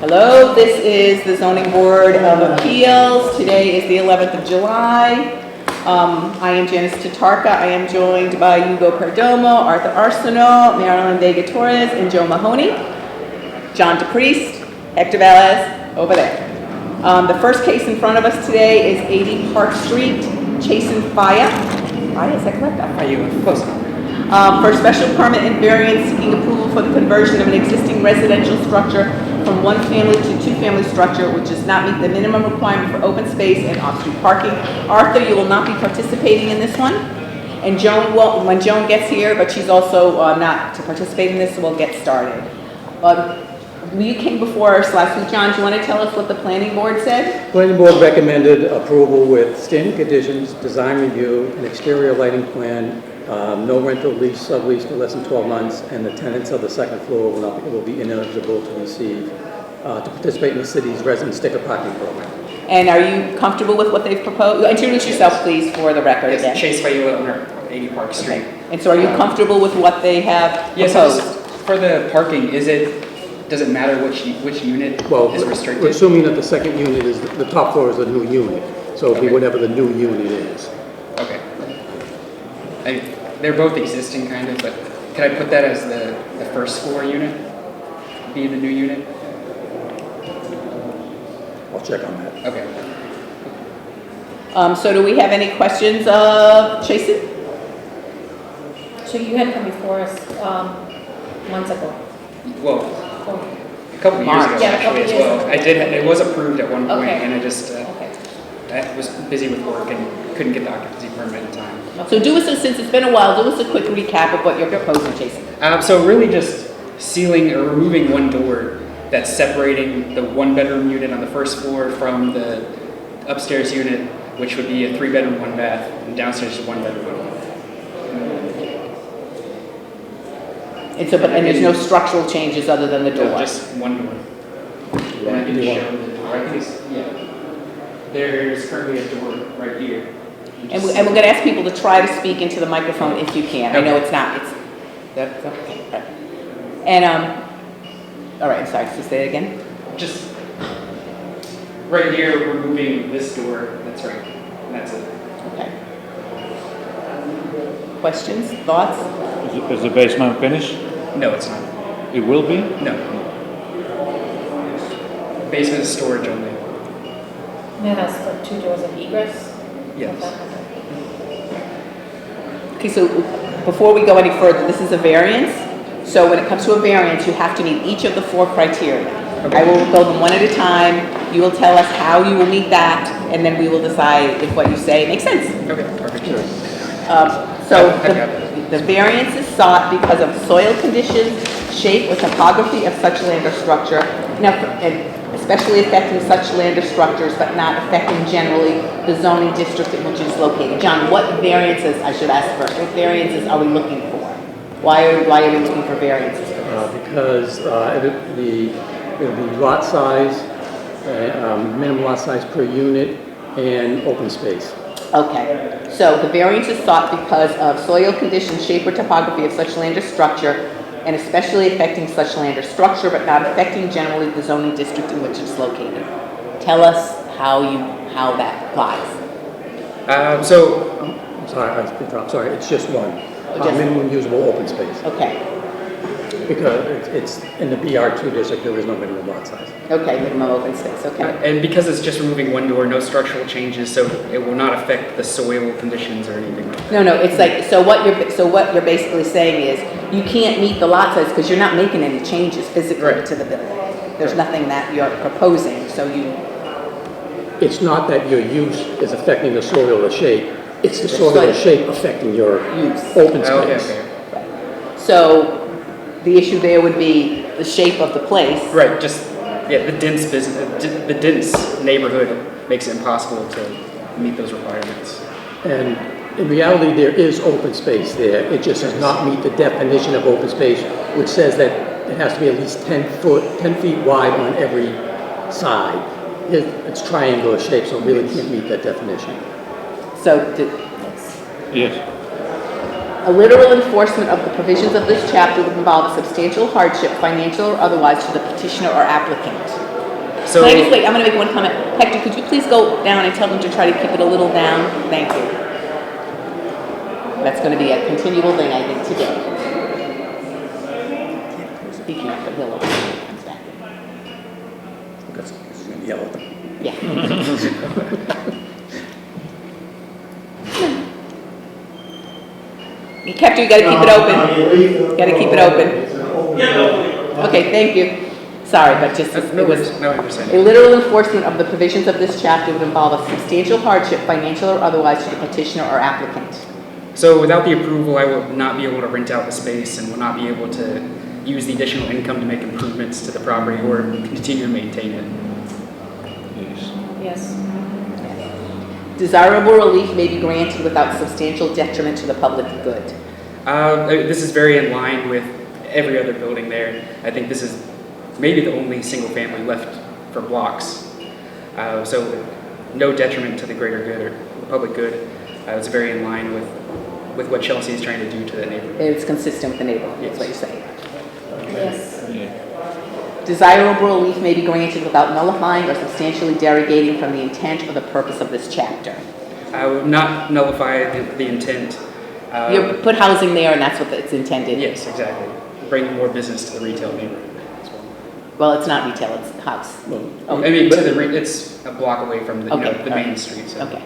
Hello, this is the Zoning Board of Appeals. Today is the 11th of July. I am Janice Tatarka. I am joined by Hugo Perdomo, Arthur Arsenault, Marilyn Vega Torres, and Joe Mahoney. John DePriest, Hector Velez, over there. The first case in front of us today is 80 Park Street, Chasen Faya. Faya, is that correct? Are you close? For a special permit and variance seeking approval for the conversion of an existing residential structure from one family to two-family structure which does not meet the minimum requirement for open space and off-street parking. Arthur, you will not be participating in this one. And Joan will, when Joan gets here, but she's also not to participate in this, so we'll get started. You came before us last week, John. Do you want to tell us what the planning board said? Planning board recommended approval with standard conditions, design review, an exterior lighting plan, no rental lease, sublease for less than 12 months, and the tenants of the second floor will be ineligible to receive, to participate in the city's resident sticker parking program. And are you comfortable with what they've proposed? Introduce yourself, please, for the record again. Yes, Chase Fayula, owner, 80 Park Street. Okay. And so are you comfortable with what they have Yes, proposed? for the parking, does it matter which unit is restricted? We're assuming that the second unit is, the top floor is the new unit, so it'll be whatever the new unit is. Okay. They're both existing kind of, but can I put that as the first floor unit? Be the new unit? I'll check on that. Okay. So do we have any questions of Chasen? So you had come before us months ago. Well, Oh, a couple of years March. ago Yeah, a couple actually as years well. ago. I did, it was approved at one point Okay. and I just, okay. I was busy with work and couldn't get the occupancy permit in time. So do us, since it's been a while, do us a quick recap of what you're proposing, Chasen. So really just sealing or removing one door that's separating the one bedroom unit on the first floor from the upstairs unit, which would be a 3-bedroom, 1-bath, and downstairs is 1 bedroom, 1 bath. And so, and there's no structural changes other than the door? No, just one door. And I can just show the door. I think it's, yeah. There's currently a door right here. And we're going to ask people to try to speak into the microphone if you can. I know it's not, that's okay. And, all right, I'm sorry, so say it again. Just right here, removing this door, that's right, and that's it. Okay. Questions, thoughts? Is the basement finished? No, it's not. It will be? No. Basement is storage only. That has the 2 doors of egress? Yes. Okay, so before we go any further, this is a variance. So when it comes to a variance, you have to meet each of the 4 criteria. Okay. I will go them one at a time. You will tell us how you will meet that, and then we will decide if what you say makes sense. Okay, perfect. So I got it. the variance is sought because of soil conditions, shape or topography of such land or structure, and especially affecting such land or structures, but not affecting generally the zoning district in which it is located. John, what variances, I should ask first, what variances are we looking for? Why are we looking for variances? Because it'll be lot size, minimum lot size per unit, and open space. Okay, so the variance is sought because of soil conditions, shape or topography of such land or structure, and especially affecting such land or structure, but not affecting generally the zoning district in which it's located. Tell us how that applies. I'm sorry, it's just one. Minimum usable open space. Okay, Because it's in the BR2 district, there is no minimum lot size. okay, minimum open space, okay. And because it's just removing one door, no structural changes, so it will not affect the soil conditions or anything like that. No, it's like, so what you're basically saying is, you can't meet the lot size because you're not making any changes physically Right. to the building. There's nothing that you're proposing, so you... It's not that your use is affecting the soil or shape, it's the soil or shape affecting your Use. open Okay, space. okay. So the issue there would be the shape of the place. Right, just, yeah, the dense neighborhood makes it impossible to meet those requirements. And in reality, there is open space there. It just does not meet the definition of open space, which says that it has to be at least 10 feet wide on every side. It's triangular shape, so it really can't meet that definition. So Yes. a literal enforcement of the provisions of this chapter would involve a substantial hardship, financial or otherwise, to the petitioner or applicant. So, Can I just wait, I'm gonna make one comment. Hector, could you please go down and tell them to try to keep it a little down? Thank you. That's gonna be a continual thing, I think, today. He can't, but he'll open it when he comes back. Because it's gonna yell at them. Yeah. Hector, you gotta keep it open. Gotta keep it open. Okay, thank you. Sorry, but just, no it was, worries, no, I understand. a literal enforcement of the provisions of this chapter would involve a substantial hardship, financial or otherwise, to the petitioner or applicant. So without the approval, I will not be able to rent out the space and will not be able to use the additional income to make improvements to the property or continue to maintain it. Yes. Yes. Desirable relief may be granted without substantial detriment to the public good. This is very in line with every other building there. I think this is maybe the only single family left for blocks. So no detriment to the greater good or the public good. It's very in line with what Chelsea is trying to do to the neighborhood. It's consistent with the neighborhood, that's what you're saying. Yes. Yeah. Desirable relief may be granted without nullifying or substantially derogating from the intent or the purpose of this chapter. I will not nullify the intent. You put housing there and that's what it's intended. Yes, exactly. Bring more business to the retail neighborhood as well. Well, it's not retail, it's house. I mean, it's a block away from the, Okay, the all right. main street. So. Okay,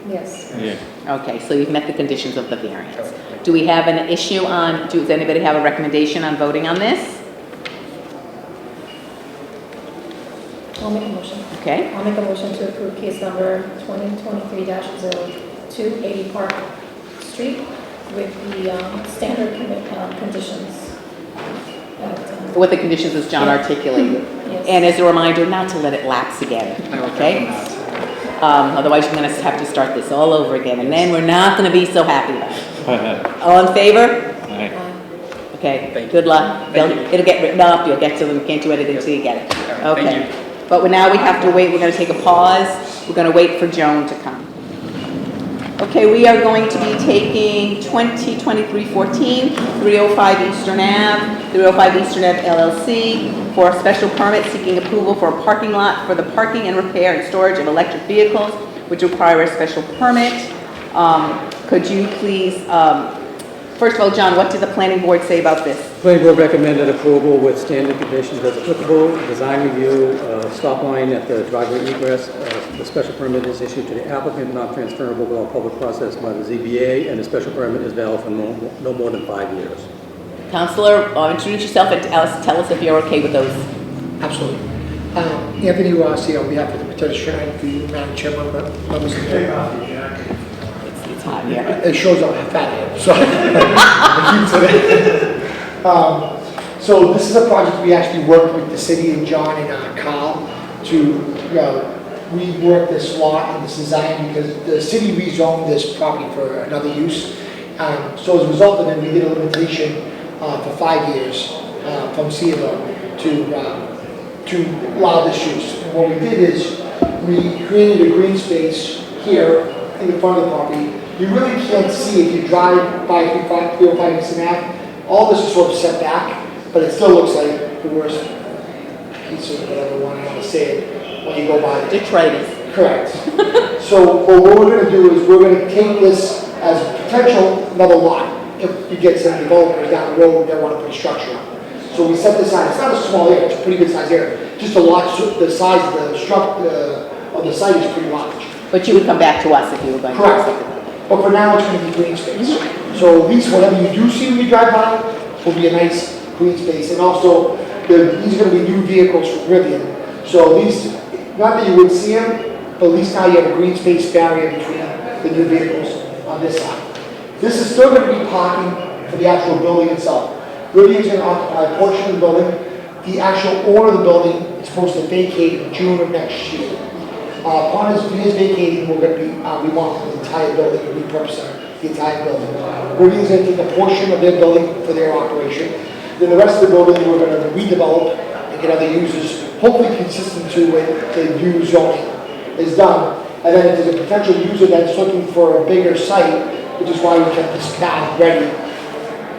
Yes. Yeah. okay, so you've met the conditions of the variance. Okay. Do we have an issue on, does anybody have a recommendation on voting on this? I'll make a motion. Okay, I'll make a motion to approve case number 2023-02, 80 Park Street, with the standard conditions. that, with the conditions as John articulated. Yes. And as a reminder, not to let it lapse again, I will okay? definitely not. Otherwise, you're gonna have to start this all over again, and then we're not gonna be so happy about it. Aye. All in favor? uh, Okay, Thank you. good luck. Thank you. It'll get written up, you'll get to them, can't do anything until you get it. All right, Okay. thank you. But now we have to wait, we're gonna take a pause, we're gonna wait for Joan to come. Okay, we are going to be taking 2023-14, 305 Eastern Ave, 305 Eastern Ave LLC for a special permit seeking approval for a parking lot for the parking and repair and storage of electric vehicles, which require a special permit. Could you please, first of all, John, what did the planning board say about this? Planning board recommended approval with standard conditions as applicable, design review, stop line at the driveway egress. The special permit is issued to the applicant, not transferable without public process by the ZBA, and the special permit is valid for no more than 5 years. Counselor, introduce yourself and tell us if you're okay with those. Absolutely. Anthony Rossi on behalf of the petitioner and the Madam Chairman, members of the board. It's hot here. It shows up fat here, so I keep it. So this is a project we actually worked with the city and John and Carl to rework this lot and this design because the city rezoned this property for another use. So as a result of it, we did a limitation for 5 years from CEDO to allow this use. And what we did is we created a green space here in the front of the property. You really can't see if you drive by 305 Eastern Ave. All this is sort of set back, but it still looks like the worst piece of whatever one I want to say it when you go by. Detritus. Correct. So what we're going to do is we're going to take this as potential another lot. If you get some developers down the road that want to put structure on. So we set this aside. It's not a small area. It's a pretty good size area. Just a lot. The size of the site is pretty large. But you would come back to us if you were going to do Correct. something like that. But for now, it's going to be green space. So at least whatever you do see when you drive by will be a nice green space. And also, these are going to be new vehicles for Rivian. So these, not that you would see them, but at least now you have a green space barrier between the new vehicles on this side. This is still going to be parking for the actual building itself. Rivian's going to occupy a portion of the building. The actual owner of the building is supposed to vacate in June of next year. Upon his vacating, we're going to be remodeling the entire building and repurposing the entire building. Rivian's going to take a portion of their building for their operation. Then the rest of the building we're going to redevelop and get other users, hopefully consistent to what the new zoning is done. And then if there's a potential user that's looking for a bigger site, which is why we kept this path ready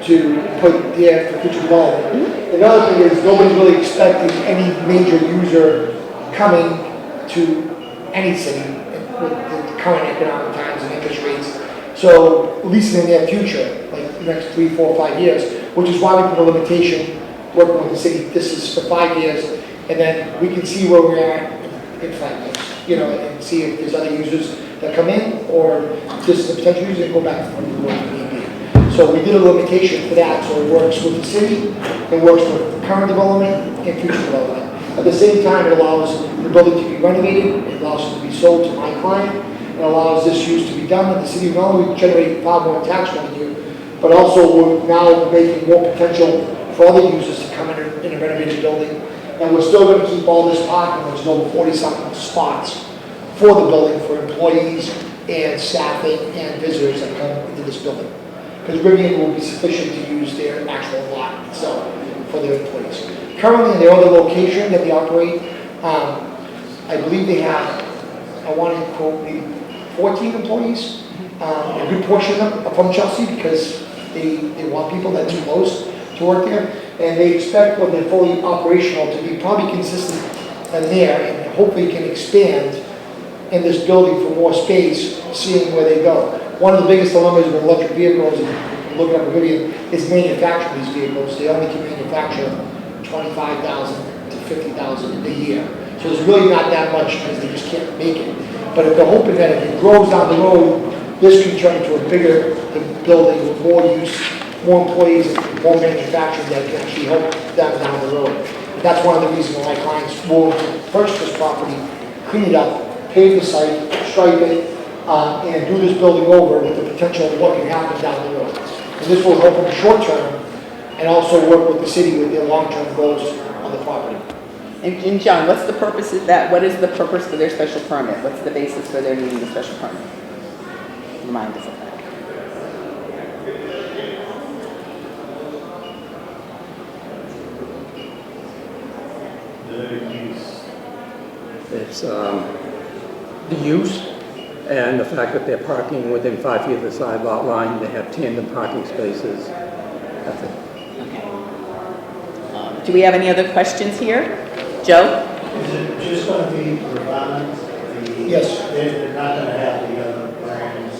to put there for future development. Another thing is, nobody's really expecting any major user coming to any city with the current economic times and interest rates. So, at least in the near future, like the next 3, 4, 5 years, which is why we put a limitation, working with the city, this is for 5 years, and then we can see where we're at in 5 years, you know, and see if there's other users that come in, or this is a potential user, and go back to the way it may be. So we did a limitation for that, so it works with the city, it works with current development and future development. At the same time, it allows the building to be renovated, it allows it to be sold to my client, it allows this use to be done, and the city not only generate far more tax revenue, but also we're now making more potential for other users to come in a renovated building. And we're still going to keep all this parking, there's over 40-something spots for the building for employees and staffing and visitors that come into this building. Because Rivian will be sufficient to use their actual lot itself for their employees. Currently, in their other location that they operate, I believe they have, I want to quote, maybe 14 employees. A good portion of them are from Chelsea because they want people that are close to work there. And they expect when they're fully operational to be probably consistent in there and hopefully can expand in this building for more space, seeing where they go. One of the biggest dilemmas with electric vehicles, and looking at Rivian, is manufacturing these vehicles. They only can manufacture 25,000 to 50,000 a year. So there's really not that much because they just can't make it. But if they're hoping that if it grows down the road, this can turn into a bigger building with more use, more employees, more manufacturing that can actually help them down the road. And that's one of the reasons why clients will purchase this property, clean it up, pave the site, stripe it, and do this building over with the potential of what can happen down the road. And this will help in the short term and also work with the city with their long-term goals on the property. And John, what's the purpose of that? What is the purpose for their special permit? What's the basis for their needing a special permit? Remind us of that. It's the use and the fact that they're parking within 5 feet of the side lot line. They have tandem parking spaces. That's it. Do we have any other questions here? Joe? Is it just going to be Revant? Yes. They're not going to have the other brands?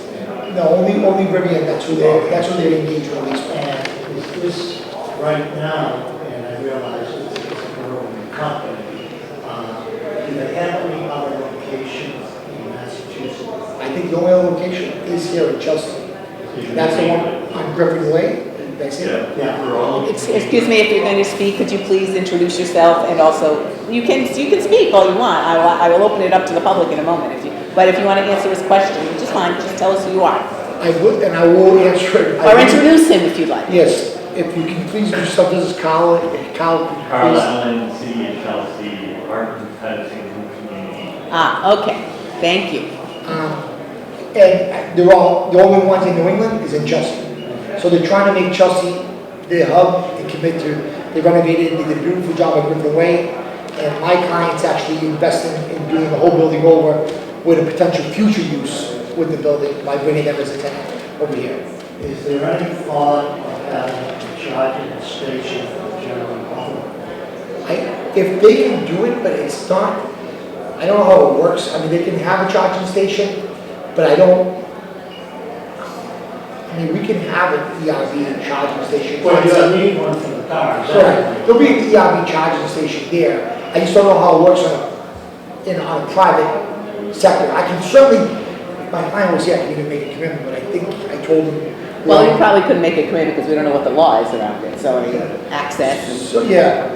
No, only Rivian, that's who they're engaged with. And is this right now, and I realize it's a growing company, do they have any other locations in Massachusetts? I think the only other location is here in Chelsea. That's the one on Griffin Way. That's it. Yeah, for all. Excuse me, if you're going to speak, could you please introduce yourself, and also, you can speak all you want. I will open it up to the public in a moment, but if you want to answer his question, just fine, just tell us who you are. I would, and I will answer it. Or introduce him if you'd like. Yes, if you can please introduce yourself, this is Kyle. Kyle, Carl please. Allen, City of Chelsea, Department of Housing and Community. Okay, thank you. And they're all, the only ones in New England is in Chelsea. So they're trying to make Chelsea their hub and commit to, they renovated, they did a beautiful job at Griffin Way. And my client's actually investing in doing the whole building over with a potential future use with the building by bringing them as a tenant over here. Is there any thought of having a charging station for the general public? If they can do it, but it's not, I don't know how it works. I mean, they can have a charging station, but we can have an ERV charging station. Well, you don't need one for the cars. Correct. There'll be an ERV charging station there. I just don't know how it works on a private sector. I can certainly, if my client was here, I can even make a commitment, but I think I told him. Well, you probably couldn't make a commitment because we don't know what the law is around it, so I mean, access and, So, yeah,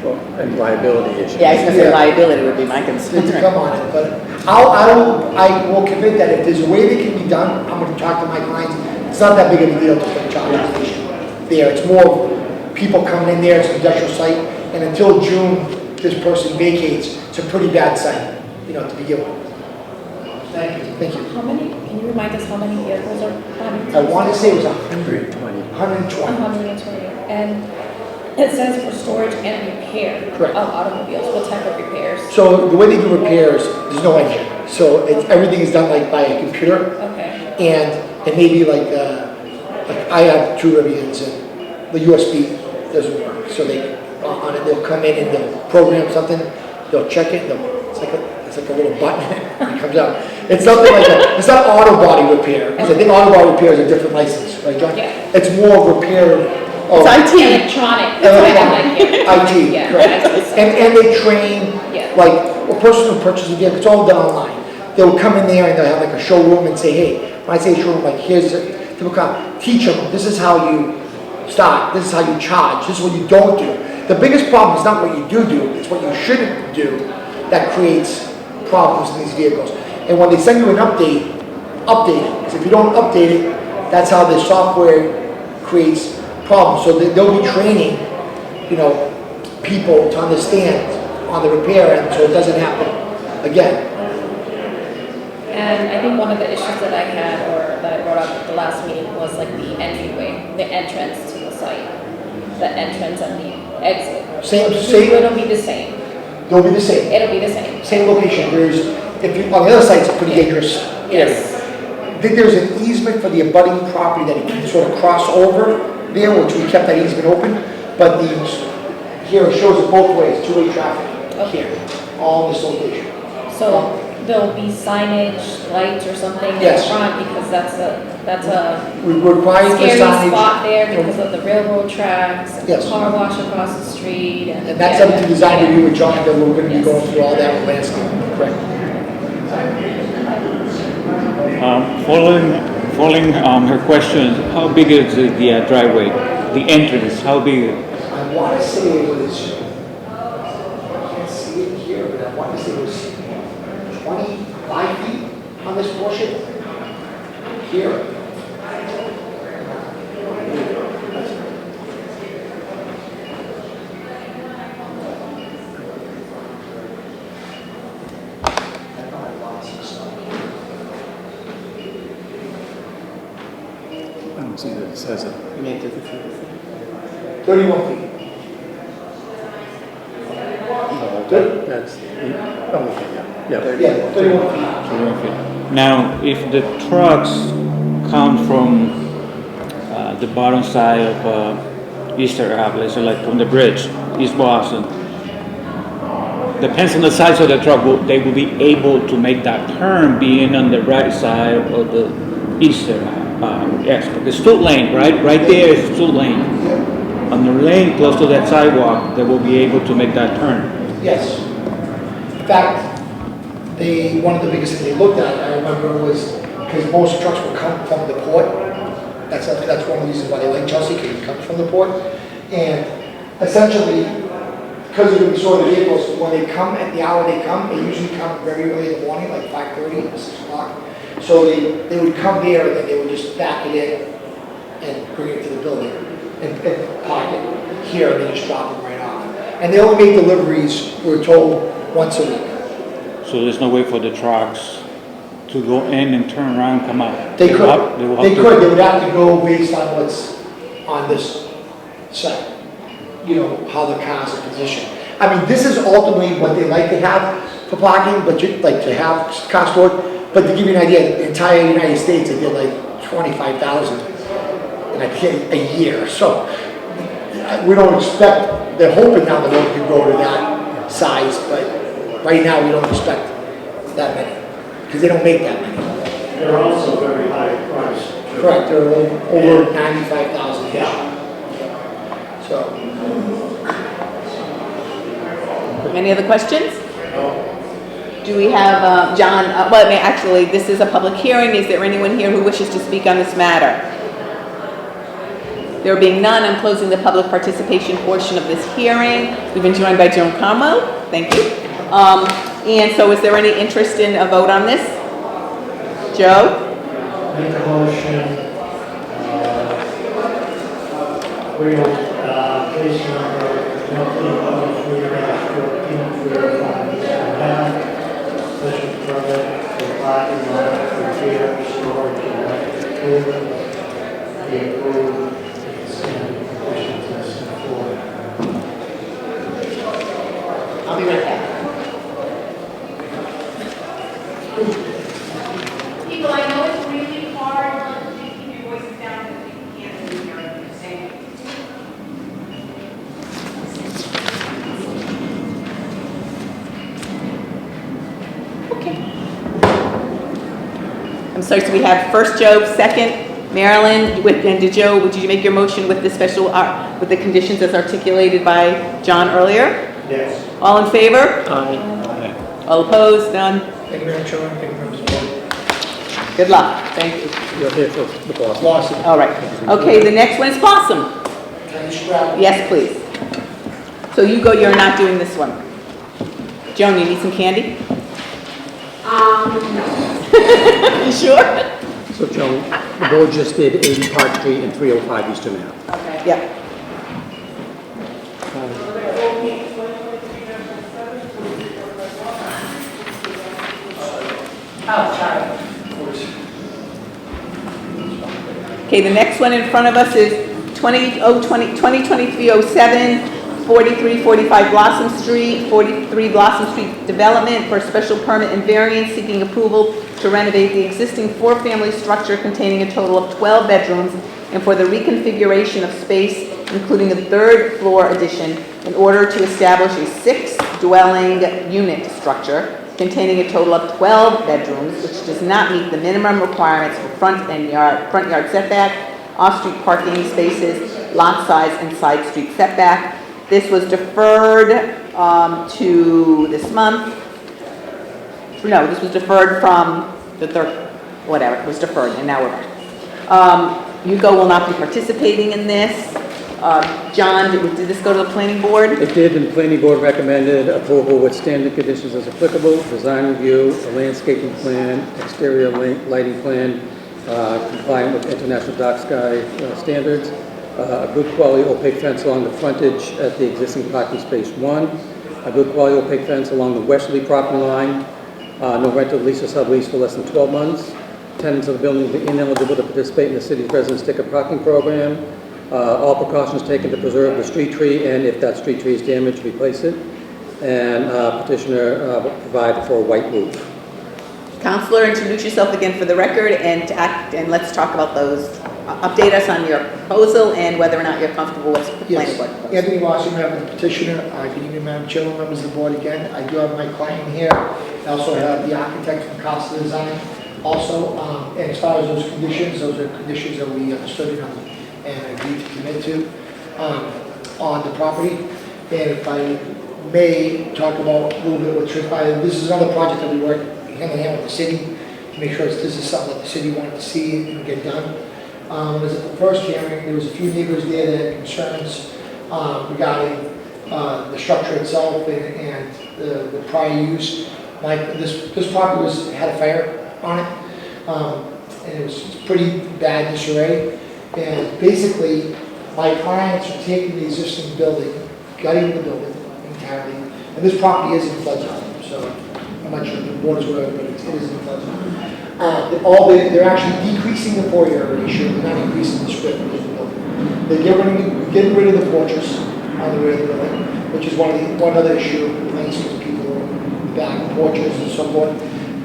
Well, and liability issues. yeah, I was gonna say liability would be my they concern. can come on it, but I will commit that if there's a way they can be done, I'm gonna talk to my clients. It's not that big of a deal to put a charging station there. It's more people coming in there, it's an industrial site, and until June, this person vacates, it's a pretty bad site, to begin with. Thank you. Thank you. How many, can you remind us how many vehicles are coming? I want to say it was 120. 120. 120. And it says for storage and repair Correct. of automobiles. What type of repairs? So the way they do repairs, there's no engine. So everything is done like by a computer, Okay. and it may be like like, I have 2 Rivians and the USB doesn't work, so they, on it, they'll come in and they'll program something, they'll check it, it's like a little button, and it comes out. It's nothing like that, it's not auto body repair, because I think auto body repair is a different license, right, John? Yeah. It's more repair of. It's IT. Electronic, that's what I like here. IT, Yeah, correct. IT stuff. And they train, Yeah. like, a person who purchases a vehicle, it's all done online. They'll come in there and they'll have like a showroom and say, hey, when I say showroom, like, here's, people come, teach them, this is how you start, this is how you charge, this is what you don't do. The biggest problem is not what you do, it's what you shouldn't do that creates problems in these vehicles. And when they send you an update it, because if you don't update it, that's how the software creates problems. So they'll be training, people to understand on the repair end, so it doesn't happen again. And I think one of the issues that I had, or that I brought up at the last meeting, was like the entryway, the entrance to the site. The entrance and the exit. Same. It'll be the same. They'll be the same. It'll be the same. Same location. If you, on the other side, it's a pretty dangerous area. Yes. I think there's an easement for the abutting property that you can sort of cross over there, which we kept that easement open, but here it shows it both ways, 2-way traffic Okay. here, all in this location. So there'll be signage, lights or something in Yes. front, because that's a We require the scary signage. spot there because of the railroad tracks and Yes. the car wash across the street. And that's yeah, up to design yeah. review with John, that we're gonna be Yes. going through all that with landscape, correct? Following her question, how big is the driveway, the entrance, how big? I want to say it was, I can't see it here, but I want to say it was 25 feet on this portion here. I don't see that it says it. 31 feet. Good. That's, oh, okay, yeah. Yeah, 31 feet. Now, if the trucks come from the bottom side of Easter Ave, let's say like from the bridge, East Boston, depends on the size of the truck, they will be able to make that turn being on the right side of the Easter Ave. Yes, the street lane, right? Right there is street lane. On the lane close to that sidewalk, they will be able to make that turn. Yes. In fact, one of the biggest things they looked at, I remember, was because most trucks will come from the port. That's one of the reasons why they like Chelsea, because it comes from the port. And essentially, because of the sort of vehicles, when they come at the hour they come, they usually come very early in the morning, like 5:30 or 6 o'clock. So they would come there and then they would just back it in and bring it to the building and park it here and then just drop it right off. And they only make deliveries, we're told, once a week. So there's no way for the trucks to go in and turn around and come out? They could, They would have to go based on what's on this site, how the cars are positioned. I mean, this is ultimately what they like to have for parking, but like to have car stored. But to give you an idea, the entire United States, they did like 25,000 a year. So we don't expect, they're hoping down the road to go to that size, but right now we don't expect that many, because they don't make that many. They're also very high priced. Correct, they're over 95,000. Yeah. So, Any other questions? Do we have, John, actually, this is a public hearing. Is there anyone here who wishes to speak on this matter? There being none, I'm closing the public participation portion of this hearing. We've been joined by Joan Carmo. Thank you. And so is there any interest in a vote on this? Joe? Make a motion, case number 123-14-5 special permit for parking lot for repair, storage, and electric be approved and standard condition tested for. I'll be right back. People, I know it's really hard to keep your voices down because you I'm sorry, so we have first Joe, second Marilyn, and Joe, would you make your motion with the special, with the conditions as articulated by John earlier? Yes. All in favor? Aye. All opposed? None? Thank you, Madam Chairman, thank you, members of the board. Good luck. Thank you. You're here for the boss. Lawson. All right. Okay, the next one is Possum. Can I just grab? Yes, please. So you go, you're not doing this one. Joan, you need some candy? You sure? So Joan, the board just did 80 Park Street and 305 Eastern Ave. Yep. Okay, the next one in front of us is 2023-07, 4345 Blossom Street, 43 Blossom Street Development for a special permit and variance seeking approval to renovate the existing four-family structure containing a total of 12 bedrooms and for the reconfiguration of space, including a third floor addition, in order to establish a six-dwelling unit structure containing a total of 12 bedrooms, which does not meet the minimum requirements for front yard setback, off-street parking spaces, lot size, and side street setback. This was deferred to this month. No, this was deferred from the third, whatever, it was deferred, and now we're back. Hugo will not be participating in this. John, did this go to the planning board? It did, and the planning board recommended approval with standard conditions as applicable, design review, a landscaping plan, exterior lighting plan, compliant with international dark sky standards, a good quality opaque fence along the frontage at the existing parking space 1, a good quality opaque fence along the westerly property line, no rental, lease, or sublease for less than 12 months. Tenants of the building will be ineligible to participate in the city's resident sticker parking program. All precautions taken to preserve the street tree, and if that street tree is damaged, replace it. And petitioner provide for a white roof. Counselor, introduce yourself again for the record and let's talk about those. Update us on your proposal and whether or not you're comfortable with the planning Yes, board proposal. Anthony Lawson, I'm the petitioner. Good evening, Madam Chairman, members of the board again. I do have my client here. I also have the architect from Costa Design also. And as far as those conditions are conditions that we understood and agreed to commit to on the property. And if I may talk about a little bit what transpired, this is another project that we work hand in hand with the city to make sure this is something that the city wanted to see and get done. As at the first hearing, there was a few neighbors there that had concerns regarding the structure itself and the prior use. Like this property had a fire on it, and it was pretty bad disarray. And basically, my clients are taking the existing building, gutting the building entirely, and this property is in flood zone, so I'm not sure if the board is aware, but it is in flood zone. They're actually decreasing the foyer ratio, they're not increasing the square footage of the building. They're getting rid of the porches on the rear of the building, which is one other issue, complaints with people in the back, porches and so forth.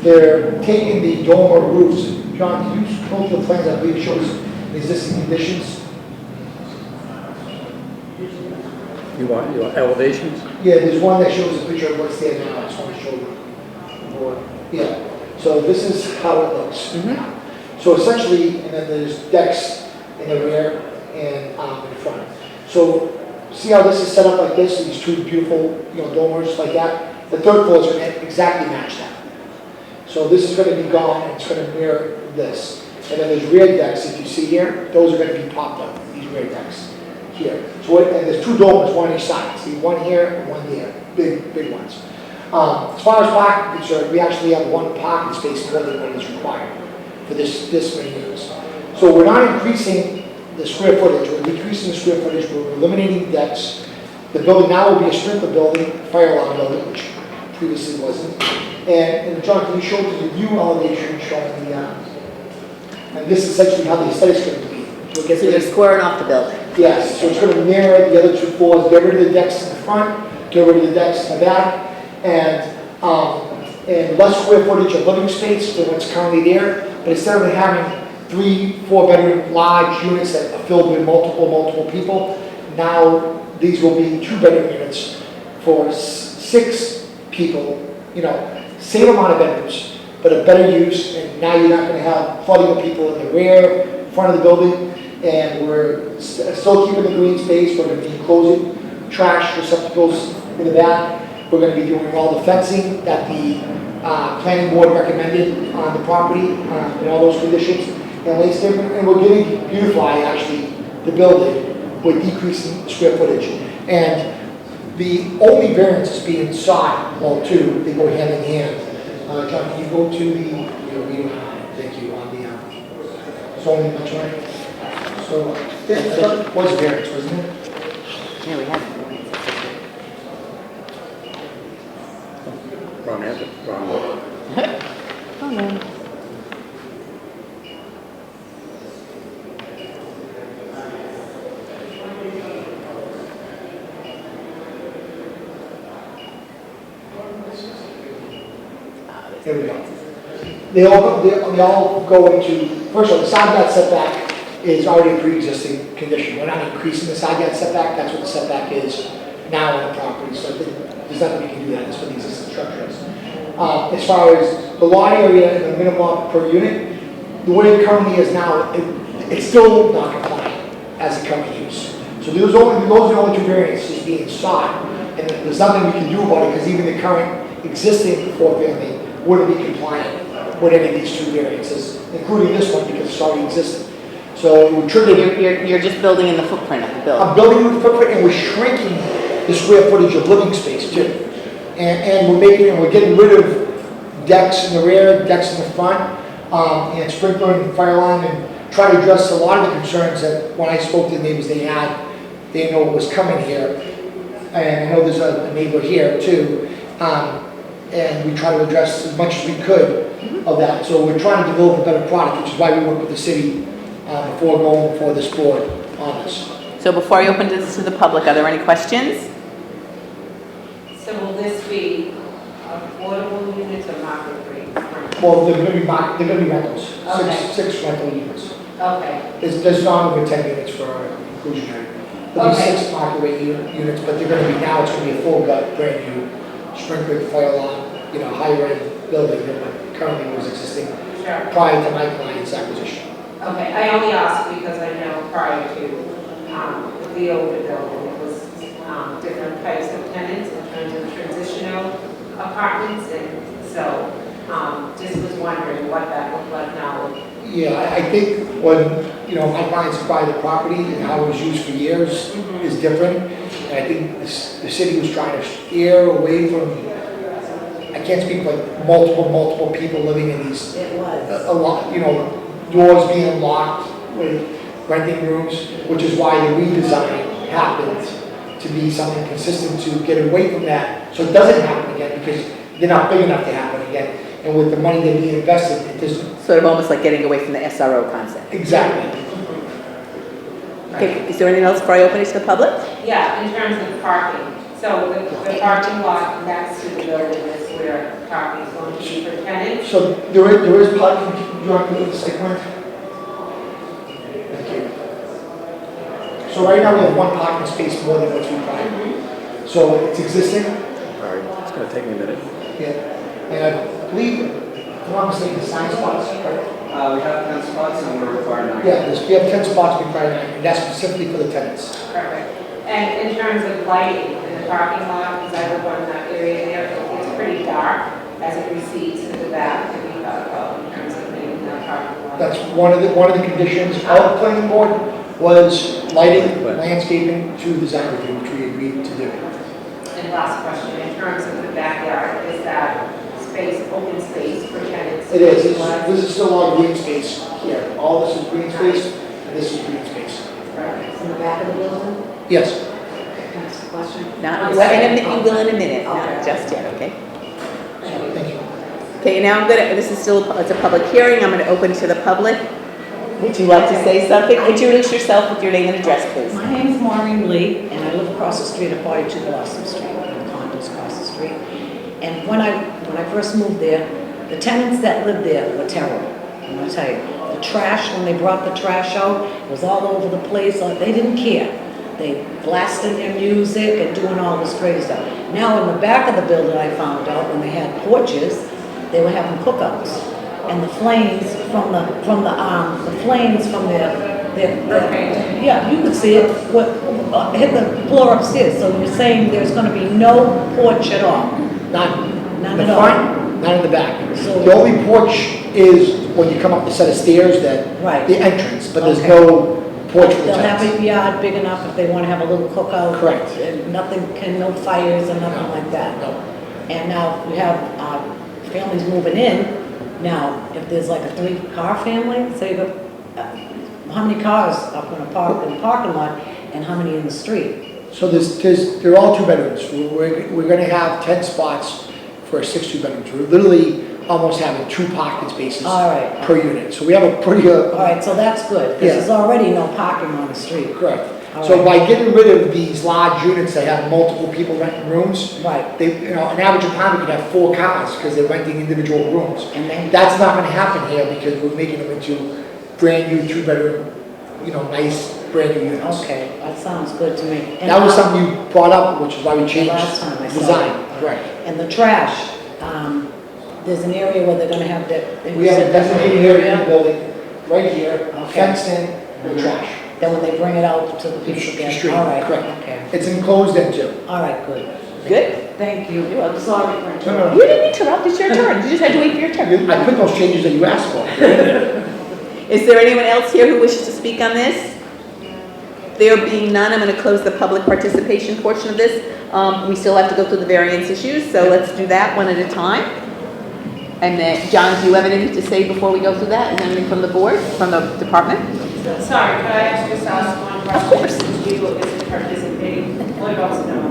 They're taking the dormer roofs. John, can you go to the plans that I believe shows the existing conditions? You want elevations? Yeah, there's one that shows a picture of what's there now, I just want to show you. Yeah, so this is how it looks now. So essentially, and then there's decks in the rear and in front. So see how this is set up like this, these two beautiful, dormers like that? The third floor is going to exactly match that. So this is going to be gone, and it's going to mirror this. And then there's rear decks, if you see here, those are going to be popped up, these rear decks here. So, and there's two dormers, one on each side. See, one here and one there, big ones. As far as parking concerned, we actually have one parking space more than what is required for this many units. So we're not increasing the square footage, we're decreasing the square footage, we're eliminating decks. The building now will be a sprinkler building, fire alarm building, which previously wasn't. And John, can you show the view elevation showing the, and this is essentially how the aesthetic's going to be. So you're squaring off the building. Yes, so it's going to mirror the other two floors, get rid of the decks in the front, get rid of the decks in the back, and less square footage of living space than what's currently there. But instead of having 3-4 bedroom large units that are filled with multiple people, now these will be 2 bedroom units for 6 people, same amount of bedrooms, but a better use, and now you're not gonna have flooding of people in the rear, front of the building, and we're still keeping the green space, we're gonna be enclosing trash receptacles in the back, we're gonna be doing all the fencing that the planning board recommended on the property, and all those conditions, and landscaping, and we're going to beautify actually the building with decreasing square footage. And the only variance is being sought, well, two, they go hand in hand. John, can you go to the, thank you, on the zoning mention? So, yeah, I thought it was a variance, wasn't it? Yeah, we have. Wrong answer, wrong vote. Oh, no. There we go. They all go into, first of all, the side yard setback is already a pre-existing condition. We're not increasing the side yard setback, that's what the setback is now on the property. So there's nothing we can do that, that's what the existing structure is. As far as the lot area and the minimum lot per unit, the way it currently is now, it's still not compliant as a current use. So those are the only two variances being sought, and there's nothing we can do about it because even the current existing four-family wouldn't be compliant with any of these two variances, including this one because it's already existing. So it would trigger. You're just building in the footprint of the building. I'm building the footprint and we're shrinking the square footage of living space too. And we're getting rid of decks in the rear, decks in the front, and sprinkler and fire alarm, and try to address a lot of the concerns that when I spoke to the neighbors they had, they know what was coming here. And I know there's a neighbor here too. And we try to address as much as we could of that. So we're trying to develop a better product, which is why we work with the city before going before this board on this. So before I open this to the public, are there any questions? So will this be affordable units or market rate? Well, they're gonna be rentals, Okay. six rental units. Okay, There's not over 10 units for inclusionary. There'll be Okay. 6 market rate units, but they're gonna be, now it's gonna be a full gut, brand new, sprinkler, fire alarm, higher end building than what currently was existing sure. prior to my client's acquisition. Okay, I only ask because I know prior to the older building, it was different types of tenants in terms of transitional apartments, and so just was wondering what that looked like now. Yeah, I think when, my clients acquired the property and how it was used for years is different. And I think the city was trying to steer away from, I can't speak like multiple people living in these, It was. a lot, doors being locked with renting rooms, which is why the redesign happened to be something consistent to get away from that. So it doesn't happen again because they're not big enough to happen again. And with the money that being invested, it doesn't. Sort of almost like getting away from the SRO concept. Exactly. Okay, is there anything else before I open it to the public? Yeah, in terms of parking. So the parking lot next to the building is where parking is going to be for tenants. So there is parking, do you want to put the site plan? Thank you. So right now we have one parking space more than what's required. So it's existing, All right, it's gonna take me a minute. yeah. And I believe, if I'm not mistaken, 9 spots, right? We have 10 spots and we're required 9. Yeah, we have 10 spots required, and that's specifically for the tenants. Perfect. And in terms of lighting in the parking lot, because I live on that area there, it's pretty dark as it recedes to the back, and we thought about in terms of making that parking lot. That's one of the conditions of the planning board was lighting, landscaping to design review, which we agreed to do. And last question, in terms of the backyard, is that space, open space for tenants? It is. This is still all green space here. All this is green space, and this is green space. Right, in the back of the building? Yes. Next question. Not, well, you will in a minute, not just yet, okay? Thank you. Okay, now this is still, it's a public hearing, I'm gonna open to the public. Would you like to say something? Introduce yourself with your name and address, please. My name is Maureen Lee, and I live across the street at 42 Blossom Street, and condos across the street. And when I first moved there, the tenants that lived there were terrible. I'm gonna tell you, the trash, when they brought the trash out, it was all over the place. They didn't care. They blasted their music and doing all this crazy stuff. Now in the back of the building, I found out when they had porches, they were having cookouts. And the flames from the flames from yeah, you could see it, hit the floor upstairs. So you're saying there's gonna be no porch at all? None. None In at the all? front, none in the back. So- The only porch is when you come up the set of stairs that, Right. the entrance, but there's Okay. no porch for the They'll have tenants. a yard big enough if they wanna have a little cookout? Correct. And nothing, no fires and nothing No. like that? No. And now we have families moving in. Now, if there's like a 3-car family, say you got, how many cars are gonna park in the parking lot and how many in the street? So they're all 2 bedrooms. We're gonna have 10 spots for 6 2-bedrooms. We're literally almost having 2 parking spaces All right. per unit. So we have a pretty, All right, so that's good, because Yeah. there's already no parking on the street. correct. All So right. by getting rid of these large units that have multiple people renting rooms, Right. they, an average apartment could have 4 cars because they're renting individual rooms. And then, That's not gonna happen here because we're making them into brand new 2-bedroom, nice brand new units. okay, that sounds good to me. And That was how- something you brought up, which is why we changed last time I saw design. it. Correct. And the trash, there's an area where they're gonna have that. We have a designated area in the building, right here, Okay. fenced in with trash. Then when they bring it out to the The people again. street, All right, correct. okay. It's enclosed in too. All right, good. Good? Thank you. I'm sorry for No, no, You didn't interrupt, it's your turn. You just had to wait for your turn. I put those changes that you asked for. Is there anyone else here who wishes to speak on this? There being none, I'm going to close the public participation portion of this. We still have to go through the variance issues, so let's do that one at a time. And then, John, do you have anything to say before we go through that? Is anything from the board, from the department? Sorry, could I just ask one question? Of course. Since you isn't participating, what about snow?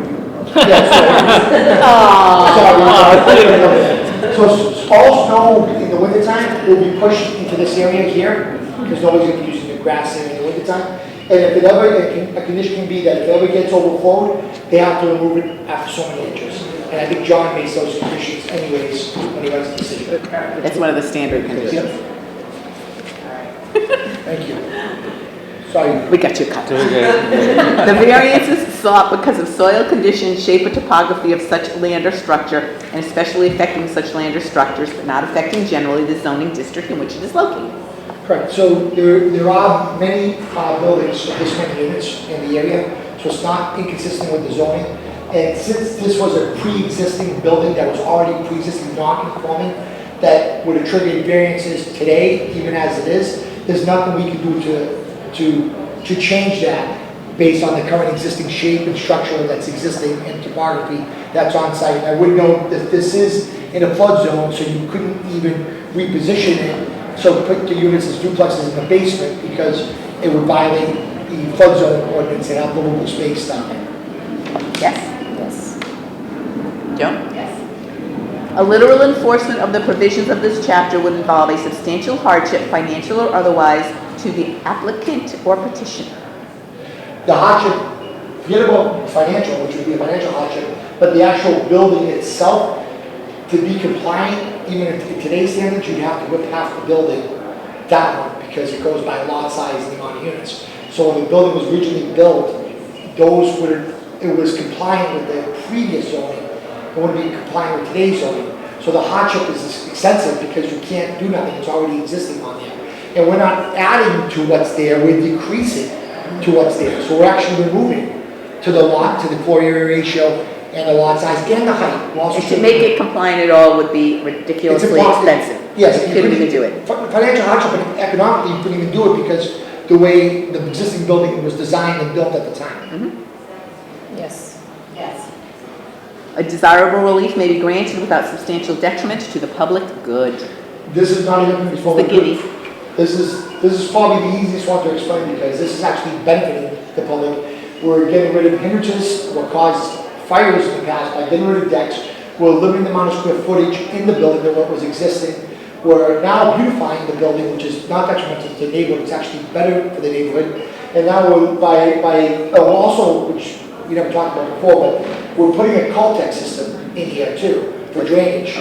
So all snow in the wintertime will be pushed into this area here, because nobody's gonna be using the grass area in the wintertime. And if it ever, a condition can be that if it ever gets overflowed, they have to remove it after so many inches. And I think John makes those conditions anyways when he writes the decision. That's one of the standard conditions. Yep. Thank you. Sorry. We got you covered. The variance is sought because of soil conditions, shape, or topography of such land or structure, and especially affecting such land or structures, but not affecting generally the zoning district in which it is located. Correct, so there are many buildings with this many units in the area, so it's not inconsistent with the zoning. And since this was a pre-existing building that was already pre-existing non-conforming, that would have triggered variances today, even as it is, there's nothing we can do to change that based on the current existing shape and structure that's existing and topography that's on site. And I would note that this is in a flood zone, so you couldn't even reposition it, so put the units as duplexes in the basement because it would violate the flood zone ordinance and have livable space down there. Yes? Yes. Joan? Yes. A literal enforcement of the provisions of this chapter would involve a substantial hardship, financial or otherwise, to the applicant or petitioner. The hardship, forget about financial, which would be a financial hardship, but the actual building itself, to be compliant, even in today's standards, you'd have to whip half the building down because it goes by lot size and the amount of units. So when the building was originally built, it was compliant with the previous zoning. It wouldn't be compliant with today's zoning. So the hardship is extensive because you can't do nothing, it's already existing on there. And we're not adding to what's there, we're decreasing to what's there. So we're actually removing to the lot, to the floor area ratio, and the lot size, and the height. We're also And to make it compliant at all would be It's ridiculously impossible. expensive. Yes. You couldn't even do it. Financial hardship, and economically, you couldn't even do it because the way the existing building was designed and built at the time. Yes. Yes. A desirable relief may be granted without substantial detriment to the public good. This is not even before The guinea. This is probably the easiest one to explain because this is actually benefiting the public. We're getting rid of hindrances, what caused fires in the past by getting rid of decks. We're limiting the amount of square footage in the building than what was existing. We're now beautifying the building, which is not detrimental to the neighborhood, it's actually better for the neighborhood. And now we're also, which we never talked about before, but we're putting a Caltech system in here too for drainage.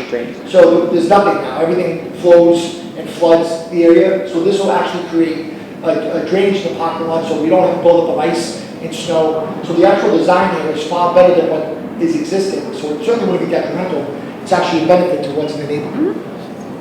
So there's nothing now, everything flows and floods the area. So this will actually create a drainage in the parking lot so we don't have buildup of ice and snow. So the actual design here is far better than what is existing. So it certainly wouldn't be detrimental it's actually a benefit to what's in the neighborhood.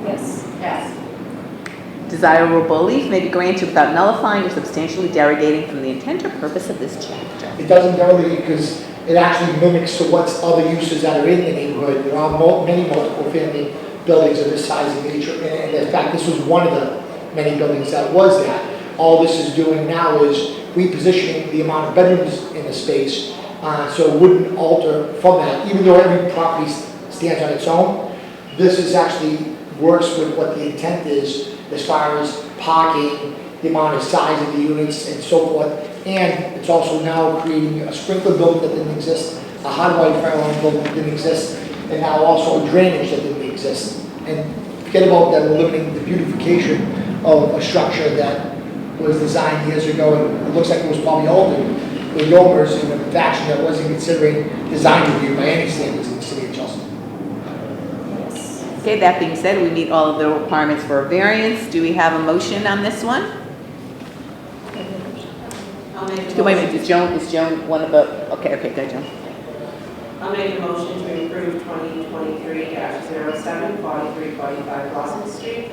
Yes. Yes. Desirable relief may be granted without nullifying or substantially derogating from the intent or purpose of this chapter. It doesn't derogate because it actually mimics to what's other uses that are in the neighborhood. There are many multiple family buildings of this size and nature, and in fact, this was one of the many buildings that was that. All this is doing now is repositioning the amount of bedrooms in the space, so it wouldn't alter from that, even though every property stands on its own. This is actually works with what the intent is as far as parking, the amount of size of the units and so forth. And it's also now creating a sprinkler building that didn't exist, a hot water fire alarm building that didn't exist, and now also a drainage that didn't exist. And forget about that, we're limiting the beautification of a structure that was designed years ago, and it looks like it was probably altered with Yomers in a fashion that wasn't considering design review by any standards in the city of Chelsea. Okay, that being said, we meet all of the requirements for a variance. Do we have a motion on this one? I'll make a Wait a minute, is Joan one of the, okay, go Joan. I'll make a motion to approve 2023-07, 4345 Blossom Street,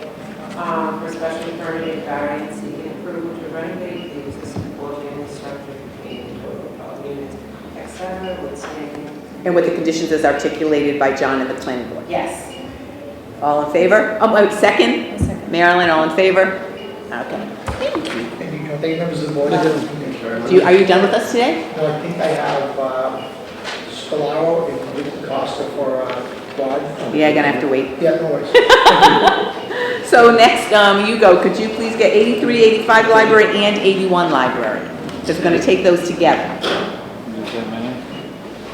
for special permit and variance seeking approval to renovate the existing four-family structure containing total of units, etc., with standing. And with the conditions as articulated by John and the planning board. Yes. All in favor? Oh, wait, second? A second. Marilyn, all in favor? Okay. Thank you. And you know, thank you, members of the board. Are you done with us today? No, I think I have Scalaro and Rick Costa for Quad. Yeah, gonna have to wait. Yeah, no worries. So next, you go. Could you please get 83, 85 library and 81 library? Just gonna take those together.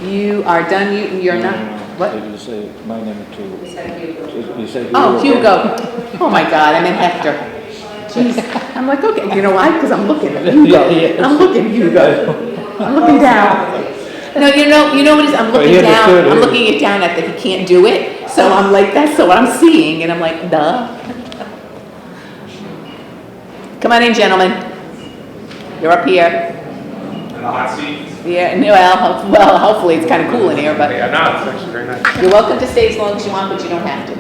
You are done, you're not, what? You say my name too. We said you. You say Oh, Hugo. Oh my God, I meant Hector. Jeez, I'm like, okay, you know why? Because I'm looking at Hugo. Yes. I'm looking Hugo. I'm looking down. No, you know what it is? I'm looking he down. understood, I'm yeah. looking it down at that he can't do it. So I'm like, that's what I'm seeing, and I'm like, duh. Come on in, gentlemen. You're up here. In the hot seat? Yeah, well, hopefully it's kind of cool in here, but Yeah, no, it's actually very nice. you're welcome to stay as long as you want, but you don't have to.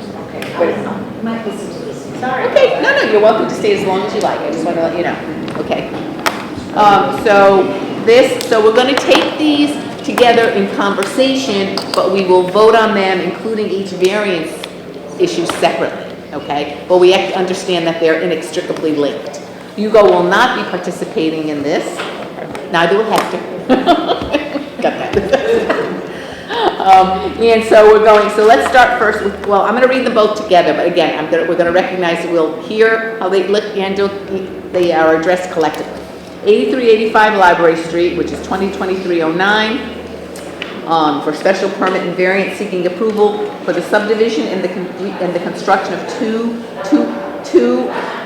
But- You might listen to this. Okay, no, you're welcome to stay as long as you like. I just want to let you know. Okay. So we're going to take these together in conversation, but we will vote on them, including each variance issue separately, okay? But we have to understand that they're inextricably linked. Hugo will not be participating in this, neither will Hector. Got that. And so so let's start first with, well, I'm gonna read them both together, but again, we're gonna recognize that we'll hear how they look and they are addressed collectively. 8385 Library Street, which is 2023-09, for special permit and variance seeking approval for the subdivision and the construction of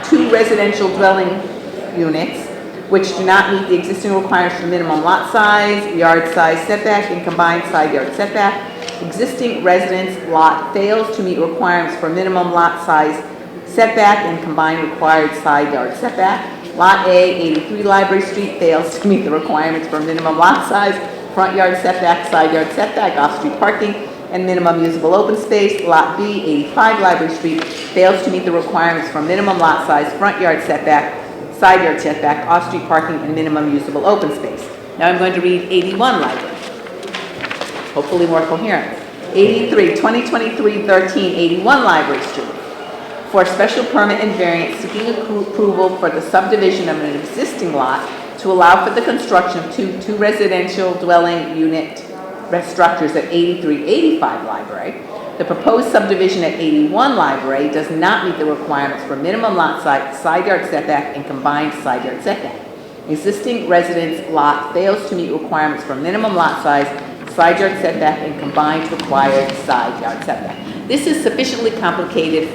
two residential dwelling units, which do not meet the existing requirements for minimum lot size, yard size setback, and combined side yard setback. Existing residence lot fails to meet requirements for minimum lot size setback and combined required side yard setback. Lot A, 83 Library Street, fails to meet the requirements for minimum lot size, front yard setback, side yard setback, off-street parking, and minimum usable open space. Lot B, 85 Library Street, fails to meet the requirements for minimum lot size, front yard setback, side yard setback, off-street parking, and minimum usable open space. Now I'm going to read 81 Library. Hopefully more coherent. 83, 2023-13, 81 Library Street. For a special permit and variance seeking approval for the subdivision of an existing lot to allow for the construction of two residential dwelling unit structures at 8385 Library. The proposed subdivision at 81 Library does not meet the requirements for minimum lot size, side yard setback, and combined side yard setback. Existing residence lot fails to meet requirements for minimum lot size, side yard setback, and combined required side yard setback. This is sufficiently complicated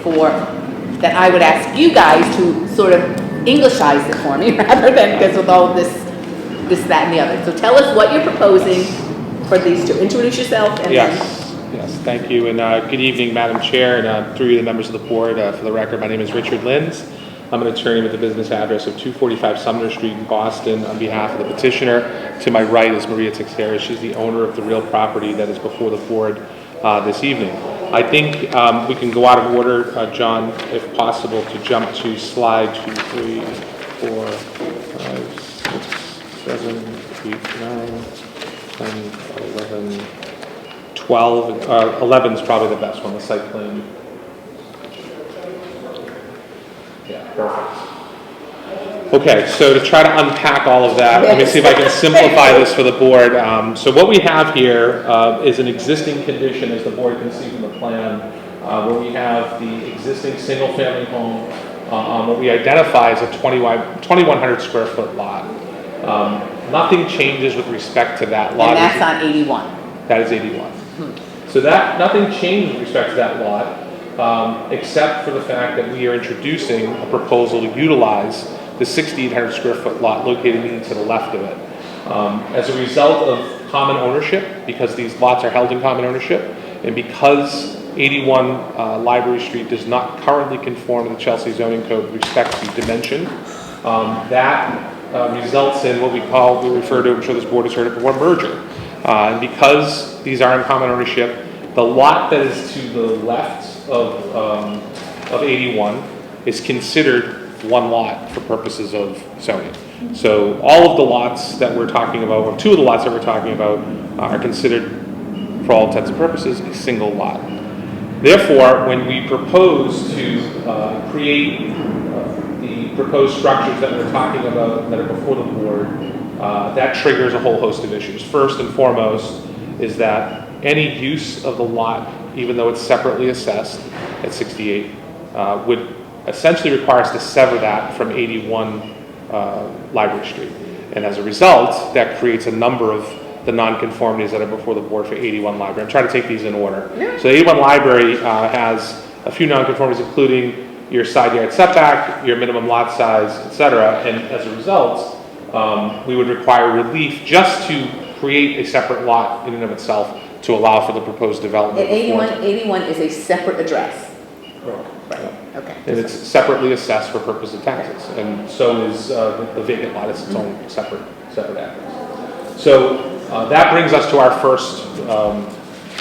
that I would ask you guys to sort of Englishize it for me rather than because with all this, that, and the other. So tell us what you're proposing for these two. Introduce yourself and then. Yes, thank you, and good evening, Madam Chair, and through you, the members of the board. For the record, my name is Richard Linz. I'm an attorney with the business address of 245 Sumner Street in Boston on behalf of the petitioner. To my right is Maria Teixeira. She's the owner of the real property that is before the board this evening. I think we can go out of order, John, if possible, to jump to slide 2, 3, 4, 5, 6, 7, 8, 9, 10, 11, 12. 11 is probably the best one, the site plan. Yeah, perfect. Okay, so to try to unpack all of that, let me see if I can simplify this for the board. So what we have here is an existing condition, as the board can see from the plan, where we have the existing single-family home on what we identify as a 2,100 square foot lot. Nothing changes with respect to that lot. And that's on 81. That is 81. So that, nothing changed with respect to that lot, except for the fact that we are introducing a proposal to utilize the 6,800 square foot lot located immediately to the left of it. As a result of common ownership, because these lots are held in common ownership, and because 81 Library Street does not currently conform to the Chelsea zoning code with respect to dimension, that results in what we refer to, I'm sure this board has heard it before, merger. And because these are in common ownership, the lot that is to the left of 81 is considered one lot for purposes of zoning. So all of the lots that we're talking about, or 2 of the lots that we're talking about, are considered, for all intents and purposes, a single lot. Therefore, when we propose to create the proposed structures that we're talking about that are before the board, that triggers a whole host of issues. First and foremost is that any use of the lot, even though it's separately assessed at 68, would essentially require us to sever that from 81 Library Street. And as a result, that creates a number of the nonconformities that are before the board for 81 Library. I'm trying to take these in order. Yeah. So 81 Library has a few nonconformities, including your side yard setback, your minimum lot size, etc. And as a result, we would require relief just to create a separate lot in and of itself to allow for the proposed development. 81 is a separate address. Right. Okay. And it's separately assessed for purpose of taxes, and so is the vacant lot. It's its own separate address. So that brings us to our first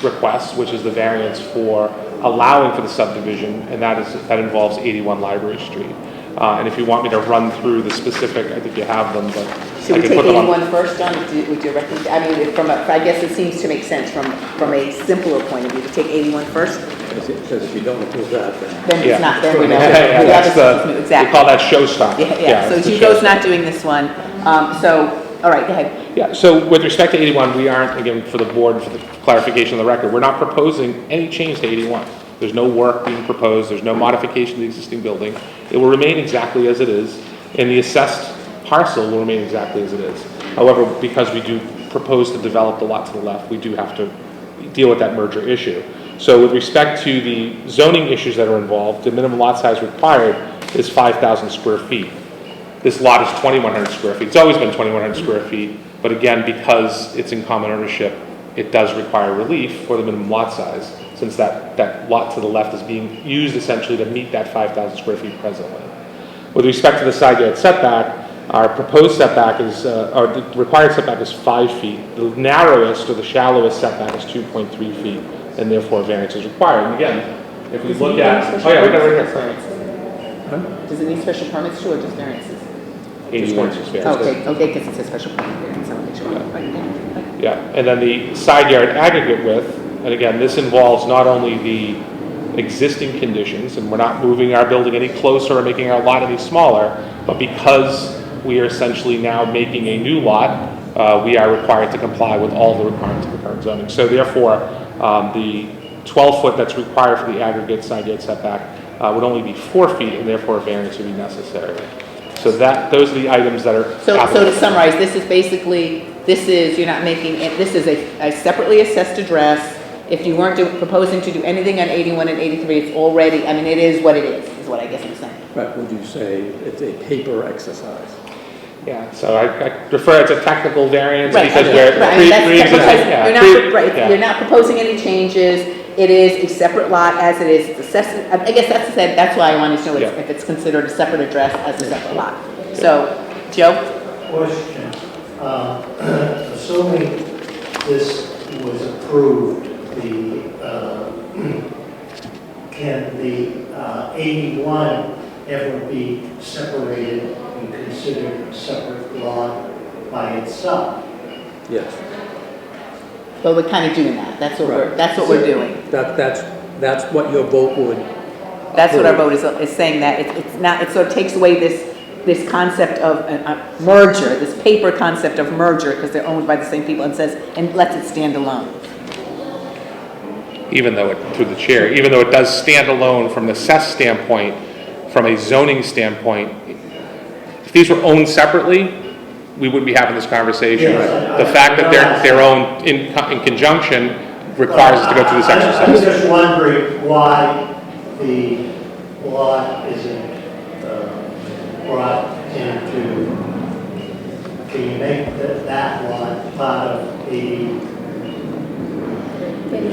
request, which is the variance for allowing for the subdivision, and that involves 81 Library Street. And if you want me to run through the specific, I think you have them, but should we take 81 first, John? Would you recommend? I mean, I guess it seems to make sense from a simpler point of view to take 81 first. Because if you don't approve that, then it's not. Then we know. Exactly. We call that showstopper. Yeah. So Hugo's not doing this one. All right, go ahead. Yeah. So with respect to 81, we aren't, again, for the board, for the clarification of the record, we're not proposing any change to 81. There's no work being proposed. There's no modification to the existing building. It will remain exactly as it is, and the assessed parcel will remain exactly as it is. However, because we do propose to develop the lot to the left, we do have to deal with that merger issue. So with respect to the zoning issues that are involved, the minimum lot size required is 5,000 square feet. This lot is 2,100 square feet. It's always been 2,100 square feet, but again, because it's in common ownership, it does require relief for the minimum lot size, since that lot to the left is being used essentially to meet that 5,000 square feet presently. With respect to the side yard setback, our proposed setback is, or the required setback is 5 feet. The narrowest or the shallowest setback is 2.3 feet, and therefore variance is required. And again, if we look at, we got right here. Does it need special permits too, or just variances? 81 is variance. Okay, because it says special permit variance. I want to make sure. Yeah, and then the side yard aggregate width, and again, this involves not only the existing conditions, and we're not moving our building any closer or making our lot any smaller, but because we are essentially now making a new lot, we are required to comply with all the requirements of the current zoning. So therefore, the 12 foot that's required for the aggregate side yard setback would only be 4 feet, and therefore a variance would be necessary. So those are the items that are. So to summarize, this is basically, you're not making it, this is a separately assessed address. If you weren't proposing to do anything on 81 and 83, it's already, I mean, it is what it is what I guess I'm saying. Right, would you say it's a paper exercise? Yeah, so I refer it to technical variance Right, because you're not proposing any changes. It is a separate lot as it is. It's assessed, I guess that's why I wanted to know if it's considered a separate address as a separate lot. So, Joe? Question. Assuming this was approved, the can the 81 ever be separated and considered a separate lot by itself? Yes. But we're kind of doing that. That's what Right. that's what we're doing. That's what your vote would. That's what our vote is saying, that it's not, it sort of takes away this concept of a merger, this paper concept of merger, because they're owned by the same people, and says, and lets it stand alone. Even though it, through the chair, even though it does stand alone from the assessed standpoint, from a zoning standpoint, if these were owned separately, we wouldn't be having this conversation. Yes, The fact that they're owned in conjunction requires us to go through this I'm exercise. just wondering why the lot isn't brought into, can you make that lot part of the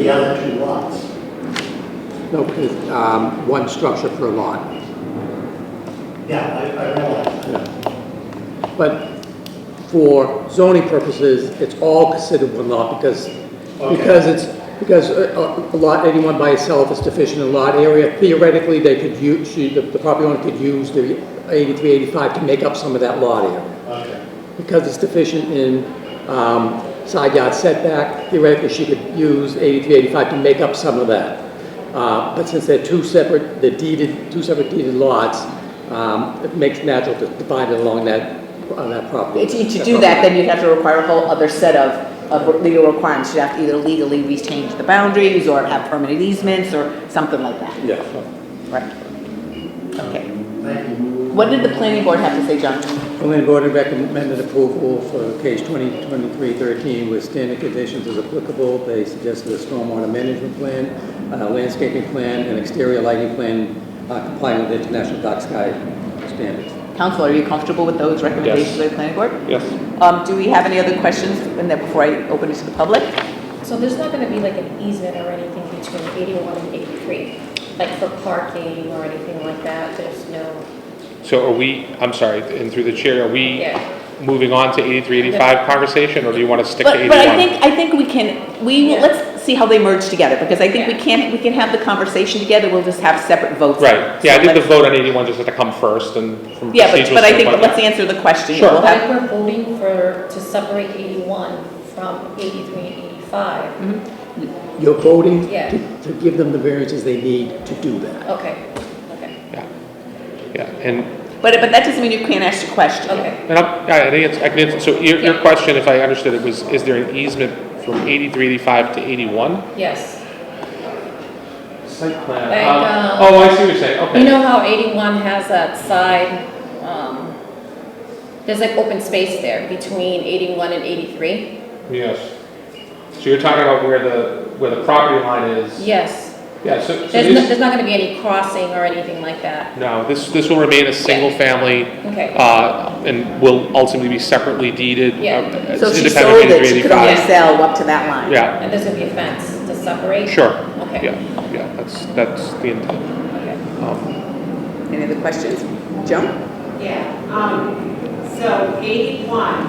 other two lots? No, because one structure per lot. Yeah, I realize that. But for zoning purposes, it's all considered one lot because a lot 81 by itself is deficient in lot area. Theoretically, they could use, the property owner could use the 83, 85 to make up some of that lot area. Okay. Because it's deficient in side yard setback, theoretically she could use 83, 85 to make up some of that. But since they're two separate deeded lots, it makes natural to divide it along that property. To do that, then you'd have to require a whole other set of legal requirements. You'd have to either legally rechange the boundaries, or have permanent easements, or something like that. Yeah. Right. Okay. Thank you. What did the planning board have to say, John? Planning board recommended approval for case 2023-13 with standard conditions as applicable. They suggested a stormwater management plan, landscaping plan, and exterior lighting plan complying with international dark sky standards. Council, are you comfortable with those recommendations of the planning board? Yes. Do we have any other questions before I open it to the public? So there's not gonna be like an easement or anything between 81 and 83, like for parking or anything like that, there's no, So are we, I'm sorry, and through the chair, are we yeah. moving on to 83, 85 conversation, or do you want to stick to 81? But I think we can, let's see how they merge together, because I think we can have the conversation together, we'll just have separate votes. Right, yeah, I think the vote on 81 just has to come first, and from Yeah, procedural but I think, standpoint, let's answer the question. Sure. We'll But have- if we're voting to separate 81 from 83 and 85, You're voting Yeah. to give them the variances they need to do that. okay, yeah, and But that doesn't mean you can't ask your question. okay. I think I can answer. So your Yeah. question, if I understood it, was, is there an easement from 83, 85 to 81? Yes. Site plan. Like, Oh, I see what you're saying, okay. You know how 81 has that side, there's like open space there between 81 and 83? Yes. So you're talking about where the property line is? Yes. Yeah, so There's not gonna be any crossing or anything like that? no, this will remain a single family, Okay. and will ultimately be separately deeded. Yeah. As So she independent sold of it, she could only 85. sell up to that line. Yeah, And there's gonna be a fence to separate? sure. Okay. Yeah, that's the intent. Okay. Any other questions? Joan? Yeah, so 81,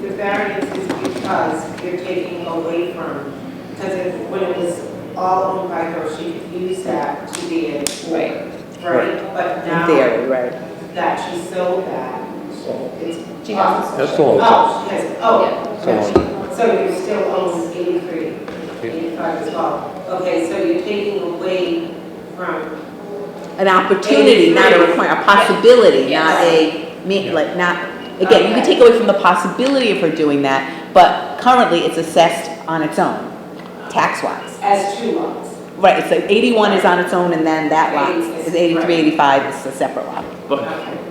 the variance is because you're taking away from, because when it was all owned by her, she could use that to be a, Right. right? But In now theory, right. that she sold that, it's. She hasn't That's the whole. Oh, she has, oh, Yeah. so you still own 83, 85 as well. Okay, so you're taking away from, An opportunity, not a requirement, a possibility, Yes. not again, you can take away from the possibility of her doing that, but currently it's assessed on its own, tax-wise. as two lots. Right, it's like 81 is on its own, and then that lot is 83, 85 is a separate lot.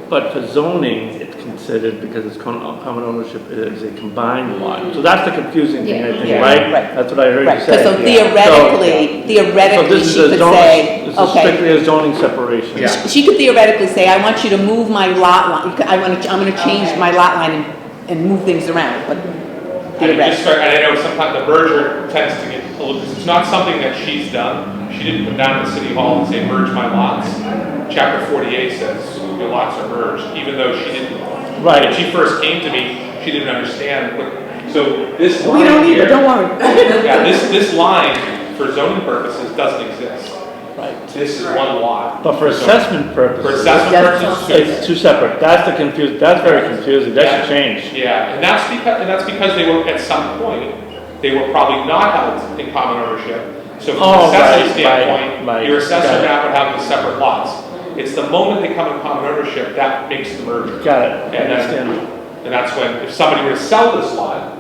But for zoning, it's considered, because it's common ownership, it is a combined lot. So that's the confusing thing, I think, Yeah. right? Right. That's what I heard you Right, say. so So theoretically, this she is a could zoning, say, this is okay, strictly a zoning separation. Yeah. she could theoretically say, I want you to move my lot line, I'm gonna change my lot line and move things around, but I just theoretically. start, and I know sometimes the merger tends to get a little, it's not something that she's done. She didn't come down to City Hall and say, merge my lots. Chapter 48 says your lots are merged, even though she didn't. Right. When she first came to me, she didn't understand what, so this line We don't here. either, don't worry. Yeah, this line for zoning purposes, doesn't exist. Right. This is one lot. But for assessment purposes. For assessment purposes, It's two separate, that's the confused, that's very confusing, that should change. yeah, and that's because they were, at some point, they were probably not held in common ownership. So from Oh, an assessment right, standpoint, right. your assessor Got it. map would have the separate lots. It's the moment they come in common ownership that makes the merger. Got it, I And understand. And that's when, if somebody were to sell this lot,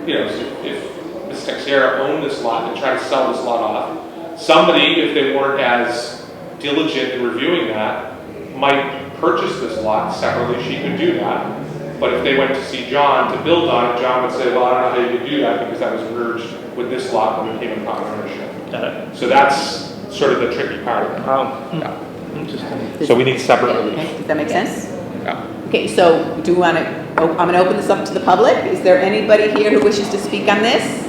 you know, so if Ms. Texera owned this lot and tried to sell this lot off, somebody, if they weren't as diligent in reviewing that, might purchase this lot separately. She could do that. But if they went to see John to build on it, John would say, well, I don't know how you could do that because that was merged with this lot when it came in common ownership. Got it. So that's sort of the tricky part of it. Wow, Yeah. interesting. So we need separate Okay, relief. does that make sense? Yeah. Okay, so do we want to, I'm going to open this up to the public. Is there anybody here who wishes to speak on this?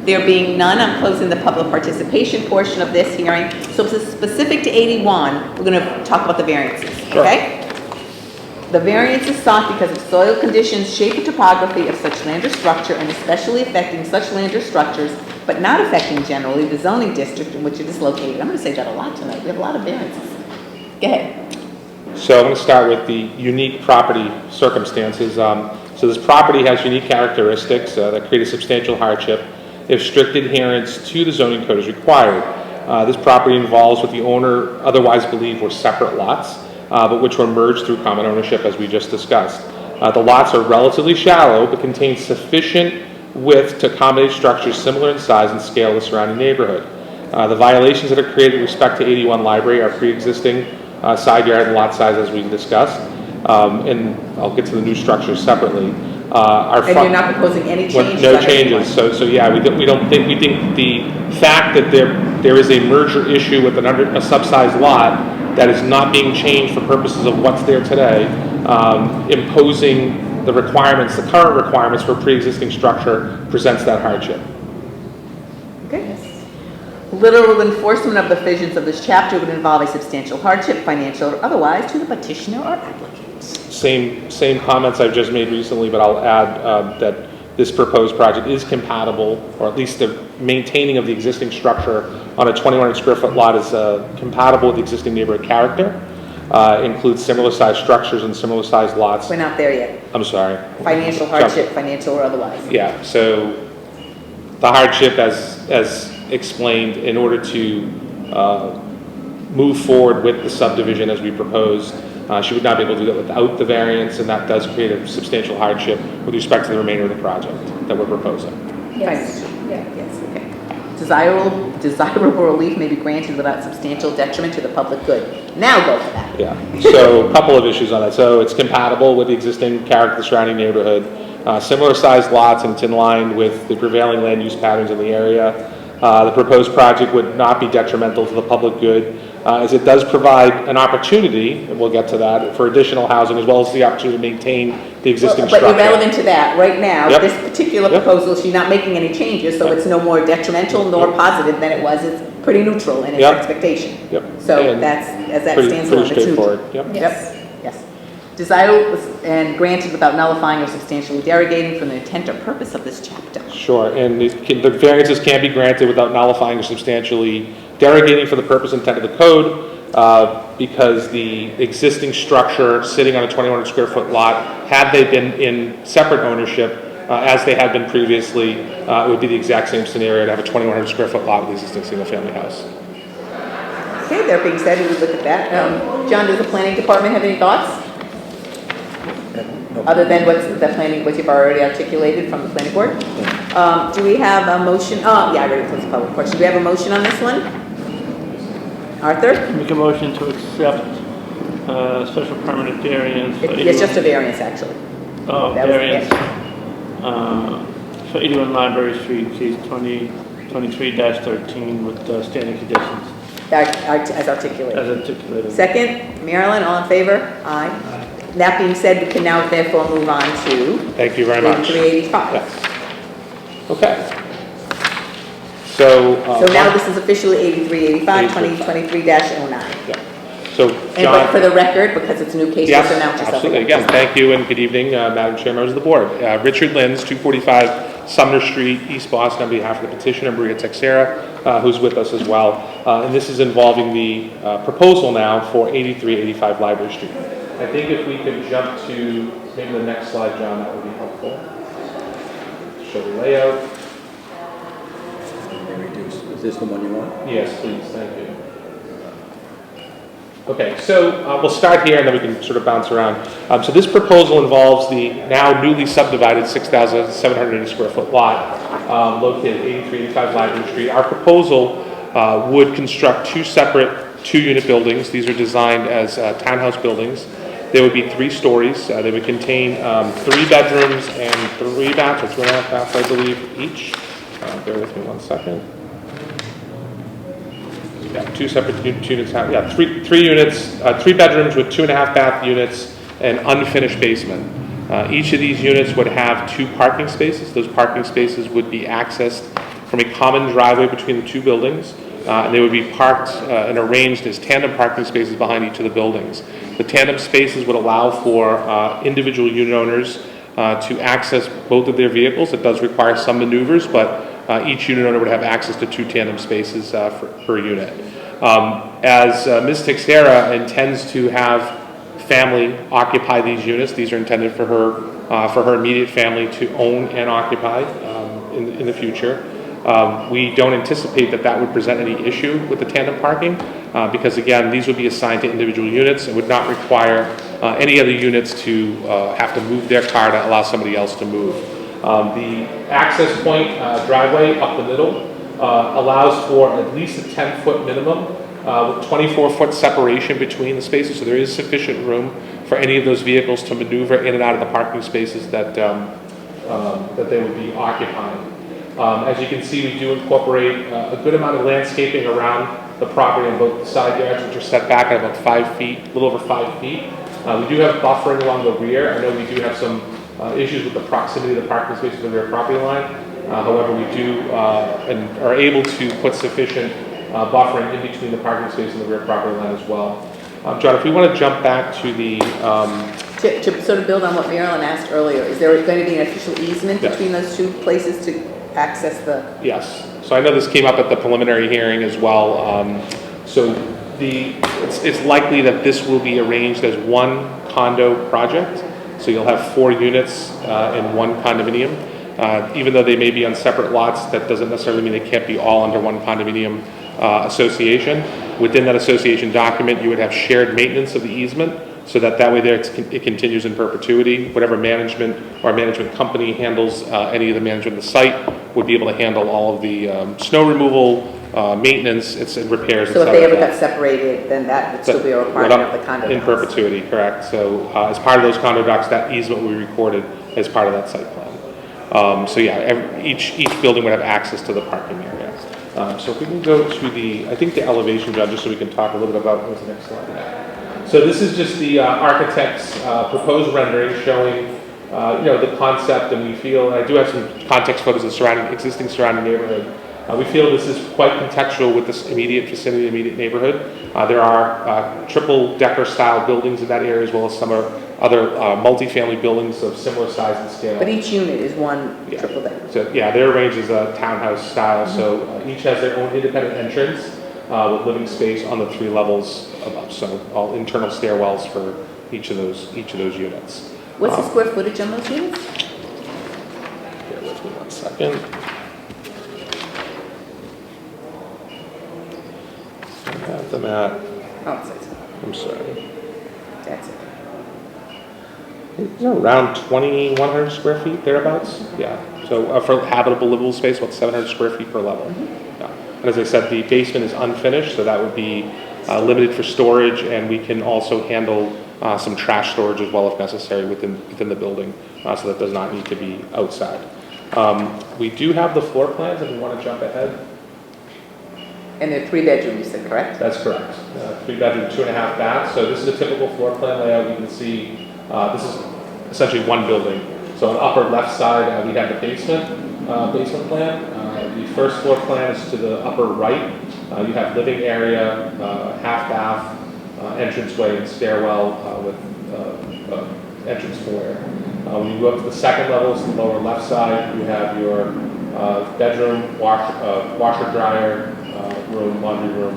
There being none, I'm closing the public participation portion of this hearing. So specific to 81, we're going to talk about the variances, okay? The variance is sought because of soil conditions, shape, or topography of such land or structure, and especially affecting such land or structures, but not affecting generally the zoning district in which it is located. I'm going to say that a lot tonight. We have a lot of variances. Go ahead. So I'm going to start with the unique property circumstances. So this property has unique characteristics that create a substantial hardship if strict adherence to the zoning code is required. This property involves what the owner otherwise believed were separate lots, but which were merged through common ownership as we just discussed. The lots are relatively shallow, but contain sufficient width to accommodate structures similar in size and scale to the surrounding neighborhood. The violations that are created with respect to 81 Library are pre-existing side yard and lot size as we discussed, and I'll get to the new structures separately. And you're not proposing any changes? No on changes. So yeah, we think the fact that there is a merger issue with a subsized lot that is not being changed for purposes of what's there today, imposing the requirements, the current requirements for pre-existing structure presents that hardship. Okay. Literal enforcement of the provisions of this chapter would involve a substantial hardship, financial or otherwise, to the petitioner or applicant. Same comments I've just made recently, but I'll add that this proposed project is compatible, or at least the maintaining of the existing structure on a 2,100 square foot lot is compatible with the existing neighborhood character. Includes similar sized structures and similar sized lots. We're not there yet. I'm sorry. Financial hardship, financial or otherwise. Yeah, so the hardship as explained, in order to move forward with the subdivision as we proposed, she would not be able to do that without the variance, and that does create a substantial hardship with respect to the remainder of the project that we're proposing. Yes. Financial. Yeah. Yes, okay. Desirable relief may be granted without substantial detriment to the public good. Now go for that. Yeah, so a couple of issues on that. So it's compatible with the existing character of the surrounding neighborhood, similar sized lots, and it's in line with the prevailing land use patterns in the area. The proposed project would not be detrimental to the public good, as it does provide an opportunity, and we'll get to that, for additional housing, as well as the opportunity to maintain the existing But structure. irrelevant to that, right now, Yep. this particular Yep. proposal, she's not making any changes, so Yep. it's no more detrimental nor positive than it was. It's pretty neutral in its Yep. expectation. Yep. So And that's, as that pretty stands alone, it's straightforward. neutral. Yep. Yep, yes. Desirable and granted without nullifying or substantially derogating from the intent or purpose of this chapter. Sure, and the variances can be granted without nullifying or substantially derogating for the purpose and intent of the code, because the existing structure sitting on a 2,100 square foot lot, had they been in separate ownership, as they had been previously, it would be the exact same scenario to have a 2,100 square foot lot with the existing single family house. Okay, that being said, we would look at that. John, does the planning department have any thoughts? Other than what you've already articulated from the planning board? Do we have a motion? Yeah, I already closed the public portion. Do we have a motion on this one? Arthur? Make a motion to accept special permanent variance. It's just a variance, actually. Oh, That was- variance. For 81 Library Street, case 2023-13 with standing conditions As articulated. as articulated. Second, Marilyn, all in favor? Aye. That being said, we can now therefore move on to Thank you very much. 385. Yes. Okay. So. So now this is officially 8385, 2023-09. Yeah. So, And but for John, the record, because it's a new case, yes, just announce yourself. absolutely. Again, thank you and good evening, Madam Chair, members of the board. Richard Lins, 245 Sumner Street, East Boston, on behalf of the petitioner, Maria Texera, who's with us as well. And this is involving the proposal now for 8385 Library Street. I think if we could jump to maybe the next slide, John, that would be helpful. Show the layout. Is this the one you want? Yes, please, thank you. Okay, so we'll start here and then we can sort of bounce around. So this proposal involves the now newly subdivided 6,780 square foot lot located at 8385 Library Street. Our proposal would construct two separate two-unit buildings. These are designed as townhouse buildings. There would be 3 stories. They would contain 3 bedrooms and 3 baths, or 2.5 baths, I believe, each. Bear with me one second. Yeah, 2 separate units. Yeah, three units, 3 bedrooms with 2.5 bath units, and unfinished basement. Each of these units would have 2 parking spaces. Those parking spaces would be accessed from a common driveway between the 2 buildings. And they would be parked and arranged as tandem parking spaces behind each of the buildings. The tandem spaces would allow for individual unit owners to access both of their vehicles. It does require some maneuvers, but each unit owner would have access to 2 tandem spaces per unit. As Ms. Texera intends to have family occupy these units, these are intended for her immediate family to own and occupy in the future. We don't anticipate that would present any issue with the tandem parking because, again, these would be assigned to individual units and would not require any other units to have to move their car to allow somebody else to move. The access point driveway up the middle allows for at least a 10-foot minimum with 24-foot separation between the spaces, so there is sufficient room for any of those vehicles to maneuver in and out of the parking spaces that they would be occupying. As you can see, we do incorporate a good amount of landscaping around the property on both the side yards, which are set back at about 5 feet, a little over 5 feet. We do have buffering along the rear. I know we do have some issues with the proximity of the parking space to the rear property line. However, we do and are able to put sufficient buffering in between the parking space and the rear property line as well. John, if we want to jump back to the... To sort of build on what Marilyn asked earlier, is there going to be an official easement between those 2 places to access the... Yes. So I know this came up at the preliminary hearing as well. It's likely that this will be arranged as one condo project. So you'll have 4 units in one condominium. Even though they may be on separate lots, that doesn't necessarily mean they can't be all under one condominium association. Within that association document, you would have shared maintenance of the easement, so that way there it continues in perpetuity. Whatever management or management company handles any of the management of the site would be able to handle all of the snow removal, maintenance, and repairs. So if they ever got separated, then that would still be a requirement of the condo in docs. perpetuity, correct. So as part of those condo docs, that easement will be recorded as part of that site plan. So yeah, each building would have access to the parking area. So if we can go to the elevation, John, just so we can talk a little bit about what's the next slide. So this is just the architect's proposed rendering showing, the concept, and we feel, and I do have some context photos of the existing surrounding neighborhood. We feel this is quite contextual with this immediate vicinity, immediate neighborhood. There are triple-decker style buildings in that area, as well as some other multifamily buildings of similar size and scale. But each unit is one triple decker. So yeah, they're arranged as a townhouse style, so each has their own independent entrance with living space on the 3 levels above. So all internal stairwells for each of those units. What's the square footage on those units? Bear with me one second. I have them at. Oh, it says. I'm sorry. That's it. Around 2,100 square feet, thereabouts. Yeah. So for habitable, livable space, about 700 square feet per level. Yeah. And as I said, the basement is unfinished, so that would be limited for storage, and we can also handle some trash storage as well if necessary within the building, so that does not need to be outside. We do have the floor plans if we want to jump ahead. And they're 3 bedrooms, you said, correct? That's correct. 3 bedroom, 2.5 baths. So this is a typical floor plan layout. You can see this is essentially one building. So on the upper left side, we have the basement plan. The first floor plan is to the upper right. You have living area, half bath, entranceway and stairwell with entrance foyer. When you go up to the second level, it's the lower left side, you have your bedroom, washer dryer room, laundry room,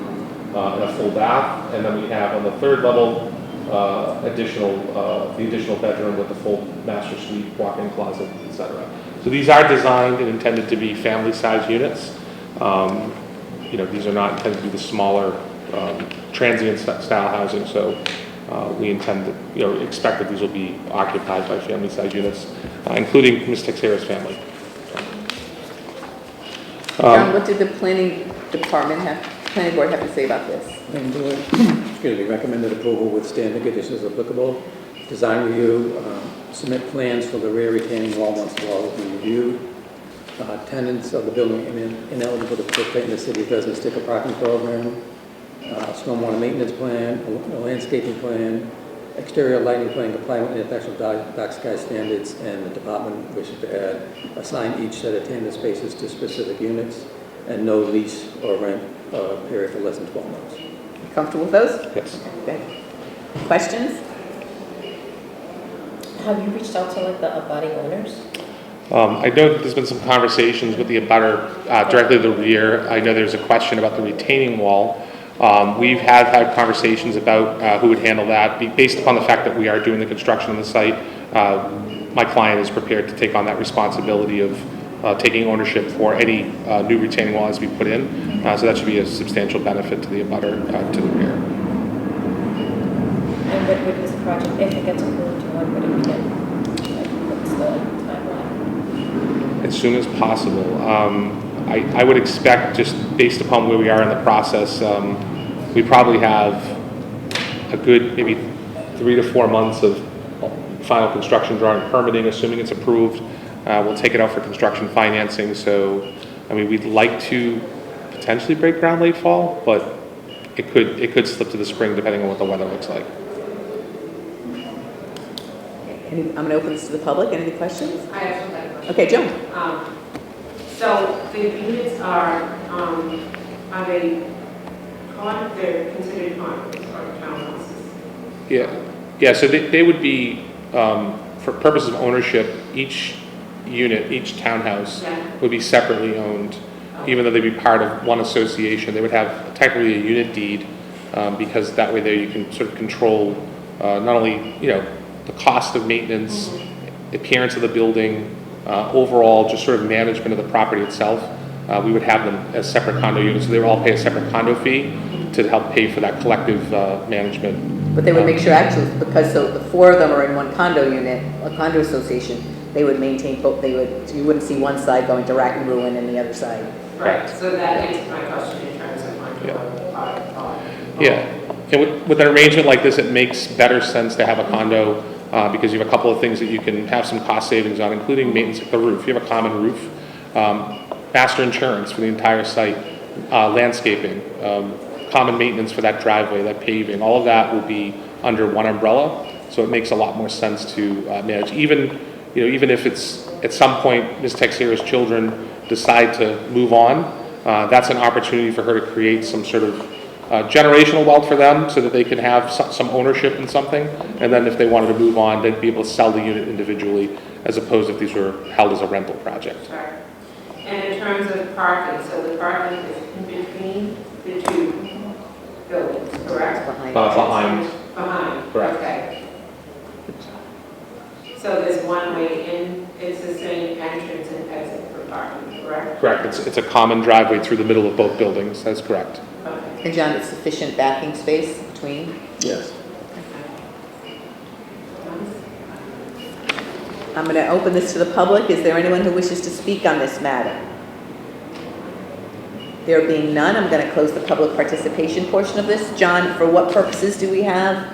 and a full bath. And then we have on the third level the additional bedroom with the full master suite, walk-in closet, etc. So these are designed and intended to be family-sized units. These are not intended to be the smaller transient style housing. So we intend to, expect that these will be occupied by family-sized units, including Ms. Texera's family. John, what did the planning board have to say about this? Planning board, recommended approval with standard conditions applicable. Design review, submit plans for the rear retaining wall once the wall will be reviewed. Tenants of the building ineligible to participate in the city's resident sticker parking program. Stormwater maintenance plan, a landscaping plan, exterior lighting plan compliant with international dark sky standards, and the department wishes to add, assign each set of tandem spaces to specific units, and no lease or rent period for less than 12 months. Comfortable with those? Yes. Okay. Questions? Have you reached out to like the abutting owners? I know that there's been some conversations with the abutter directly to the rear. I know there's a question about the retaining wall. We've had conversations about who would handle that. Based upon the fact that we are doing the construction on the site, my client is prepared to take on that responsibility of taking ownership for any new retaining wall as we put in. So that should be a substantial benefit to the abutter to the rear. And what would this project, if it gets approved, when would it begin? Like, what's the timeline? As soon as possible. I would expect, just based upon where we are in the process, we probably have a good maybe 3 to 4 months of final construction drawing permitting, assuming it's approved. We'll take it out for construction financing. So, we'd like to potentially break ground late fall, but it could slip to the spring depending on what the weather looks like. I'm going to open this to the public. Any questions? I actually have a question. Okay, Joan. So the units are they they're considered condos or townhouses? Yeah. So they would be, for purposes of ownership, each unit, each townhouse would be separately owned, even though they'd be part of one association. They would have technically a unit deed, because that way there you can sort of control not only the cost of maintenance, the appearance of the building, overall just sort of management of the property itself. We would have them as separate condo units, so they would all pay a separate condo fee to help pay for that collective management. But they would make sure actually, because the 4 of them are in one condo unit, a condo association, they would maintain both. You wouldn't see one side going to rack and ruin and the other side. Right. So that answers my question in terms of And with an arrangement like this, it makes better sense to have a condo because you have a couple of things that you can have some cost savings on, including maintenance of the roof. You have a common roof, master insurance for the entire site, landscaping, common maintenance for that driveway, that paving, all of that will be under one umbrella. So it makes a lot more sense to manage. Even if it's at some point Ms. Texera's children decide to move on, that's an opportunity for her to create some sort of generational wealth for them so that they can have some ownership in something. And then if they wanted to move on, they'd be able to sell the unit individually as opposed if these were held as a rental project. Right. And in terms of parking, so the parking is in between the 2 buildings, correct? Behind. Correct. Okay. So there's one way in, it's the same entrance and exit for parking, correct? Correct. It's a common driveway through the middle of both buildings. That's correct. Okay. And John, it's sufficient backing space between? Yes. I'm going to open this to the public. Is there anyone who wishes to speak on this matter? There being none, I'm going to close the public participation portion of this. John, for what purposes do we have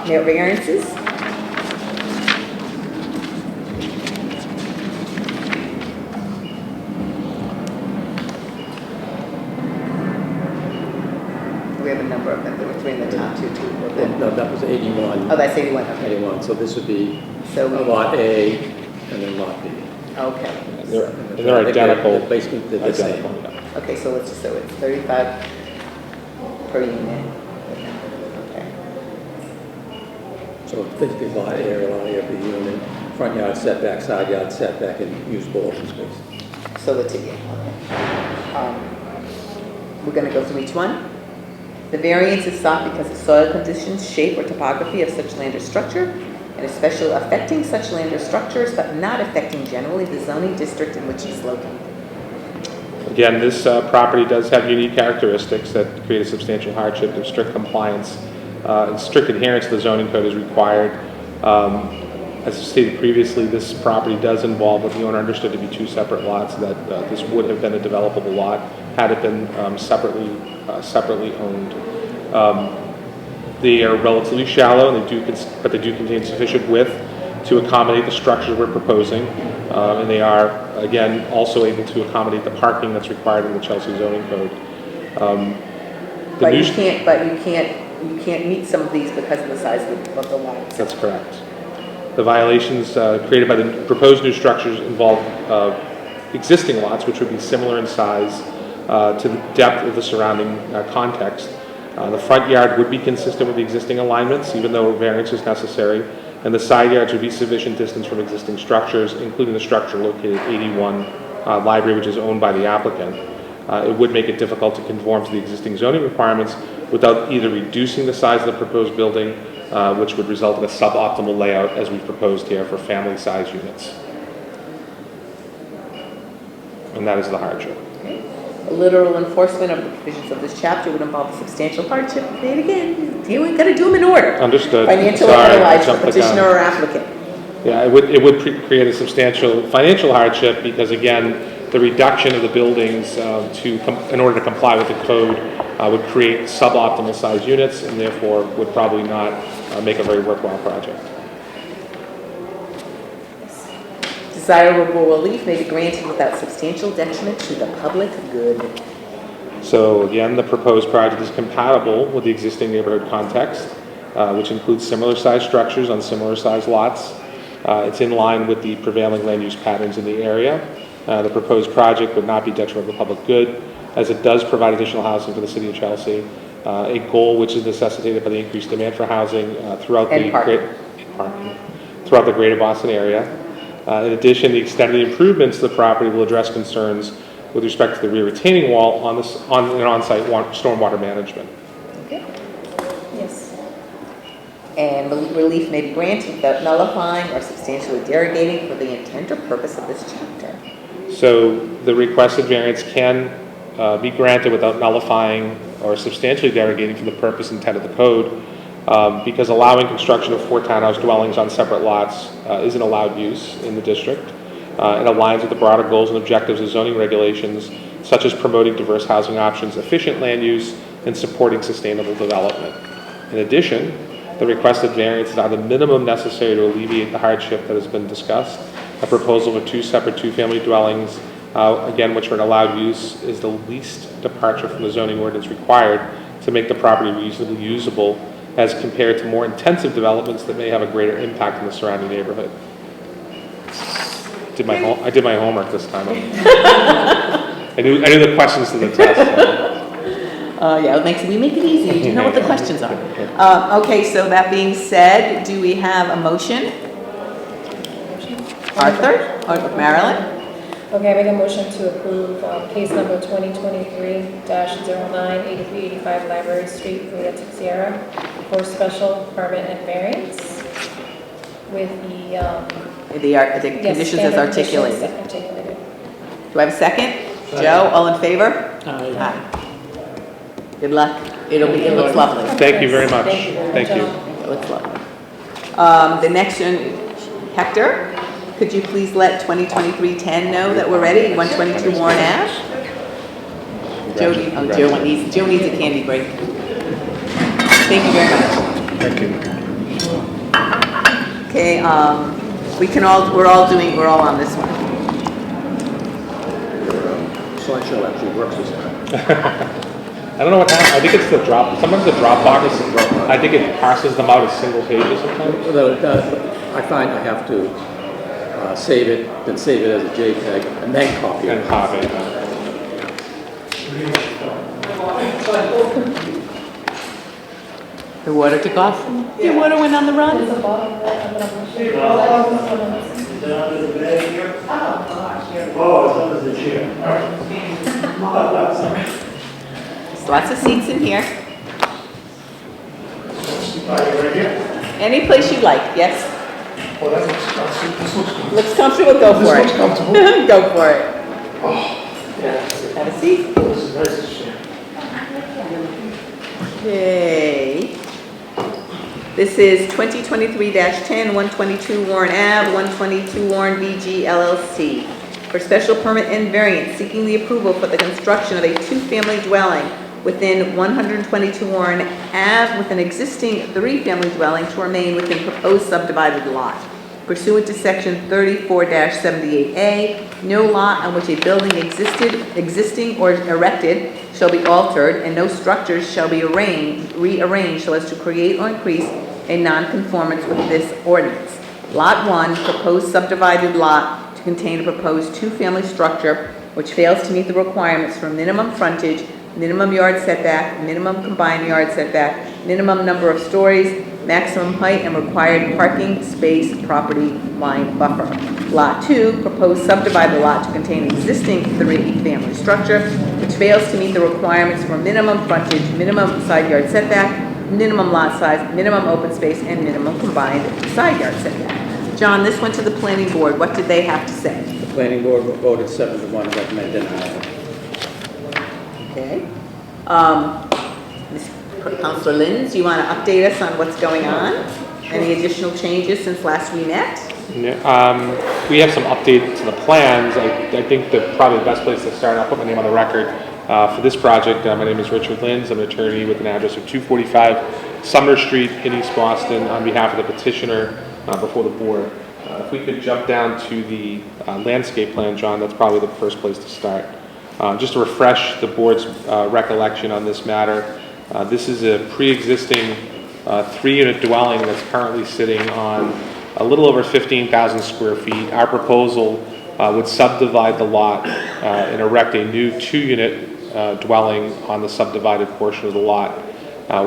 variances? We have a number of them. There were 3 in the top 2, 2. No, that was 81. Oh, that's 81. Okay. 81. So this would be So Lot A and then Lot B. Okay. They're identical. They're basically the same. Okay, so it's 35 per unit. Okay. So basically lot area of the unit, front yard setback, side yard setback, and usable open space. So the ticket. We're going to go through each one. The variance is sought because of soil conditions, shape, or topography of such land or structure, and especially affecting such land or structures, but not affecting generally the zoning district in which it is located. Again, this property does have unique characteristics that create a substantial hardship if strict compliance and strict adherence to the zoning code is required. As stated previously, this property does involve what the owner understood to be two separate lots, that this would have been a developable lot had it been separately owned. They are relatively shallow, and but they do contain sufficient width to accommodate the structures we're proposing, and they are, again, also able to accommodate the parking that's required in the Chelsea zoning code. But you can't meet some of these because of the size of the lots. That's correct. The violations created by the proposed new structures involve existing lots, which would be similar in size to the depth of the surrounding context. The front yard would be consistent with the existing alignments, even though a variance is necessary, and the side yards would be sufficient distance from existing structures, including the structure located at 81 Library, which is owned by the applicant. It would make it difficult to conform to the existing zoning requirements without either reducing the size of the proposed building, which would result in a suboptimal layout as we've proposed here for family size units. And that is the hardship. A literal enforcement of the provisions of this chapter would involve a substantial hardship. Say it again. You ain't got to do them in order. Understood. Financial or Sorry, otherwise, jumped for the petitioner gun. or applicant. Yeah, it would create a substantial financial hardship because, again, the reduction of the buildings in order to comply with the code would create suboptimal size units and therefore would probably not make a very worthwhile project. Desirable relief may be granted without substantial detriment to the public good. So again, the proposed project is compatible with the existing neighborhood context, which includes similar size structures on similar size lots. It's in line with the prevailing land use patterns in the area. The proposed project would not be detrimental to public good, as it does provide additional housing for the city of Chelsea, a goal which is necessitated by the increased demand for housing throughout the greater Boston area. In addition, the extended improvements to the property will address concerns with respect to the rear retaining wall on an on-site stormwater management. Okay. Yes. And relief may be granted without nullifying or substantially derogating for the intent or purpose of this chapter. So the requested variance can be granted without nullifying or substantially derogating from the purpose and intent of the code, because allowing construction of 4 townhouse dwellings on separate lots is an allowed use in the district. It aligns with the broader goals and objectives of zoning regulations, such as promoting diverse housing options, efficient land use, and supporting sustainable development. In addition, the requested variances are the minimum necessary to alleviate the hardship that has been discussed. A proposal for 2 separate 2-family dwellings, again, which are an allowed use, is the least departure from the zoning ordinance required to make the property reasonably usable as compared to more intensive developments that may have a greater impact on the surrounding neighborhood. I did my homework this time. I knew the questions to the test. We make it easy. You know what the questions are. Okay, so that being said, do we have a motion? Arthur or Marilyn? Okay, I make a motion to approve case number 2023-09-8385 Library Street, Atlantic Sierra, for special permit and variance with the conditions as articulated. articulated. Do I have a second? Joe, all in favor? Aye. Good luck. It looks lovely. Thank you very much. Thank you. It looks lovely. The next one, Hector, could you please let 2023-10 know that we're ready? 122 Warren Ave. Joe needs a candy break. Thank you very much. Thank you. Okay, we're all on this one. Slideshow actually works this time. I don't know what happened. I think it's the drop. Sometimes the Dropbox, I think it parses them out as single pages sometimes. I find I have to save it, then save it as a JPEG, and then copy it. And copy it. The water took off? Your water went on the run? There's a bottle there, I'm gonna push it. Is that under the bed here? Oh, it's under the chair. All right. There's lots of seats in here. Right here? Any place you like, yes? Well, that this looks good. Looks comfortable, go for it. This looks comfortable. Go for it. Yeah. Have a seat. This is nice to see. Okay. This is 2023-10, 122 Warren Ave, 122 Warren VG LLC. For special permit and variance, seeking the approval for the construction of a two-family dwelling within 122 Warren Ave with an existing three-family dwelling to remain within proposed subdivided lot. Pursuant to section 34-78A, no lot on which a building existing or erected shall be altered, and no structures shall be rearranged so as to create or increase a nonconformance with this ordinance. Lot 1, proposed subdivided lot to contain a proposed two-family structure which fails to meet the requirements for minimum frontage, minimum yard setback, minimum combined yard setback, minimum number of stories, maximum height, and required parking space property line buffer. Lot 2, proposed subdivided lot to contain existing three-family structure which fails to meet the requirements for minimum frontage, minimum side yard setback, minimum lot size, minimum open space, and minimum combined side yard setback. John, this went to the planning board. What did they have to say? The planning board voted 7-1 to recommend denial. Okay. Councilor Lins, do you want to update us on what's going on? Any additional changes since last we met? Yeah, we have some updates to the plans. I think probably the best place to start, I'll put my name on the record. For this project, my name is Richard Lins. I'm an attorney with an address of 245 Sumner Street in East Boston on behalf of the petitioner before the board. If we could jump down to the landscape plan, John, that's probably the first place to start. Just to refresh the board's recollection on this matter, this is a pre-existing three-unit dwelling that's currently sitting on a little over 15,000 square feet. Our proposal would subdivide the lot and erect a new two-unit dwelling on the subdivided portion of the lot.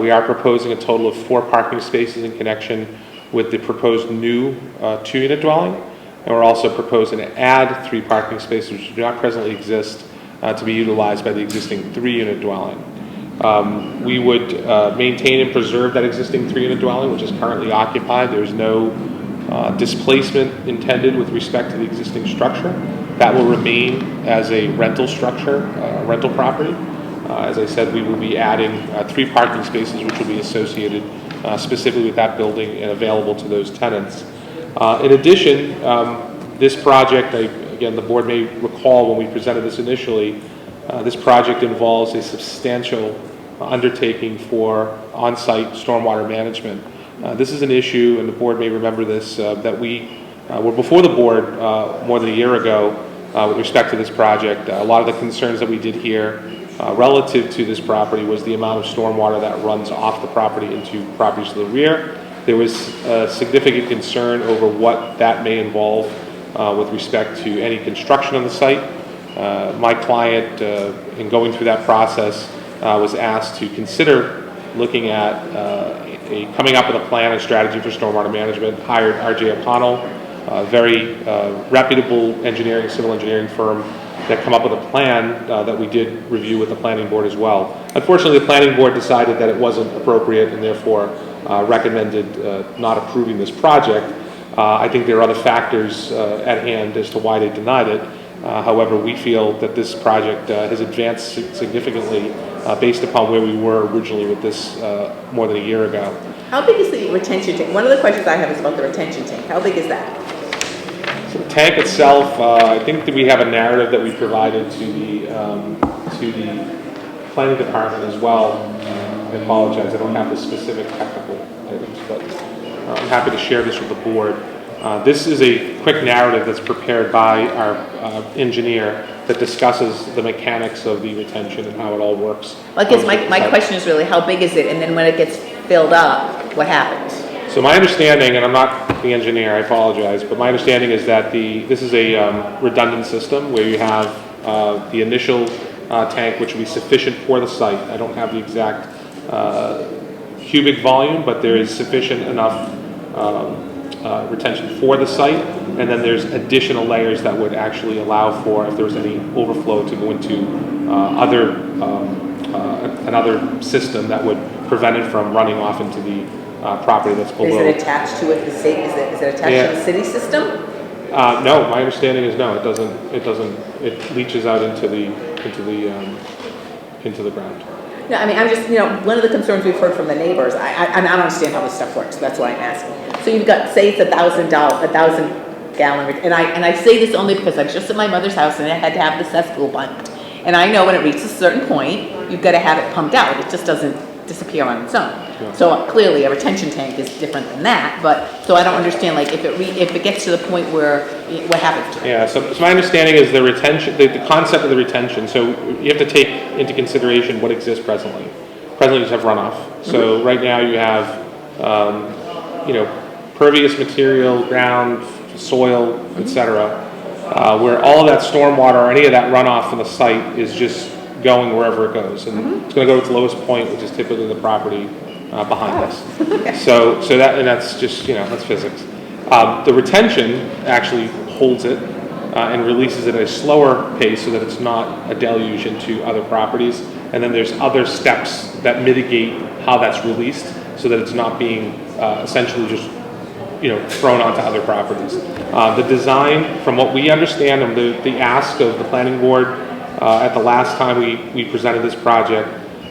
We are proposing a total of 4 parking spaces in connection with the proposed new two-unit dwelling, and we're also proposing to add 3 parking spaces which do not presently exist to be utilized by the existing 3-unit dwelling. We would maintain and preserve that existing 3-unit dwelling, which is currently occupied. There's no displacement intended with respect to the existing structure. That will remain as a rental structure, rental property. As I said, we will be adding 3 parking spaces which will be associated specifically with that building and available to those tenants. In addition, this project, again, the board may recall when we presented this initially, this project involves a substantial undertaking for on-site stormwater management. This is an issue, and the board may remember this, that we were before the board more than a year ago with respect to this project. A lot of the concerns that we did here relative to this property was the amount of stormwater that runs off the property into properties to the rear. There was significant concern over what that may involve with respect to any construction on the site. My client, in going through that process, was asked to consider looking at coming up with a plan and strategy for stormwater management, hired RJ O'Connell, a very reputable civil engineering firm, that come up with a plan that we did review with the planning board as well. Unfortunately, the planning board decided that it wasn't appropriate and therefore recommended not approving this project. I think there are other factors at hand as to why they denied it. However, we feel that this project has advanced significantly based upon where we were originally with this more than a year ago. How big is the retention tank? One of the questions I have is about the retention tank. How big is that? So the tank itself, I think that we have a narrative that we provided to the planning department as well. I apologize, I don't have the specific technical items, but I'm happy to share this with the board. This is a quick narrative that's prepared by our engineer that discusses the mechanics of the retention and how it all works. Well, I guess my question is really, how big is it? And then when it gets filled up, what happens? So my understanding, and I'm not the engineer, I apologize, but my understanding is that this is a redundant system where you have the initial tank, which will be sufficient for the site. I don't have the exact cubic volume, but there is sufficient enough retention for the site. And then there's additional layers that would actually allow for, if there was any overflow, to go into another system that would prevent it from running off into the property that's below. Is it attached to it, is it attached to the city system? No, my understanding is no, it doesn't, it leaches out into the ground. No, I mean, I'm just, one of the concerns we've heard from the neighbors, I don't understand how this stuff works, that's why I'm asking. So you've got, say it's 1,000 gallon, and I say this only because I was just at my mother's house and I had to have the cesspool pumped. And I know when it reaches a certain point, you've got to have it pumped out, it just doesn't disappear on its own. Yeah. So clearly a retention tank is different than that, but, so I don't understand, like, if it gets to the point where, what happens to it? Yeah, so my understanding is the retention, the concept of the retention, so you have to take into consideration what exists presently. Presently you just have runoff. So right now you have, pervious material, ground, soil, etc., where all of that stormwater or any of that runoff from the site is just going wherever it goes, and it's going to go to its lowest point, which is typically the property behind us. So that's just that's physics. The retention actually holds it and releases it at a slower pace so that it's not a deluge into other properties. And then there's other steps that mitigate how that's released so that it's not being essentially just thrown onto other properties. The design, from what we understand, and the ask of the planning board at the last time we presented this project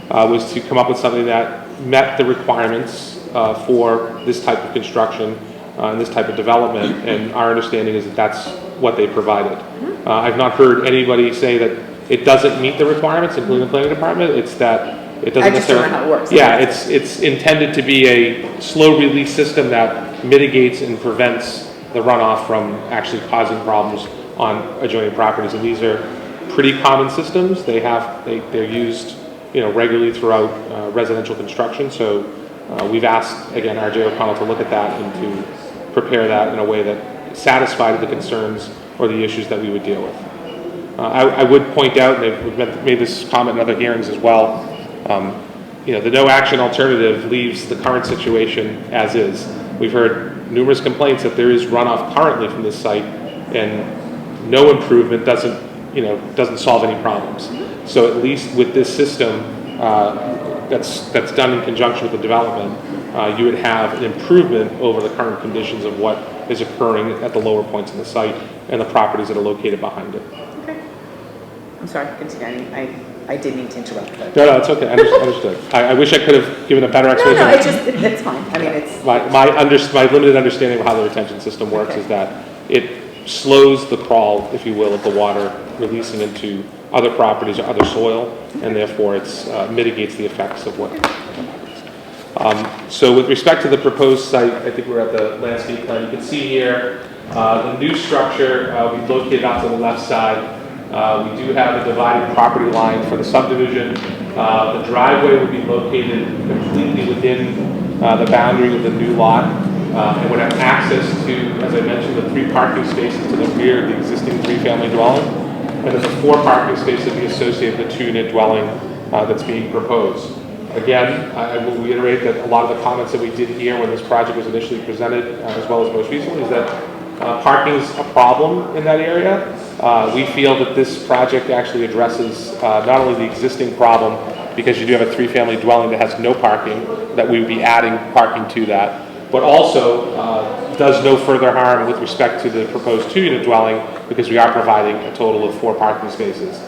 was to come up with something that met the requirements for this type of construction and this type of development, and our understanding is that that's what they provided. I've not heard anybody say that it doesn't meet the requirements, including the planning department. It's that it doesn't I just don't know how it works. Yeah, it's intended to be a slow release system that mitigates and prevents the runoff from actually causing problems on adjoining properties, and these are pretty common systems. They're used regularly throughout residential construction. So we've asked again R.J. O'Connell to look at that and to prepare that in a way that satisfied the concerns or the issues that we would deal with. I would point out, and we've made this comment in other hearings as well. The no action alternative leaves the current situation as is. We've heard numerous complaints that there is runoff currently from this site, and no improvement doesn't solve any problems. So at least with this system that's done in conjunction with the development, you would have an improvement over the current conditions of what is occurring at the lower points in the site and the properties that are located behind it. Okay. I'm sorry, continue. I didn't mean to interrupt. But. No, it's okay. Understood. I wish I could have given a better explanation. No, it's fine. I mean, it's... My limited understanding of how the retention system works is that it slows the crawl, if you will, of the water releasing into other properties or other soil, and therefore it mitigates the effects of what happens. So with respect to the proposed site, I think we're at the landscape plan. You can see here the new structure will be located out to the left side. We do have a divided property line for the subdivision. The driveway would be located completely within the boundary of the new lot. And would have access to, as I mentioned, the 3 parking spaces to the rear of the existing 3-family dwelling. And there's a 4 parking space that be associated with the 2-unit dwelling that's being proposed. Again, I will reiterate that a lot of the comments that we did here when this project was initially presented, as well as most recently, is that parking is a problem in that area. We feel that this project actually addresses not only the existing problem, because you do have a 3-family dwelling that has no parking, that we would be adding parking to that, but also does no further harm with respect to the proposed 2-unit dwelling, because we are providing a total of 4 parking spaces.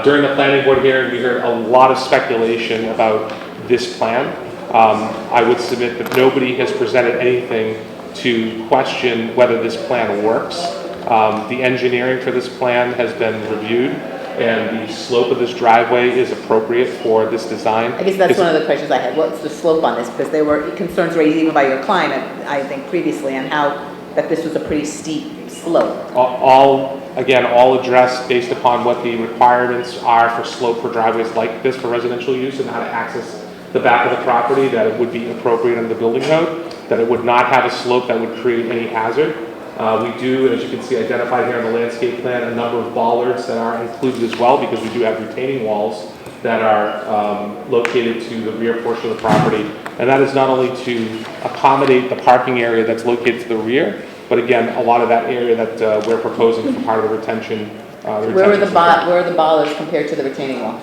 During the planning board hearing, we heard a lot of speculation about this plan. I would submit that nobody has presented anything to question whether this plan works. The engineering for this plan has been reviewed, and the slope of this driveway is appropriate for this design. I guess that's one of the questions I had. What's the slope on this? Because there were concerns raised even by your client, I think, previously, on how that this was a pretty steep slope. All addressed based upon what the requirements are for slope for driveways like this for residential use, and how to access the back of the property, that it would be appropriate under the building code, that it would not have a slope that would create any hazard. We do, as you can see identified here on the landscape plan, a number of bollards that are included as well, because we do have retaining walls that are located to the rear portion of the property And that is not only to accommodate the parking area that's located to the rear, but again, a lot of that area that we're proposing for part of the retention. Where are the bollards compared to the retaining wall?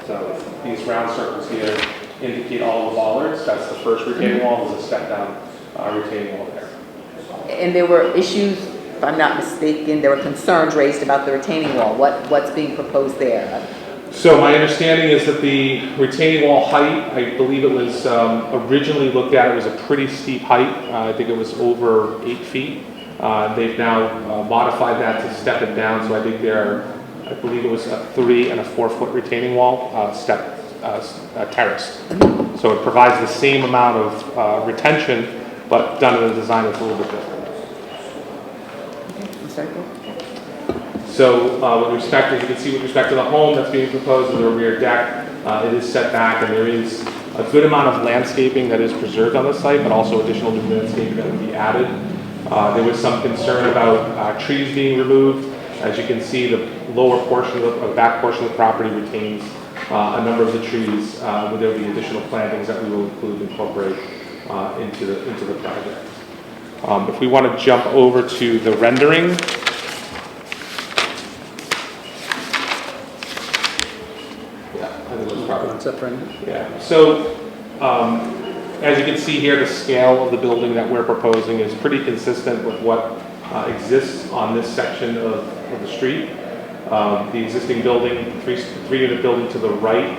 So these round circles here indicate all of the bollards. That's the first retaining wall. There's a step down retaining wall there. And there were issues, if I'm not mistaken, there were concerns raised about the retaining wall. What's being proposed there? So my understanding is that the retaining wall height, I believe it was originally looked at, it was a pretty steep height. I think it was over 8 feet. They've now modified that to step it down. So I think I believe it was a 3 and a 4 foot retaining wall terraced. So it provides the same amount of retention, but done in a design that's a little bit different. So with respect, as you can see, with respect to the home that's being proposed with a rear deck, it is set back, and there is a good amount of landscaping that is preserved on the site, but also additional new landscaping that would be added. There was some concern about trees being removed. As you can see, the lower portion of the back portion of the property retains a number of the trees, where there will be additional plantings that we will include and incorporate into the project. If we want to jump over to the rendering. Concept rendering. Yeah, so as you can see here, the scale of the building that we're proposing is pretty consistent with what exists on this section of the street. The existing building, three-unit building to the right,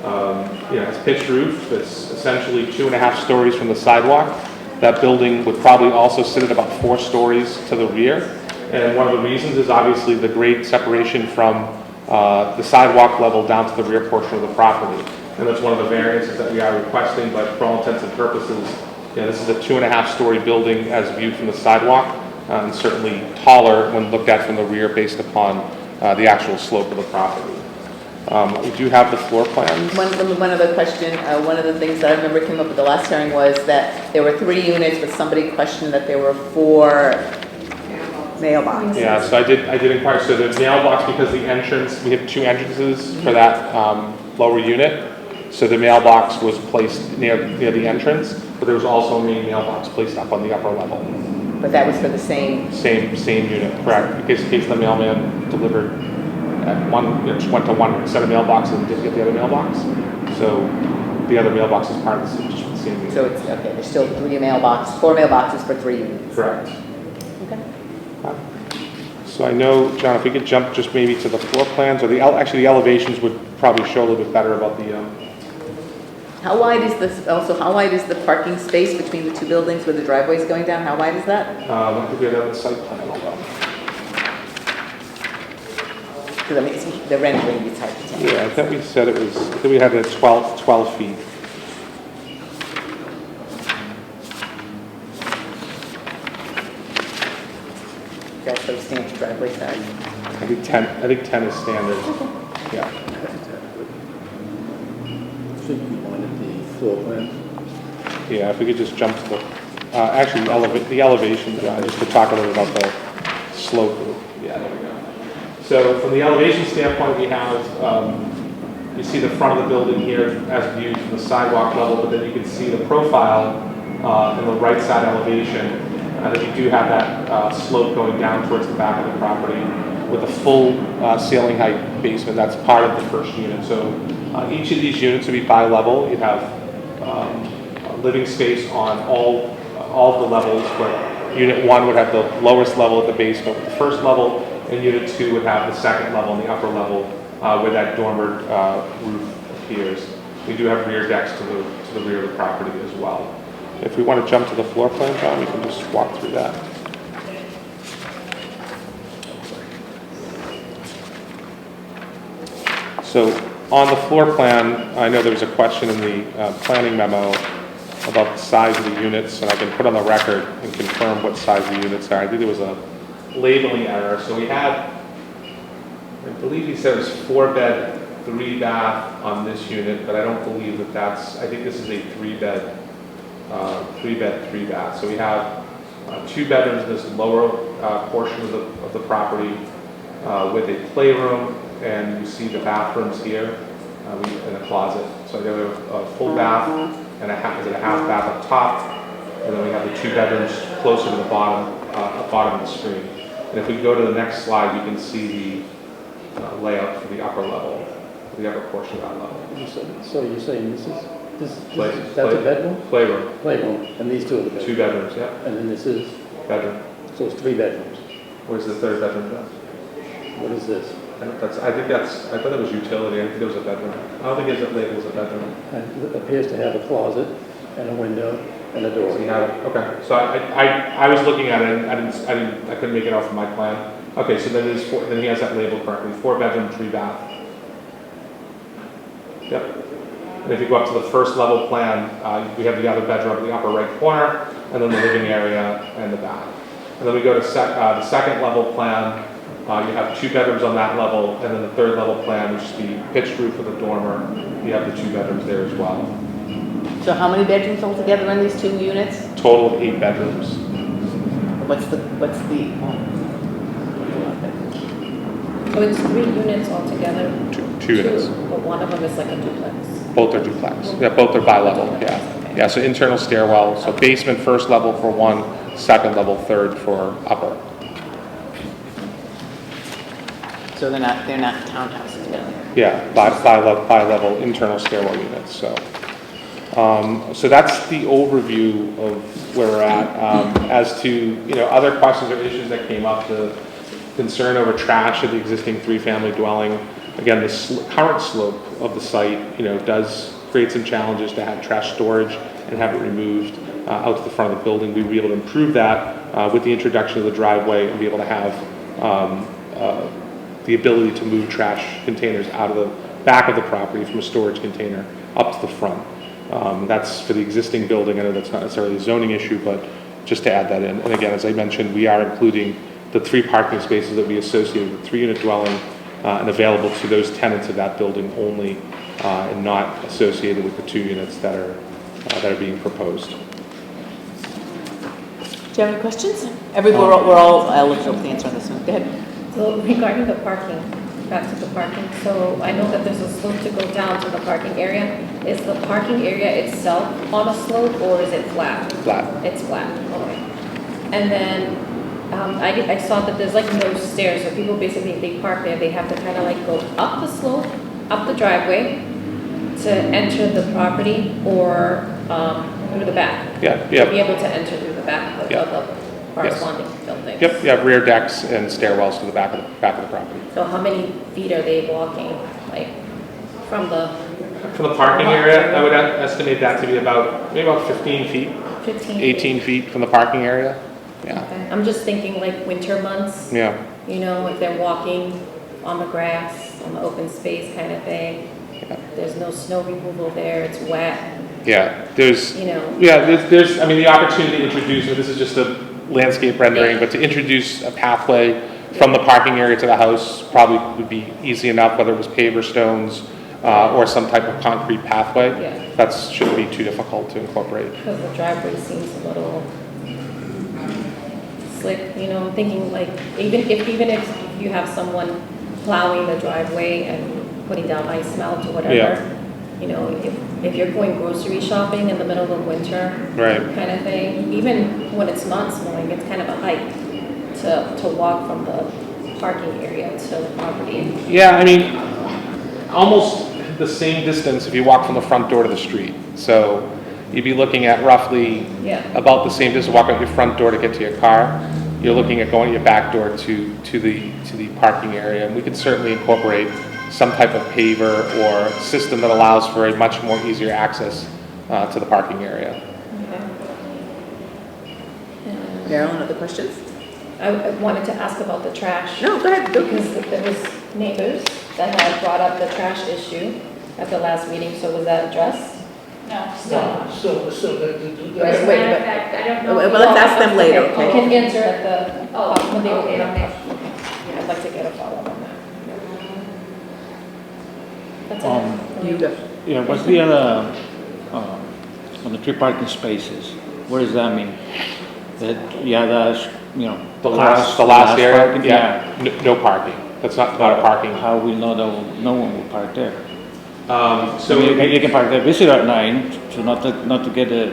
has pitched roof. It's essentially 2.5 stories from the sidewalk. That building would probably also sit at about 4 stories to the rear. And one of the reasons is obviously the grade separation from the sidewalk level down to the rear portion of the property. And that's one of the variances that we are requesting, but for all intents and purposes, this is a 2.5-story building as viewed from the sidewalk, and certainly taller when looked at from the rear based upon the actual slope of the property. We do have the floor plans. One other question. One of the things that I remember came up at the last hearing was that there were 3 units, but somebody questioned that there were 4 mailboxes. Yeah, so I did inquire. So the mailbox, because the entrance, we have 2 entrances for that lower unit. So the mailbox was placed near the entrance, but there was also a main mailbox placed up on the upper level. But that was for the same unit, correct? In case the mailman delivered at one, just went to one set of mailboxes and didn't get the other mailbox. So the other mailbox is part of the same unit. So it's okay. There's still 4 mailboxes for 3 units. Correct. Okay. So I know, John, if we could jump just maybe to the floor plans, or the elevations would probably show a little bit better about the. How wide is this? Also, how wide is the parking space between the 2 buildings where the driveway is going down? How wide is that? I think we had a site plan. Because I mean, the rendering is hard to tell. Yeah, I think we said it was. I think we had it at 12 feet. That's the standard driveway size. I think 10 is standard. Yeah. I think you wanted the floor plan. Yeah, if we could just jump to the, actually the elevation, just to talk a little about the slope. Yeah, there we go. So from the elevation standpoint, we have, you see the front of the building here as viewed from the sidewalk level, but then you can see the profile in the right side elevation. That you do have that slope going down towards the back of the property with a full ceiling height basement. That's part of the first unit. So each of these units would be bi-level. You'd have living space on all of the levels, but Unit 1 would have the lowest level at the basement with the first level, and Unit 2 would have the second level and the upper level where that dormer roof appears. We do have rear decks to the rear of the property as well. If we want to jump to the floor plan, John, we can just walk through that. So on the floor plan, I know there was a question in the planning memo about the size of the units, and I can put on the record and confirm what size the units are. I think there was a labeling error. So we had, I believe he said it was 4-bed, 3-bath on this unit, but I don't believe that that's, I think this is a 3-bed, 3-bath. So we have 2 bedrooms in this lower portion of the property with a playroom, and you see the bathrooms here and a closet. So we have a full bath and a half bath up top, and then we have the 2 bedrooms closer to the bottom of the screen. And if we go to the next slide, you can see the layout for the upper level, the upper portion of that level. So you're saying this is, that's a bedroom? Playroom, Playroom, and these two are the bedrooms? 2 bedrooms, yeah, And then this is, bedroom. so it's 3 bedrooms. Where's the 3rd bedroom, Jeff? What is this? I thought it was utility, I think it was a bedroom. I don't think it's labeled as a bedroom. And it appears to have a closet and a window and a door. So you have, okay, so I was looking at it, and I couldn't make it out from my plan. Okay, so then then he has that labeled correctly, 4 bedroom, 3 bath. Yep. And if you go up to the first level plan, we have the other bedroom in the upper right corner, and then the living area and the bath. And then we go to the second level plan, you have 2 bedrooms on that level, and then the 3rd level plan, which is the pitched roof with a dormer, you have the 2 bedrooms there as well. So how many bedrooms altogether in these 2 units? Total of 8 bedrooms. What's the, So it's 3 units altogether? 2 units. But one of them is like a duplex. Both are duplex. Yeah, both are bi-level, yeah. Yeah, so internal stairwell, so basement, 1st level for 1, 2nd level, 3rd for upper. so they're not townhouses, really? Yeah, bi-level internal stairwell units, so. So that's the overview of where we're at. As to, other questions or issues that came up, the concern over trash of the existing 3-family dwelling. Again, the current slope of the site, does create some challenges to have trash storage and have it removed out to the front of the building. We'd be able to improve that with the introduction of the driveway and be able to have the ability to move trash containers out of the back of the property from a storage container up to the front. That's for the existing building. I know that's not necessarily a zoning issue, but just to add that in. And again, as I mentioned, we are including the 3 parking spaces that we associate with the 3-unit dwelling and available to those tenants of that building only, and not associated with the 2 units that are being proposed. Do you have any questions? We're all eligible to answer on this one. Go ahead. So regarding the parking, back to the parking, so I know that there's a slope to go down to the parking area. Is the parking area itself on a slope or is it flat? Flat. It's flat, okay. And then I saw that there's like no stairs, so people basically, if they park there, they have to kind of like go up the slope, up the driveway to enter the property or through the back. Yeah, To be able to enter through the back of the corresponding buildings. Yep, you have rear decks and stairwells to the back of the property. So how many feet are they walking, like, from the? For the parking area, I would estimate that to be maybe about 15 feet, 15 18 feet from the parking area. Yeah. Okay. I'm just thinking like winter months. Yeah. If they're walking on the grass, on the open space kind of thing. Yeah. There's no snow removal there, it's wet. Yeah, there's, You know. yeah, there's, the opportunity to introduce, this is just a landscape rendering, but to introduce a pathway from the parking area to the house probably would be easy enough, whether it was paved or stones, or some type of concrete pathway. Yeah. That shouldn't be too difficult to incorporate. Because the driveway seems a little slick, thinking like, even if you have someone plowing the driveway and putting down ice melt or whatever, Yeah. if you're going grocery shopping in the middle of winter, Right. kind of thing, even when it's not snowing, it's kind of a hike to walk from the parking area to the property. Yeah, almost the same distance if you walk from the front door to the street. So you'd be looking at roughly Yeah. about the same distance, walk out your front door to get to your car. You're looking at going to your back door to the parking area. And we could certainly incorporate some type of paver or system that allows for a much more easier access to the parking area. Okay. Carolyn, other questions? I wanted to ask about the trash. No, go ahead. Because there was neighbors that had brought up the trash issue at the last meeting, so was that addressed? No, So, Wait, I don't know. Well, let's ask them later, You okay? can answer at the, when they okay, open up. okay. Yeah, I'd like to get a follow-up on that. That's You go. Yeah, what's the other, on the 3 parking spaces? What does that mean? That, that's, The last area, parking? no parking. That's not a parking. How we know that no one will park there? So You can park there, visitor at night, so not to get a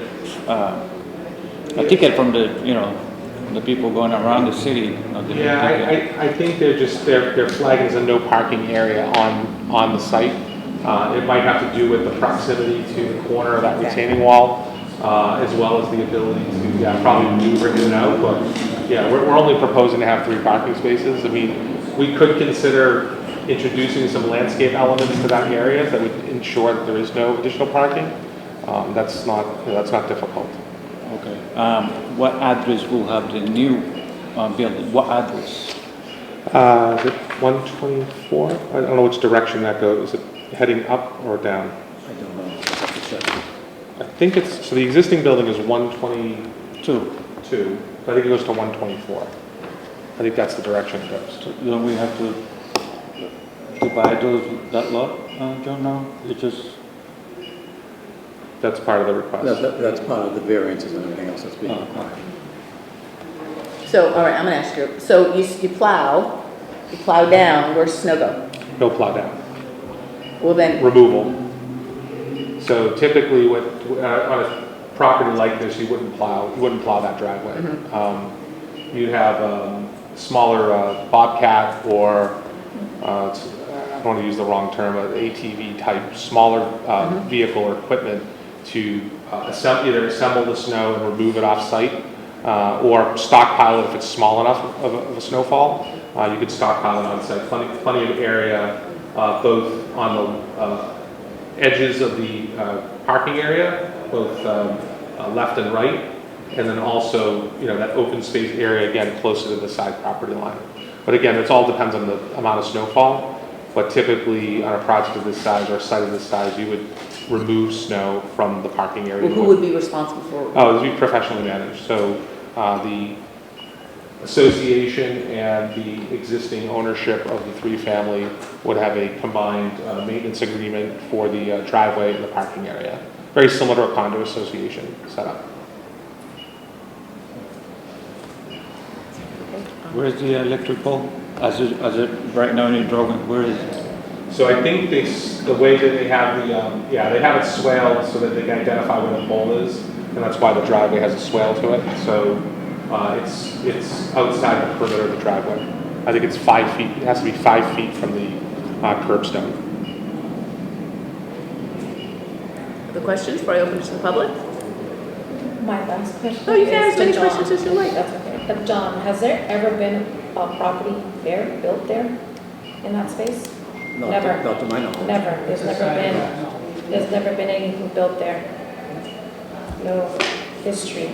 ticket from the people going around the city. Not to get a ticket. I think they're flagging as a no parking area on the site. It might have to do with the proximity to the corner of that retaining wall, as well as the ability to, probably maneuver in and out, but we're only proposing to have 3 parking spaces. I mean, we could consider introducing some landscape elements to that area that would ensure that there is no additional parking. That's not difficult. Okay. What address will have the new building? What address? Is it 124? I don't know which direction that goes. Is it heading up or down? I don't know. I'll have to check. I think so the existing building is 122, but I think it goes to 124. I think that's the direction it goes. So don't we have to buy that lot, John, now? It's just... That's part of the request. That's part of the variances and everything else that's being required. So, all right, I'm gonna ask you, so you plow down, where's snow go? No plow down. Well then, Removal. So typically on a property like this, you wouldn't plow that driveway. You'd have smaller Bobcat or, I don't want to use the wrong term, an ATV type, smaller vehicle or equipment to either assemble the snow and remove it off site, or stockpile it if it's small enough of a snowfall. You could stockpile it on site. Plenty of area, both on the edges of the parking area, both left and right, and then also that open space area again closer to the side property line. But again, it all depends on the amount of snowfall. But typically, on a project of this size or a site of this size, you would remove snow from the parking area. well, who would be responsible for? Oh, it would be professionally managed. So the association and the existing ownership of the 3-family would have a combined maintenance agreement for the driveway and the parking area. Very similar to a condo association setup. Where's the electric pole? As it right now in your drawing, where is it? So I think the way that they have they have it swaled so that they can identify where the pole is, and that's why the driveway has a swale to it. So it's outside the perimeter of the driveway. I think it's 5 feet. It has to be 5 feet from the curbstone. Other questions before I open it to the public? My last question. Oh, you can is ask many to John. questions as you like. That's okay. But John, has there ever been a property there, built there, in that space? Never. Not to my knowledge. Never. There's never been anything built there. No history.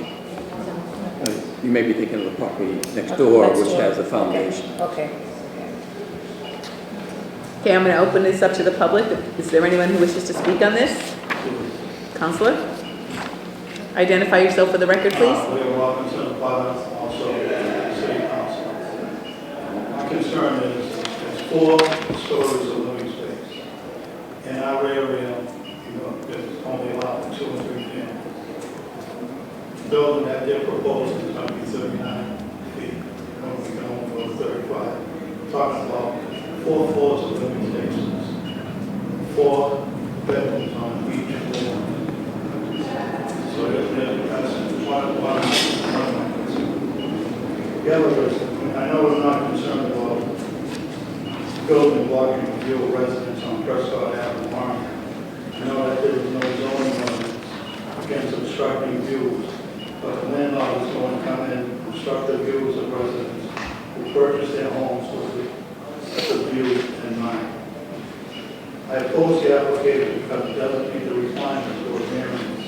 You may be thinking of the property next door, Next which door. has a foundation. Okay. Okay, I'm gonna open this up to the public. Is there anyone who wishes to speak on this? Counselor? Identify yourself for the record, please. William Robinson, Providence, also City Council. My concern is there's 4 stories of living space. In our area, there's only allowed 2 or 3 families. The building that they're proposing is going to be 39 feet, when we can only go 35. Talking about 4 floors of living spaces, 4 bedrooms on each floor. So that's one the other is, I know we're not concerned about building blocking view of residents on Prescott Avenue, Market. I know that there is no zoning ordinance against obstructing views, but the landlord is going to come in and obstruct the views of residents who purchase their homes with the view in mind. I oppose the application because it doesn't meet the requirements for a variance,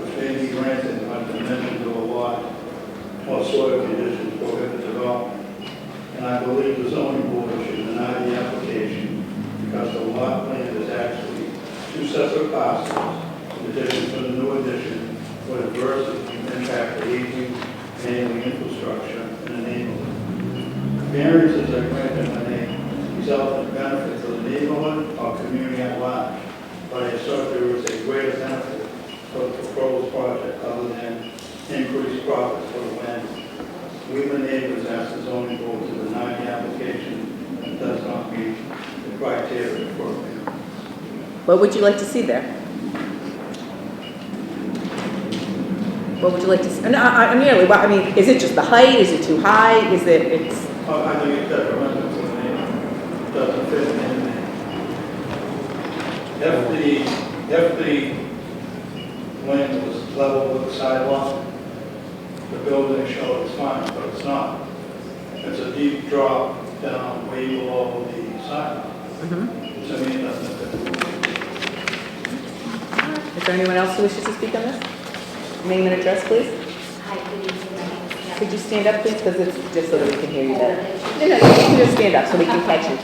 which may be granted by the dimensions of a lot or soil conditions prohibit development. And I believe the zoning board should deny the application because the lot plan is actually 2 separate parcels. The addition to the new addition would adversely impact the aging and ailing infrastructure in the neighborhood. Variances are granted when they result in benefits of the neighborhood or community at large, but I assert there is a greater benefit for the proposed project other than increased profits for the land. We, the neighbors, ask the zoning board to deny the application that does not meet the criteria for a variance. What would you like to see there? What would you like to see? No, I'm nearly, I mean, is it just the height? Is it too high? Is it, it's, I think it's detrimental to the neighborhood. It doesn't fit in there. If the land was level with the sidewalk, the building showed it's fine, but it's not. It's a deep drop down way below the sidewalk. To me, it doesn't fit. is there anyone else who wishes to speak on this? Name and address, please. Hi, good evening. My name is Kathleen. Could you stand up, please, because it's just so that we can hear you better. No, you can just stand up so we can catch you.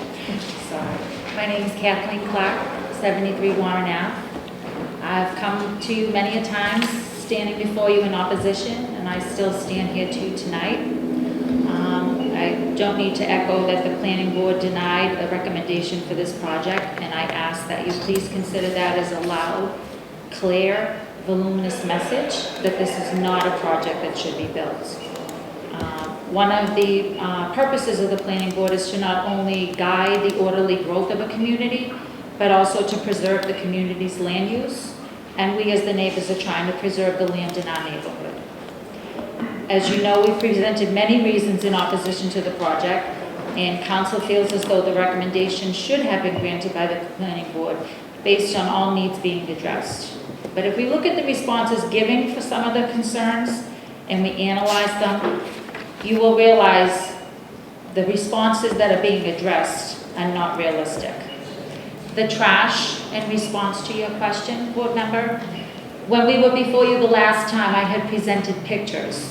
Sorry. My name is Kathleen Clark, 73 Warren Ave. I've come to you many a times, standing before you in opposition, and I still stand here too tonight. I don't need to echo that the planning board denied a recommendation for this project, and I ask that you please consider that as a loud, clear, voluminous message that this is not a project that should be built. One of the purposes of the planning board is to not only guide the orderly growth of a community, but also to preserve the community's land use. And we as the neighbors are trying to preserve the land in our neighborhood. As you know, we've presented many reasons in opposition to the project, and council feels as though the recommendation should have been granted by the planning board based on all needs being addressed. But if we look at the responses given for some of the concerns and we analyze them, you will realize the responses that are being addressed are not realistic. The trash, in response to your question, board member, when we were before you the last time, I had presented pictures.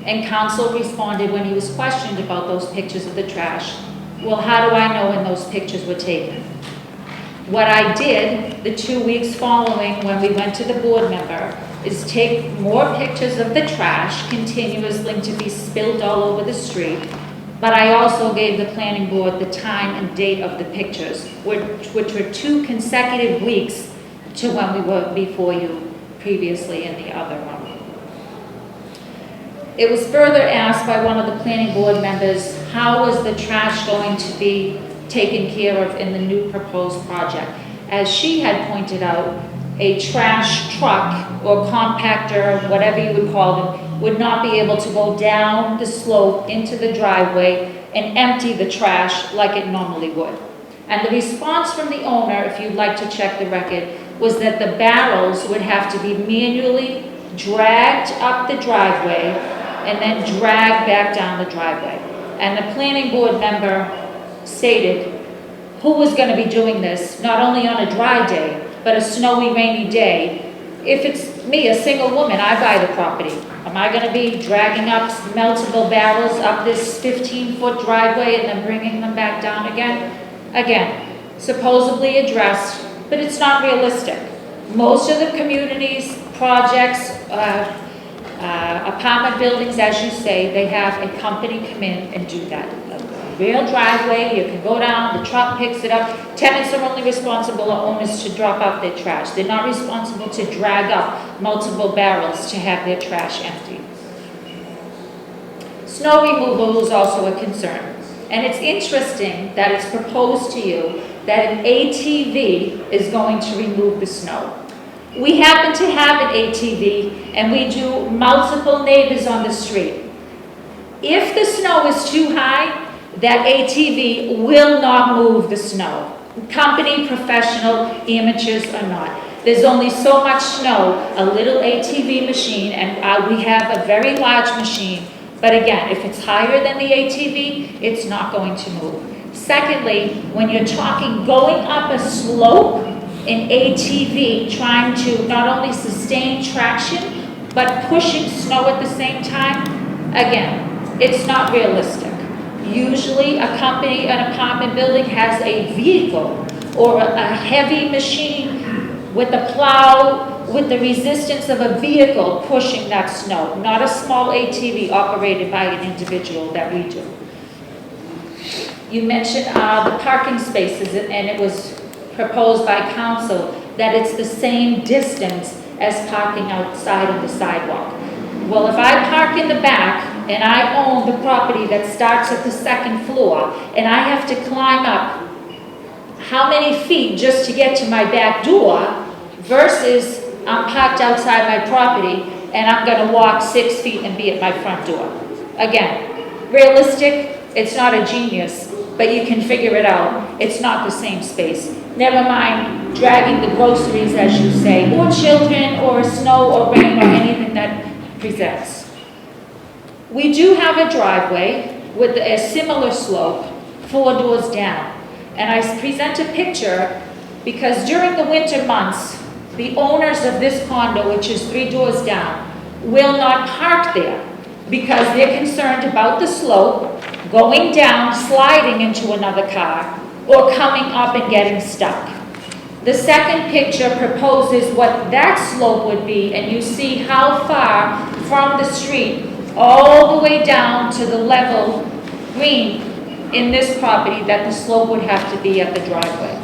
And council responded when he was questioned about those pictures of the trash. Well, how do I know when those pictures were taken? What I did the 2 weeks following when we went to the board member is take more pictures of the trash continuously to be spilled all over the street, but I also gave the planning board the time and date of the pictures, which were 2 consecutive weeks to when we were before you previously in the other room. It was further asked by one of the planning board members, how was the trash going to be taken care of in the new proposed project? As she had pointed out, a trash truck or compactor, whatever you would call them, would not be able to go down the slope into the driveway and empty the trash like it normally would. And the response from the owner, if you'd like to check the record, was that the barrels would have to be manually dragged up the driveway and then dragged back down the driveway. And the planning board member stated who was going to be doing this, not only on a dry day, but a snowy, rainy day. If it's me, a single woman, I buy the property. Am I going to be dragging up multiple barrels up this 15-foot driveway and then bringing them back down again? Again, supposedly addressed, but it's not realistic. Most of the communities, projects, apartment buildings, as you say, they have a company come in and do that. A real driveway, you can go down, the truck picks it up. Tenants are only responsible, or owners, to drop out their trash. They're not responsible to drag up multiple barrels to have their trash empty. Snow removal is also a concern. And it's interesting that it's proposed to you that an ATV is going to remove the snow. We happen to have an ATV, and we do multiple neighbors on the street. If the snow is too high, that ATV will not move the snow. Company, professional, amateurs or not. There's only so much snow a little ATV machine, and we have a very large machine, but again, if it's higher than the ATV, it's not going to move. Secondly, when you're talking going up a slope, an ATV trying to not only sustain traction, but pushing snow at the same time, again, it's not realistic. Usually a company, an apartment building has a vehicle or a heavy machine with a plow, with the resistance of a vehicle pushing that snow, not a small ATV operated by an individual that we do. You mentioned the parking spaces, and it was proposed by council that it's the same distance as parking outside of the sidewalk. Well, if I park in the back and I own the property that starts at the second floor and I have to climb up how many feet just to get to my back door versus I'm parked outside my property and I'm gonna walk 6 feet and be at my front door. Again, realistic, it's not a genius, but you can figure it out. It's not the same space. Never mind dragging the groceries, as you say, or children, or snow, or rain, or anything that presents. We do have a driveway with a similar slope, 4 doors down. And I present a picture because during the winter months, the owners of this condo, which is 3 doors down, will not park there because they're concerned about the slope, going down, sliding into another car, or coming up and getting stuck. The second picture proposes what that slope would be, and you see how far from the street all the way down to the level green in this property that the slope would have to be at the driveway.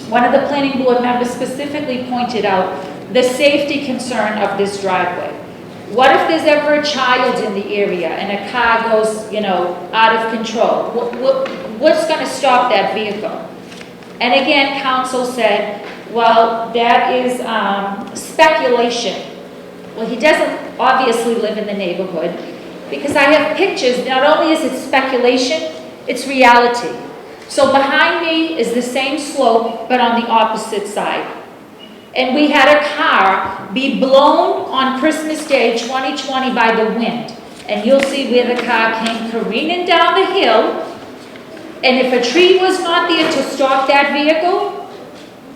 One of the planning board members specifically pointed out the safety concern of this driveway. What if there's ever a child in the area and a car goes, out of control? What's going to stop that vehicle? And again, council said, well, that is speculation. Well, he doesn't obviously live in the neighborhood because I have pictures. Not only is it speculation, it's reality. So behind me is the same slope, but on the opposite side. And we had a car be blown on Christmas Day 2020 by the wind. And you'll see where the car came careening down the hill. And if a tree was not there to stop that vehicle,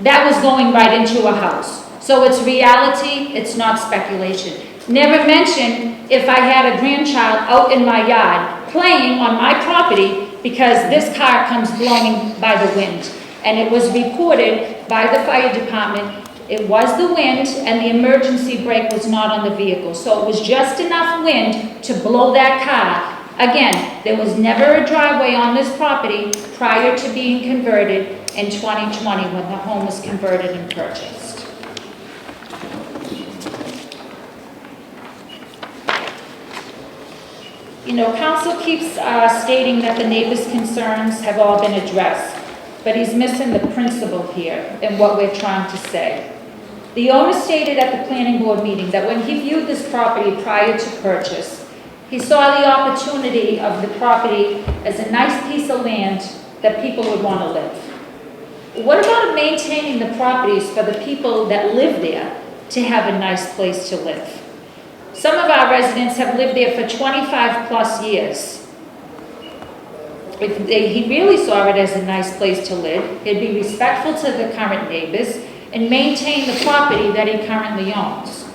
that was going right into a house. So it's reality, it's not speculation. Never mention if I had a grandchild out in my yard playing on my property because this car comes blowing by the wind. And it was reported by the fire department. It was the wind and the emergency brake was not on the vehicle. So it was just enough wind to blow that car. Again, there was never a driveway on this property prior to being converted in 2020 when the home was converted and purchased. Council keeps stating that the neighbors' concerns have all been addressed, but he's missing the principle here in what we're trying to say. The owner stated at the planning board meeting that when he viewed this property prior to purchase, he saw the opportunity of the property as a nice piece of land that people would want to live. What about maintaining the properties for the people that live there to have a nice place to live? Some of our residents have lived there for 25 plus years. If he really saw it as a nice place to live, he'd be respectful to the current neighbors and maintain the property that he currently owns.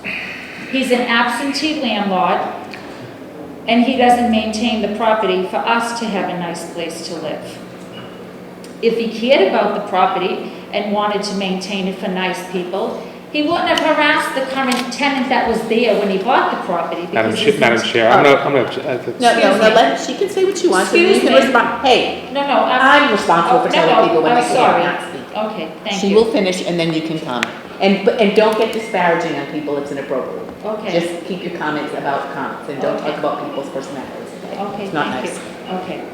He's an absentee landlord, and he doesn't maintain the property for us to have a nice place to live. If he cared about the property and wanted to maintain it for nice people, he wouldn't have harassed the current tenant that was there when he bought the property. Madam Chair, I'm gonna. She can say what she wants. and Excuse you can me. respond. Hey, No, I'm responsible for telling people when they I'm sorry. cannot speak. Okay, thank She you. will finish and then you can comment. And don't get disparaging on people, it's inappropriate. Okay. Just keep your comments about comments and don't talk about people's personalities. Okay, It's not thank nice. you. Okay.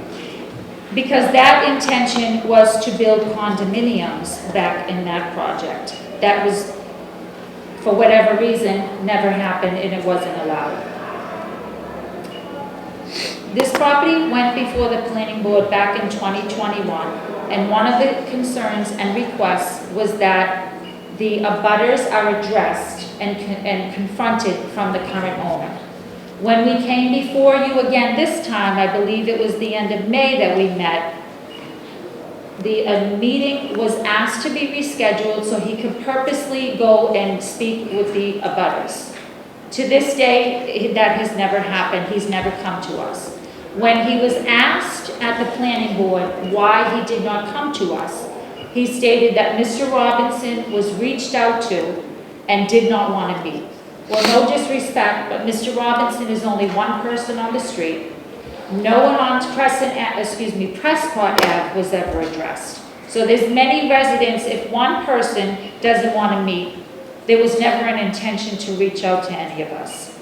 Because that intention was to build condominiums back in that project. That was, for whatever reason, never happened and it wasn't allowed. This property went before the planning board back in 2021, and one of the concerns and requests was that the abutters are addressed and confronted from the current owner. When we came before you again this time, I believe it was the end of May that we met, a meeting was asked to be rescheduled so he could purposely go and speak with the abutters. To this day, that has never happened. He's never come to us. When he was asked at the planning board why he did not come to us, he stated that Mr. Robinson was reached out to and did not want to meet. Well, no disrespect, but Mr. Robinson is only one person on the street. No one on Prescott Ave was ever addressed. So there's many residents, if one person doesn't want to meet, there was never an intention to reach out to any of us.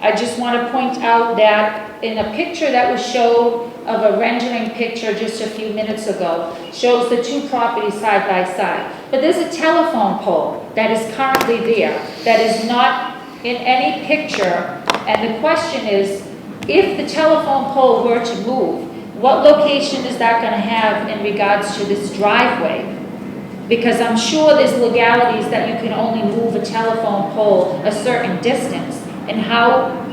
I just want to point out that in a picture that was shown of a rendering picture just a few minutes ago, shows the two properties side by side. But there's a telephone pole that is currently there that is not in any picture. And the question is, if the telephone pole were to move, what location is that going to have in regards to this driveway? Because I'm sure there's legalities that you can only move a telephone pole a certain distance, and how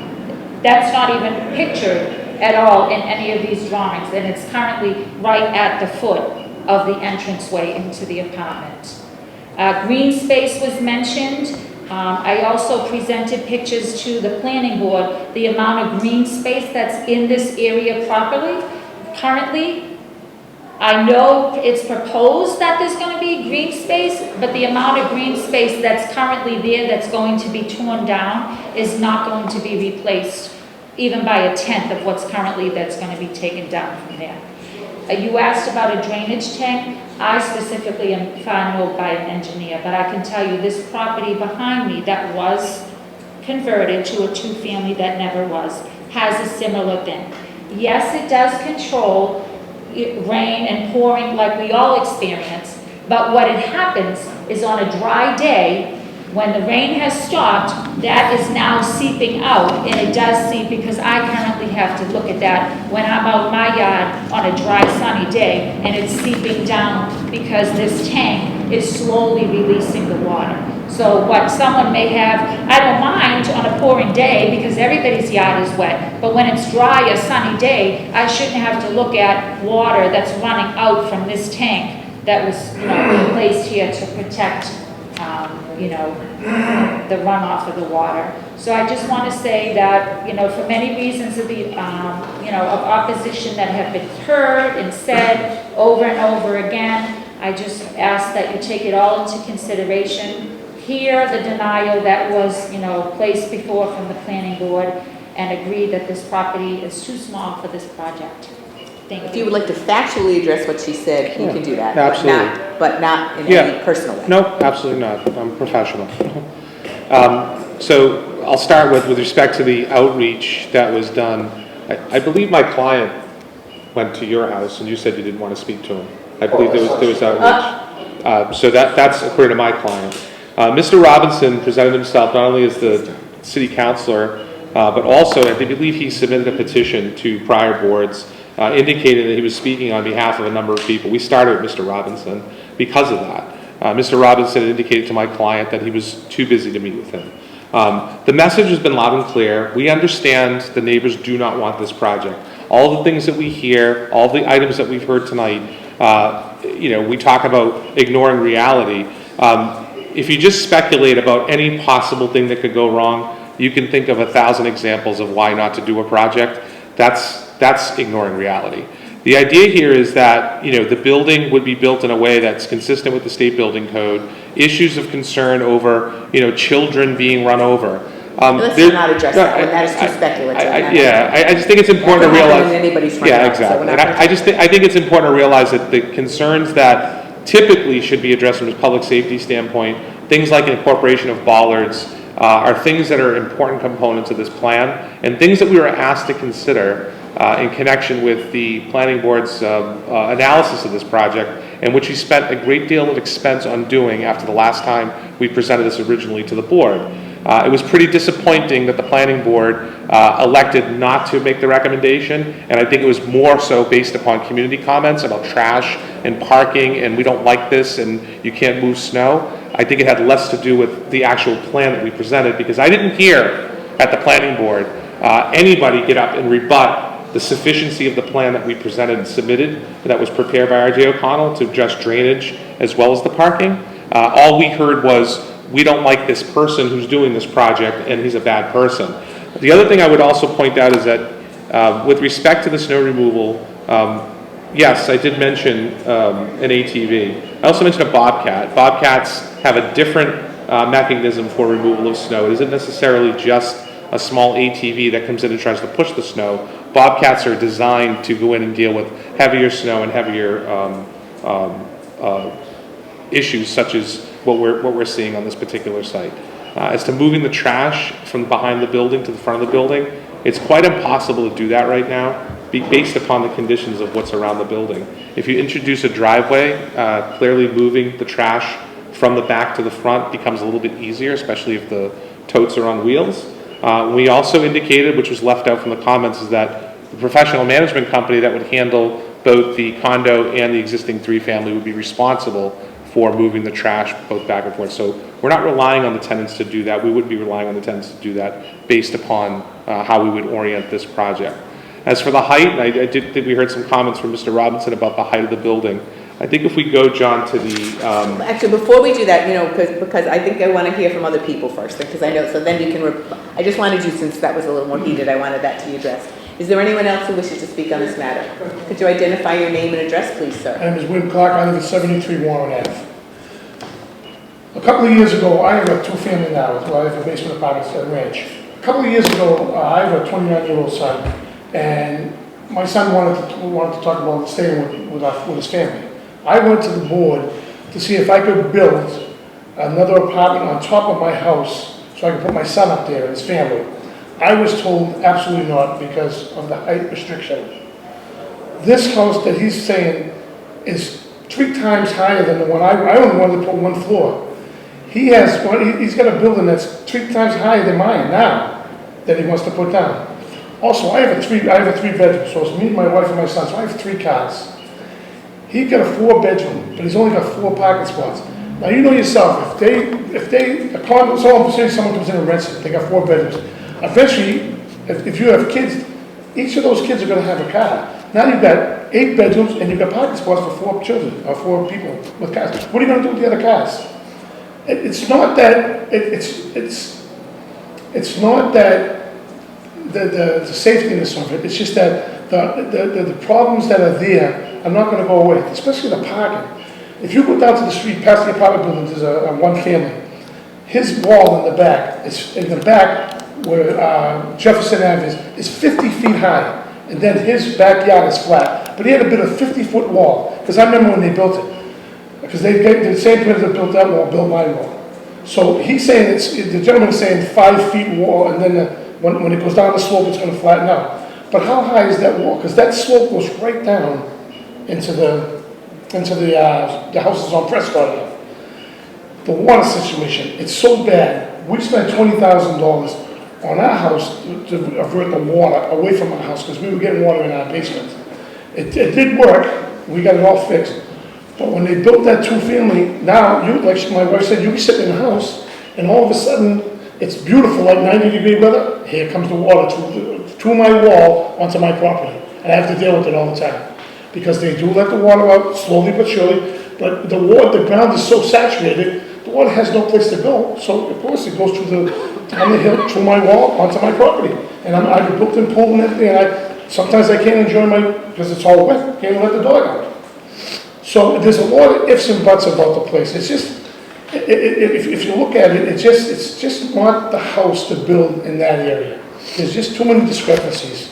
that's not even pictured at all in any of these drawings, and it's currently right at the foot of the entranceway into the apartment. Green space was mentioned. I also presented pictures to the planning board, the amount of green space that's in this area properly. Currently, I know it's proposed that there's going to be green space, but the amount of green space that's currently there that's going to be torn down is not going to be replaced even by a tenth of what's currently that's going to be taken down from there. You asked about a drainage tank. I specifically am found by an engineer, but I can tell you this property behind me that was converted to a two-family that never was, has a similar thing. Yes, it does control rain and pouring like we all experience, but what happens is on a dry day, when the rain has stopped, that is now seeping out, and it does seep because I currently have to look at that when I'm out in my yard on a dry, sunny day, and it's seeping down because this tank is slowly releasing the water. So what someone may have, I don't mind on a pouring day because everybody's yard is wet, but when it's dry, a sunny day, I shouldn't have to look at water that's running out from this tank that was, placed here to protect the runoff of the water. So I just want to say that, for many reasons of the, of opposition that have been heard and said over and over again, I just ask that you take it all into consideration. Hear the denial that was, placed before from the planning board, and agree that this property is too small for this project. Thank you. If you would like to factually address what she said, you can do that. Absolutely. But not in any personal way. No, absolutely not. I'm professional. So I'll start with respect to the outreach that was done. I believe my client went to your house and you said you didn't want to speak to him. I believe there was outreach. So that's according to my client. Mr. Robinson presented himself not only as the city councilor, but also I believe he submitted a petition to prior boards indicating that he was speaking on behalf of a number of people. We started with Mr. Robinson because of that. Mr. Robinson indicated to my client that he was too busy to meet with him. The message has been loud and clear. We understand the neighbors do not want this project. All the things that we hear, all the items that we've heard tonight, we talk about ignoring reality. If you just speculate about any possible thing that could go wrong, you can think of 1,000 examples of why not to do a project. That's ignoring reality. The idea here is that, the building would be built in a way that's consistent with the state building code. Issues of concern over, children being run over. Let's not address that one. That is too speculative. I just think it's important to realize. Anybody's Exactly. And I think it's important to realize that the concerns that typically should be addressed from a public safety standpoint, things like incorporation of bollards, are things that are important components of this plan, and things that we were asked to consider in connection with the planning board's analysis of this project, and which we spent a great deal of expense on doing after the last time we presented this originally to the board. It was pretty disappointing that the planning board elected not to make the recommendation, and I think it was more so based upon community comments about trash and parking, and we don't like this, and you can't move snow. I think it had less to do with the actual plan that we presented, because I didn't hear at the planning board anybody get up and rebut the sufficiency of the plan that we presented and submitted that was prepared by R.J. O'Connell to address drainage as well as the parking. All we heard was, we don't like this person who's doing this project and he's a bad person. The other thing I would also point out is that with respect to the snow removal, yes, I did mention an ATV. I also mentioned a Bobcat. Bobcats have a different mechanism for removal of snow. It isn't necessarily just a small ATV that comes in and tries to push the snow. Bobcats are designed to go in and deal with heavier snow and heavier issues such as what we're seeing on this particular site. As to moving the trash from behind the building to the front of the building, it's quite impossible to do that right now, based upon the conditions of what's around the building. If you introduce a driveway, clearly moving the trash from the back to the front becomes a little bit easier, especially if the totes are on wheels. We also indicated, which was left out from the comments, is that the professional management company that would handle both the condo and the existing three-family would be responsible for moving the trash both back and forth. So we're not relying on the tenants to do that. We would be relying on the tenants to do that based upon how we would orient this project. As for the height, I did think we heard some comments from Mr. Robinson about the height of the building. I think if we go, John, to the... Actually, before we do that, because I think I want to hear from other people first, because I know, so then you can, I just wanted you, since that was a little more heated, I wanted that to be addressed. Is there anyone else who wishes to speak on this matter? Could you identify your name and address, please, sir? My name is William Clark. I live at 73 Warren Ave. A couple of years ago, I have a two-family now. I have a basement apartment at Ranch. A couple of years ago, I have a 29-year-old son, and my son wanted to talk about staying with his family. I went to the board to see if I could build another apartment on top of my house so I could put my son up there and his family. I was told absolutely not because of the height restriction. This house that he's saying is 3 times higher than the one I only wanted to put 1 floor. He's got a building that's 3 times higher than mine now that he wants to put down. Also, I have a 3-bedroom, so it's me, my wife, and my son, so I have 3 cars. He got a 4-bedroom, but he's only got 4 parking spots. Now you know yourself, a condo, someone comes in and rents it, they got 4 bedrooms. Eventually, if you have kids, each of those kids are gonna have a car. Now you've got 8 bedrooms and you've got parking spots for 4 children, or 4 people with cars. What are you gonna do with the other cars? It's not that, it's not that the safetiness of it, it's just that the problems that are there are not going to go away, especially the parking. If you go down to the street past the apartment building, there's a 1 family. His wall in the back, where Jefferson Avenue is 50 feet high, and then his backyard is flat. But he had a bit of 50-foot wall, because I remember when they built it. Because the same person that built that wall built my wall. So he's saying, the gentleman's saying 5 feet wall, and then when it goes down the slope, it's going to flatten out. But how high is that wall? Because that slope goes right down into the houses on Prescott Ave. The water situation, it's so bad. We spent $20,000 on our house to avert the water away from our house because we were getting water in our basement. It did work. We got it all fixed. But when they built that 2-family, now, like my wife said, you be sitting in the house, and all of a sudden, it's beautiful, like 90-degree weather. Here comes the water to my wall onto my property, and I have to deal with it all the time because they do let the water out slowly but surely. But the ground is so saturated, the water has no place to go. So of course it goes down the hill to my wall onto my property, and I have a built-in pool and everything. And sometimes I can't enjoy because it's all wet. Can't let the dog out. So there's a lot of ifs and buts about the place. It's just, if you look at it, it's just not the house to build in that area. There's just too many discrepancies.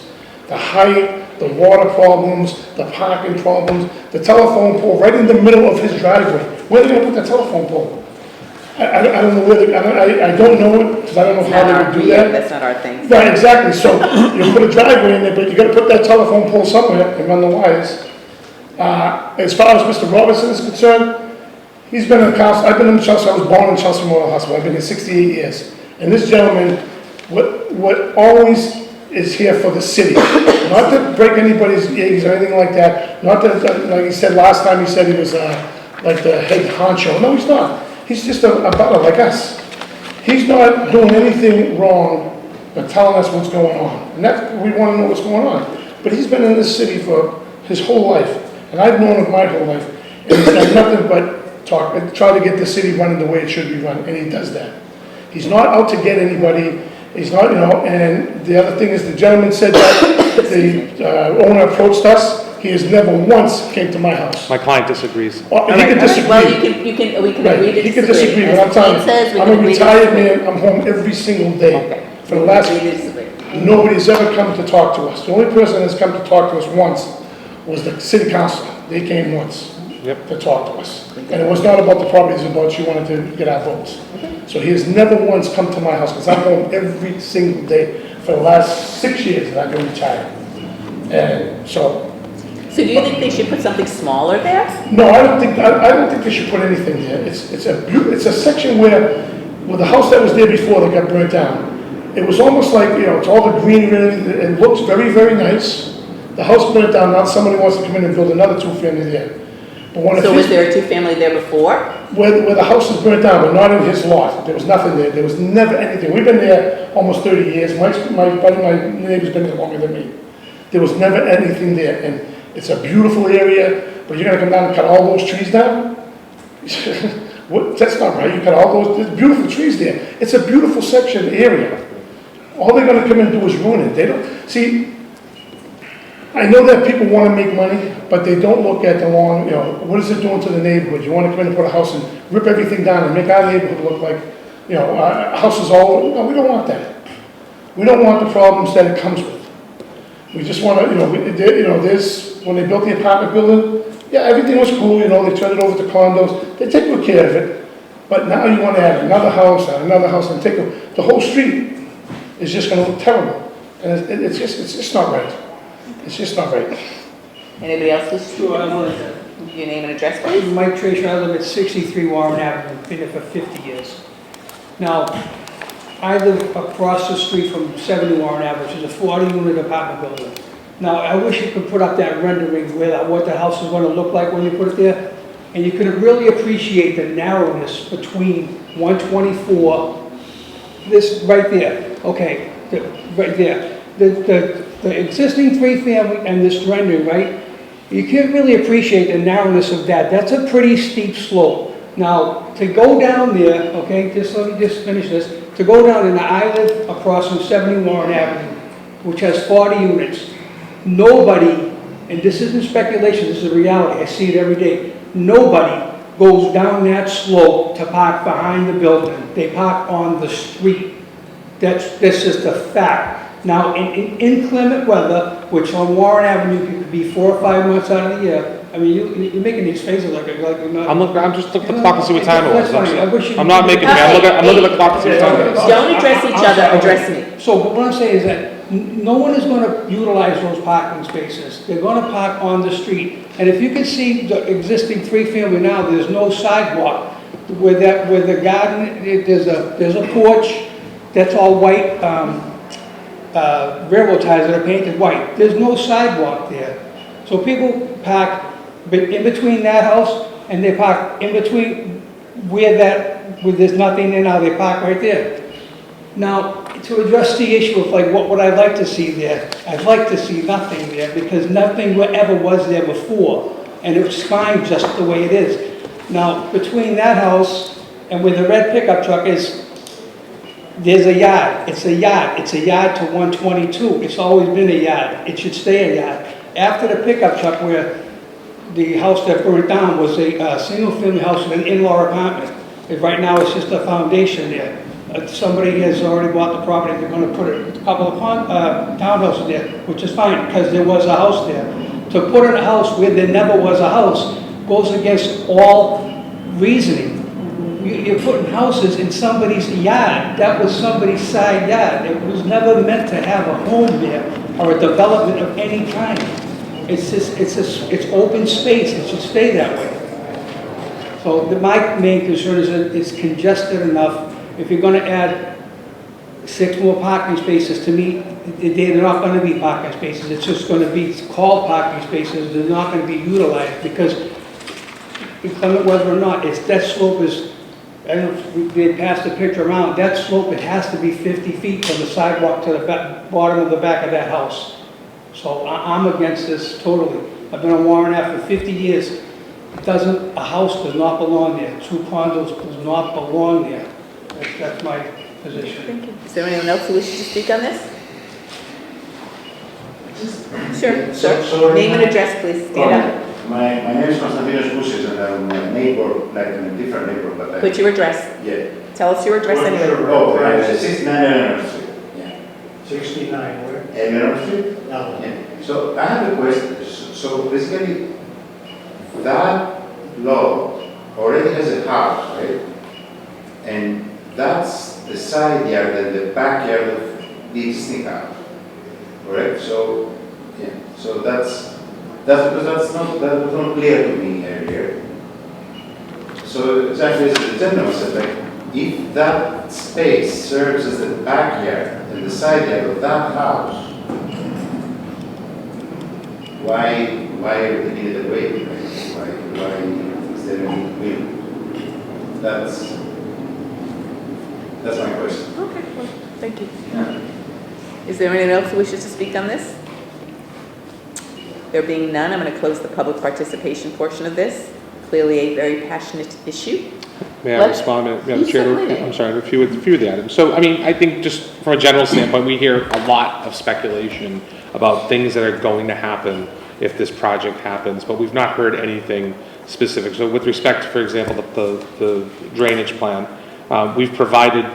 The height, the water problems, the parking problems, the telephone pole right in the middle of his driveway. Where are they going to put the telephone pole? I don't know where I don't know it because I don't know how they would do that. That's not our thing. Right, exactly. So you put a driveway in there, but you got to put that telephone pole somewhere and run the wires. As far as Mr. Robertson is concerned, he's been in Chelsea. I've been in Chelsea. I was born in Chelsea Memorial Hospital. I've been here 68 years. And this gentleman, what always is here for the city. Not to break anybody's eggs or anything like that. Not that, like he said last time, he said he was like the head honcho. No, he's not. He's just a butler like us. He's not doing anything wrong but telling us what's going on. And we want to know what's going on. But he's been in this city for his whole life. And I've known him my whole life. And he's done nothing but try to get the city running the way it should be run. And he does that. He's not out to get anybody. He's not, and the other thing is the gentleman said that the owner approached us. He has never once came to my house. My client disagrees. He can disagree. Well, we can agree to disagree. He can disagree, but I'm telling you, I'm a retired man. I'm home every single day. Okay. For the last, nobody's ever come to talk to us. The only person that's come to talk to us once was the city council. They came once to talk to us. And it was not about the properties, about she wanted to get our votes. So he has never once come to my house, because I'm home every single day for the last 6 years that I've been retired. And so, So do you think they should put something smaller there? no, I don't think they should put anything there. It's a section where the house that was there before that got burnt down, it was almost like, it's all the greenery, it looks very, very nice. The house burnt down, now somebody wants to come in and build another two-family there. But when So was there a two-family there before? where the house is burnt down, but not in his lot, there was nothing there, there was never anything. We've been there almost 30 years, my neighbor's been there longer than me. There was never anything there, and it's a beautiful area, but you're gonna come down and cut all those trees down? That's not right, you cut all those, there's beautiful trees there. It's a beautiful section area. All they're gonna come and do is ruin it. They don't, see, I know that people wanna make money, but they don't look at the long, what is it doing to the neighborhood? You wanna come in and put a house and rip everything down and make our neighborhood look like, houses all, no, we don't want that. We don't want the problems that it comes with. We just wanna, there's, when they built the apartment building, yeah, everything was cool, they turned it over to condos, they take good care of it. But now you wanna add another house, and the whole street is just gonna look terrible. And it's just not right. It's just not right. Anybody else wish to? Sure, I want Your name and address, please? Mike Tracer, I live at 63 Warren Avenue, been there for 50 years. Now, I live across the street from 70 Warren Avenue, which is a 40-unit apartment building. Now, I wish you could put up that rendering with what the house is going to look like when you put it there, and you could really appreciate the narrowness between 124, this right there, okay, right there. The existing three-family and this rendering, right? You can't really appreciate the narrowness of that. That's a pretty steep slope. Now, to go down there, okay, let me just finish this. To go down, and I live across from 70 Warren Avenue, which has 40 units. Nobody, and this isn't speculation, this is a reality, I see it every day. Nobody goes down that slope to park behind the building. They park on the street. That's just a fact. Now, in inclement weather, which on Warren Avenue could be 4 or 5 months out of the year, I mean, you're making these faces like you're not. I'm just looking at the clock to see what time it was. That's fine. I wish you- I'm not making, I'm looking at the clock to see what time it is. Don't address each other, address me. So what I'm saying is that no one is going to utilize those parking spaces. They're going to park on the street. And if you can see the existing three-family now, there's no sidewalk. Where the garden, there's a porch that's all white, railroad ties that are painted white. There's no sidewalk there. So people park in between that house, and they park in between where there's nothing there now, they park right there. Now, to address the issue of what would I like to see there, I'd like to see nothing there, because nothing ever was there before, and it's fine just the way it is. Now, between that house and where the red pickup truck is, there's a yard. It's a yard. It's a yard to 122. It's always been a yard. It should stay a yard. After the pickup truck, where the house that burned down was a single-family house with an in-law apartment. And right now, it's just a foundation there. Somebody has already bought the property. They're going to put a couple of townhouses there, which is fine, because there was a house there. To put in a house where there never was a house goes against all reasoning. You're putting houses in somebody's yard. That was somebody's side yard. It was never meant to have a home there or a development of any kind. It's open space. It should stay that way. So my main concern is that it's congested enough. If you're going to add 6 more parking spaces, to me, they're not going to be parking spaces. It's just going to be called parking spaces. They're not going to be utilized, because inclement weather or not, that slope is, I don't know if they passed the picture around, that slope, it has to be 50 feet from the sidewalk to the bottom of the back of that house. So I'm against this totally. I've been on Warren Ave for 50 years. A house does not belong there. 2 condos does not belong there. That's my position. Thank you. Is there anyone else who wishes to speak on this? Sure, sir. Name and address, please. Stand up. My name is Konstantinos Kousis, and I'm a neighbor, like in a different neighbor, but Put your address. Yeah. Tell us your address anyway. Oh, 69 Eleanor Street. Yeah. 69, where? Eleanor Street? No. Yeah. So I have a question. So basically, that lot already has a house, right? And that's the side yard and the backyard of the existing house, correct? So, yeah, so that's because that was not clear to me earlier. So exactly as the gentleman said, like, if that space serves as the backyard and the side yard of that house, why are they needed away? Why is there any will? That's my question. Okay, well, thank you. Is there anyone else who wishes to speak on this? There being none, I'm going to close the public participation portion of this. Clearly a very passionate issue. May I respond, Madam Chair? I'm sorry, a few of the items. So, I mean, I think just from a general standpoint, we hear a lot of speculation about things that are going to happen if this project happens, but we've not heard anything specific. So with respect to, for example, the drainage plan, we've provided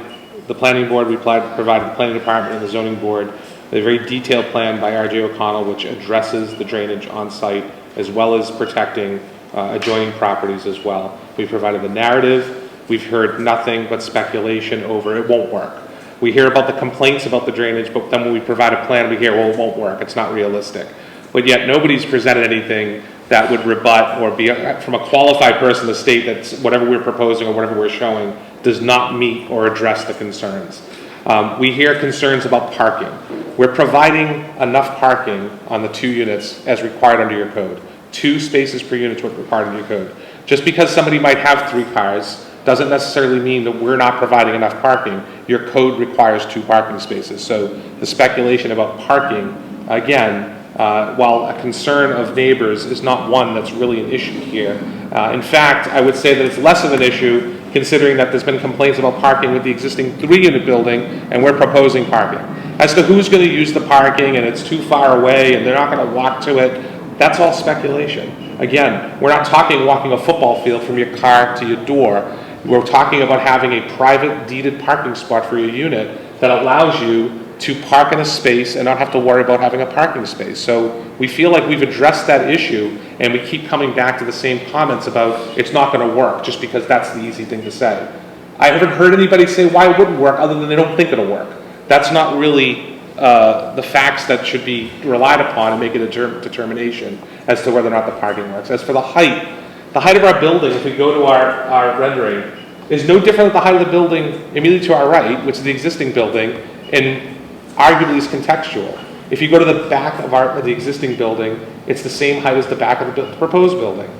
the planning board, we provided the planning department and the zoning board a very detailed plan by R.J. O'Connell which addresses the drainage on site as well as protecting adjoining properties as well. We provided the narrative. We've heard nothing but speculation over it won't work. We hear about the complaints about the drainage, but then when we provide a plan, we hear, well, it won't work. It's not realistic. But yet nobody's presented anything that would rebut or be from a qualified person to state that whatever we're proposing or whatever we're showing does not meet or address the concerns. We hear concerns about parking. We're providing enough parking on the 2 units as required under your code. 2 spaces per unit is what required under your code. Just because somebody might have 3 cars doesn't necessarily mean that we're not providing enough parking. Your code requires 2 parking spaces. So the speculation about parking, again, while a concern of neighbors is not one that's really an issue here. In fact, I would say that it's less of an issue considering that there's been complaints about parking with the existing 3-unit building and we're proposing parking. As to who's going to use the parking and it's too far away and they're not going to walk to it, that's all speculation. Again, we're not talking walking a football field from your car to your door. We're talking about having a private deeded parking spot for your unit that allows you to park in a space and not have to worry about having a parking space. So we feel like we've addressed that issue and we keep coming back to the same comments about it's not going to work just because that's the easy thing to say. I haven't heard anybody say why it wouldn't work other than they don't think it'll work. That's not really the facts that should be relied upon and make a determination as to whether or not the parking works. As for the height of our building, if we go to our rendering, is no different than the height of the building immediately to our right, which is the existing building, and arguably is contextual. If you go to the back of the existing building, it's the same height as the back of the proposed building.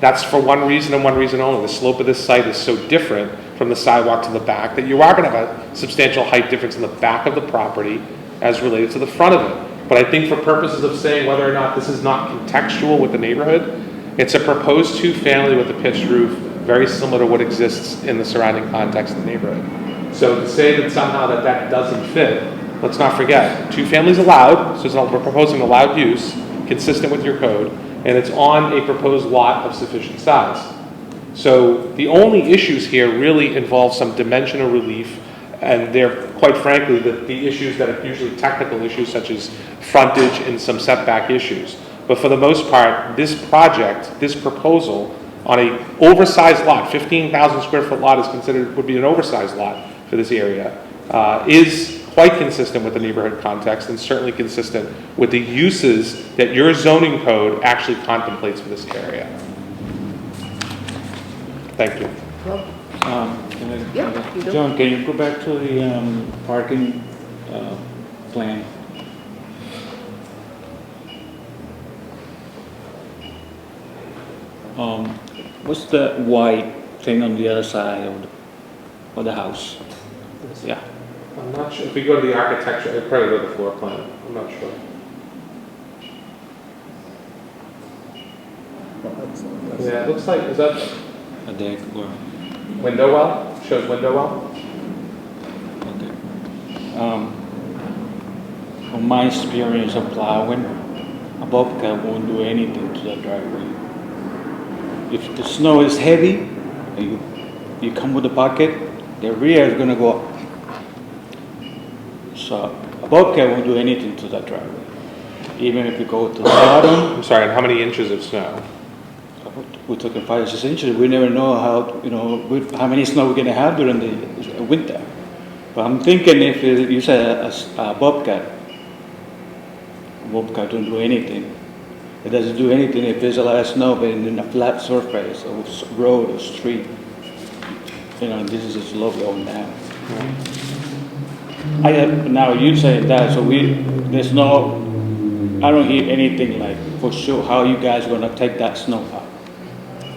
That's for one reason and one reason only. The slope of this site is so different from the sidewalk to the back that you are going to have a substantial height difference in the back of the property as related to the front of it. But I think for purposes of saying whether or not this is not contextual with the neighborhood, it's a proposed 2-family with a pitched roof, very similar to what exists in the surrounding context of the neighborhood. So to say that somehow that doesn't fit, let's not forget, 2 families allowed, so we're proposing allowed use, consistent with your code, and it's on a proposed lot of sufficient size. So the only issues here really involve some dimensional relief, and they're, quite frankly, the issues that are usually technical issues such as frontage and some setback issues. But for the most part, this project, this proposal, on an oversized lot, 15,000 square foot lot is considered, would be an oversized lot for this area, is quite consistent with the neighborhood context and certainly consistent with the uses that your zoning code actually contemplates for this area. Thank you. John, can you go back to the parking plan? What's the white thing on the other side of the house? Yeah. I'm not sure. If we go to the architecture, I'd probably go to the floor plan. I'm not sure. Yeah, it looks like, is that a deck or window well? Shows window well? Okay. From my experience of plowing, a bobcat won't do anything to the driveway. If the snow is heavy, and you come with a bucket, the rear is going to go up. So a bobcat won't do anything to that driveway. Even if you go to the bottom. I'm sorry, and how many inches of snow? About we're talking 5 or 6 inches, we never know how, how many snow we're gonna have during the winter. But I'm thinking if you say a bobcat don't do anything. It doesn't do anything if there's a lot of snow, but in a flat surface, or road or street. This is just low going down. Now you saying that, so there's no, I don't hear anything like for sure how you guys are gonna take that snow out,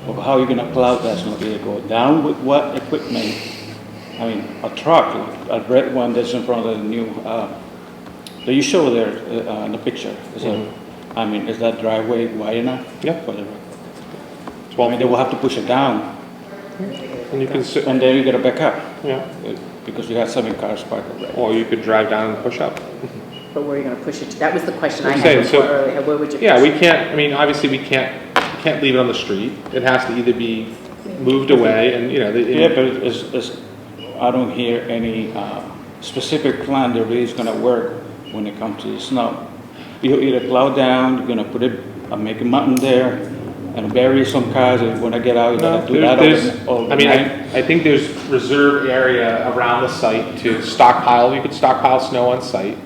or how you're gonna plow that snow. Will it go down with what equipment? I mean, a truck, a red one that's in front of the new, that you show there in the picture. Is that driveway wide enough? Yeah. They will have to push it down. And you can and then you gotta back up. Yeah. Because you have 7 cars parked already. Or you could drive down and push up. But where are you going to push it to? That was the question I I'm had saying, before so- earlier. Where would you push Yeah, we it? can't, obviously we can't leave it on the street. It has to either be moved away and, Yeah, but I don't hear any specific plan that really is gonna work when it comes to the snow. You either plow down, you're gonna put it, make a mountain there, and bury some cars, and when I get out, you gotta do that overnight. I think there's reserve area around the site to stockpile. You could stockpile snow on site.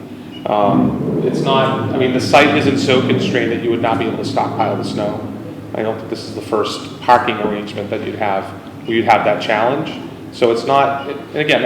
It's not, the site isn't so constrained that you would not be able to stockpile the snow. I don't think this is the first parking arrangement that you'd have where you'd have that challenge. So it's not, and again,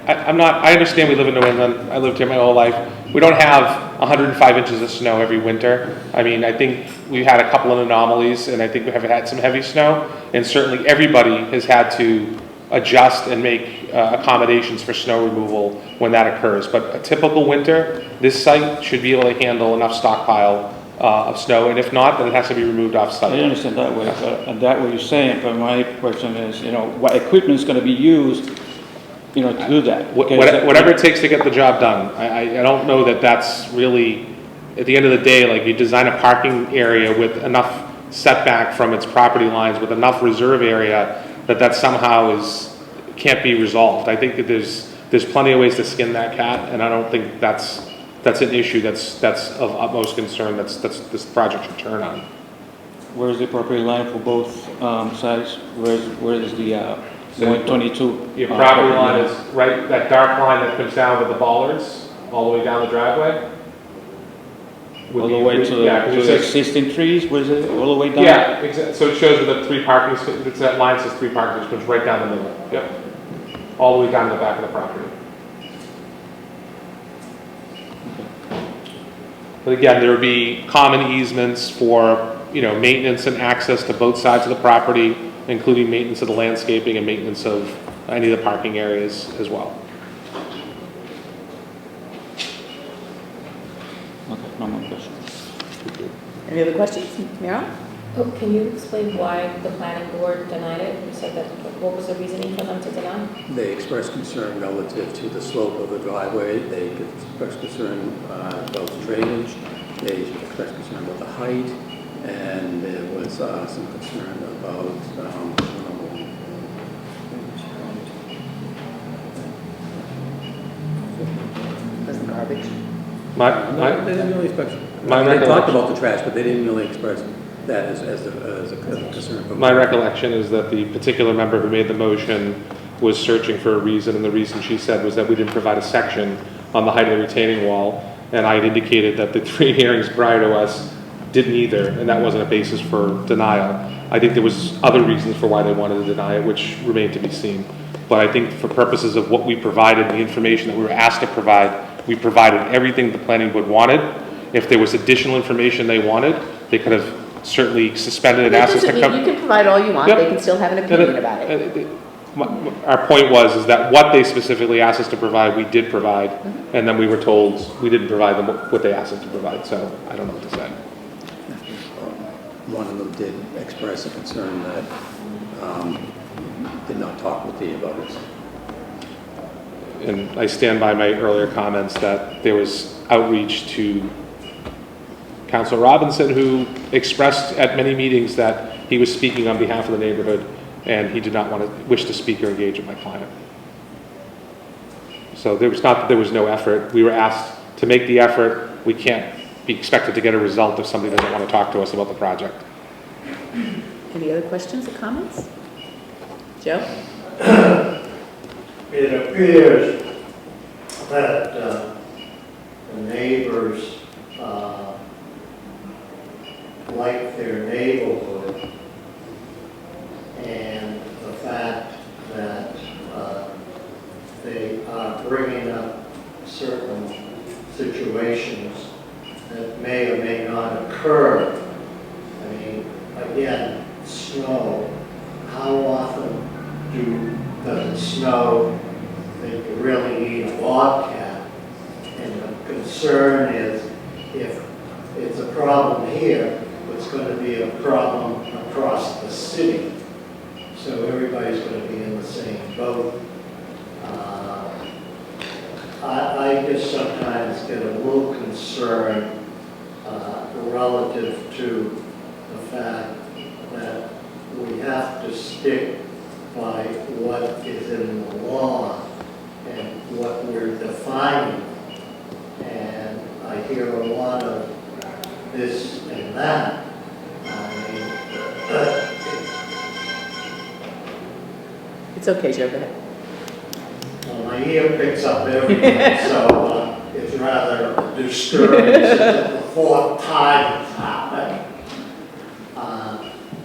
I understand we live in New England. I lived here my whole life. We don't have 105 inches of snow every winter. I think we've had a couple of anomalies, and I think we have had some heavy snow, and certainly everybody has had to adjust and make accommodations for snow removal when that occurs. But a typical winter, this site should be able to handle enough stockpile of snow, and if not, then it has to be removed off site. I understand that way, and that what you're saying, but my question is, what equipment is gonna be used, to do that? Whatever it takes to get the job done. I don't know that that's really, at the end of the day, like you design a parking area with enough setback from its property lines, with enough reserve area, that somehow can't be resolved. I think that there's plenty of ways to skin that cat, and I don't think that's an issue that's of utmost concern that's this project should turn on. Where's the property line for both sides? Where is the 122? Your property line is right, that dark line that comes down with the bollards, all the way down the driveway. All the way to the existing trees, where is it, all the way down? Yeah, exactly. So it shows with the 3 parking, it's that line says 3 parking, which goes right down the middle. Yep. All the way down to the back of the property. But again, there would be common easements for, maintenance and access to both sides of the property, including maintenance of the landscaping and maintenance of any of the parking areas as well. Okay, no more questions. Any other questions? Mira? Can you explain why the planning board denied it? You said that, what was the reasoning for them to deny? They expressed concern relative to the slope of the driveway. They expressed concern about drainage. They expressed concern about the height. And there was some concern about Was the garbage? they didn't really express. They talked about the trash, but they didn't really express that as a concern. My recollection is that the particular member who made the motion was searching for a reason, and the reason she said was that we didn't provide a section on the height of the retaining wall, and I had indicated that the 3 hearings prior to us didn't either, and that wasn't a basis for denial. I think there was other reasons for why they wanted to deny it, which remained to be seen. But I think for purposes of what we provided, the information that we were asked to provide, we provided everything the planning board wanted. If there was additional information they wanted, they could have certainly suspended and asked us to come. You can provide all you want. Yep. They can still have an opinion about it. Our point was that what they specifically asked us to provide, we did provide, and then we were told we didn't provide them what they asked us to provide, so I don't know what to say. One of them did express a concern that did not talk with you about this. And I stand by my earlier comments that there was outreach to Councilor Robinson, who expressed at many meetings that he was speaking on behalf of the neighborhood, and he did not wish to speak or engage with my client. So there was not that there was no effort. We were asked to make the effort. We can't be expected to get a result if somebody doesn't want to talk to us about the project. Any other questions or comments? Joe? It appears that the neighbors like their neighborhood, and the fact that they are bringing up certain situations that may or may not occur. I mean, again, snow. How often does it snow that you really need a bobcat? And the concern is, if it's a problem here, it's going to be a problem across the city. So everybody's going to be in the same boat. I just sometimes get a little concerned relative to the fact that we have to stick by what is in the law and what we're defining. And I hear a lot of this and that. I mean, It's okay, Joe, go ahead. well, my ear picks up everything, so it's rather disturbing. This is the fourth time it's happened.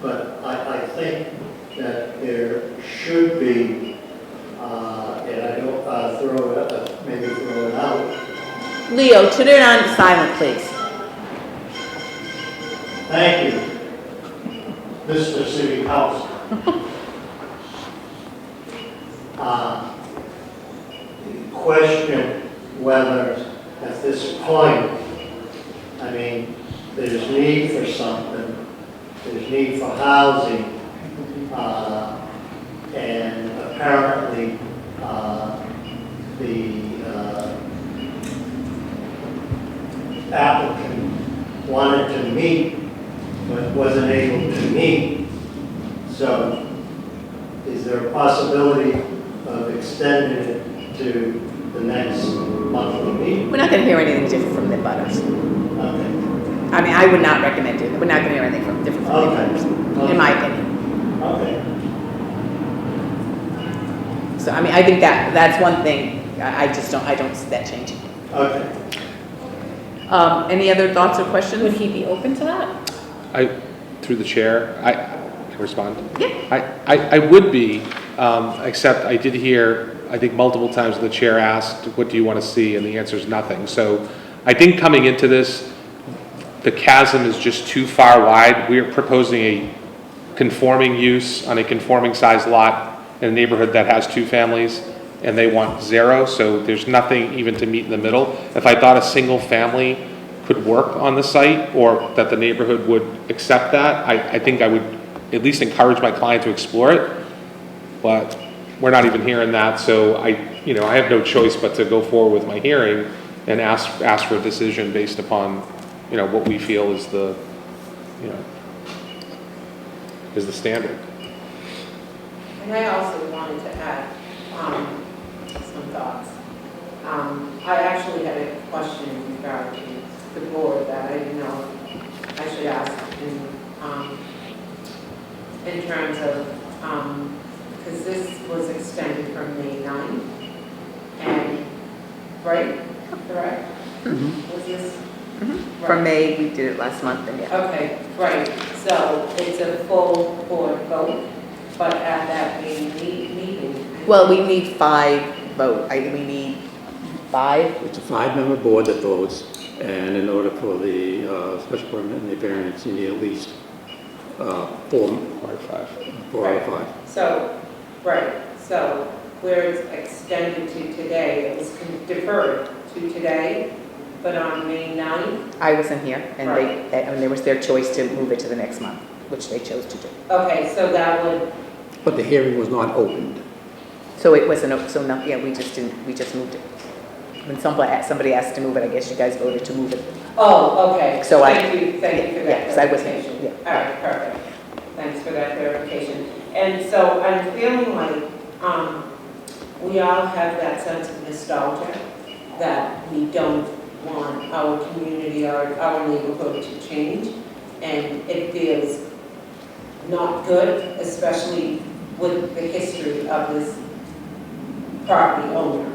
But I think that there should be, and I don't maybe throw it out. Leo, turn it on silent, please. Thank you, Mr. City Council. Question whether at this point, I mean, there's need for something, there's need for housing, and apparently the applicant wanted to meet but wasn't able to meet. So is there a possibility of extending it to the next monthly meeting? We're not going to hear anything different from the butters. Okay. I mean, I would not recommend it. We're not going to hear anything different from the butters, in my opinion. Okay. So, I mean, I think that's one thing. I don't see that changing. Okay. Any other thoughts or questions? Would he be open to that? Through the chair, I can respond. Yeah. I would be, except I did hear, I think multiple times the chair asked, what do you want to see? And the answer is nothing. So I think coming into this, the chasm is just too far wide. We're proposing a conforming use on a conforming size lot in a neighborhood that has 2 families, and they want 0. So there's nothing even to meet in the middle. If I thought a single family could work on the site, or that the neighborhood would accept that, I think I would at least encourage my client to explore it. But we're not even hearing that, so I have no choice but to go forward with my hearing and ask for a decision based upon, what we feel is the, is the standard. And I also wanted to add some thoughts. I actually had a question in regard to the board that I didn't know I should ask in terms of, because this was extended from May 9th, and, right? Correct? Mm-hmm. Was this? Mm-hmm. From May, we did it last month, and yeah. Okay, right, so it's a full board vote, but at that meeting. Well, we need 5 vote. We need 5. It's a 5-member board that votes, and in order for the special permit and the variance, you need at least 4 out of 5. 4 out of 5. So, right, so where it's extended to today, it was deferred to today, but on May 9th? I wasn't here, and Right. it was their choice to move it to the next month, which they chose to do. Okay, so that would, But the hearing was not opened. So it wasn't, yeah, we just moved it. When somebody asked to move it, I guess you guys voted to move it. oh, okay. So Thank you for that yeah, 'cause I wasn't, clarification. yeah. All right, perfect. Thanks for that clarification. And so I'm feeling like we all have that sense of nostalgia that we don't want our community, our neighborhood to change. And it feels not good, especially with the history of this property owner.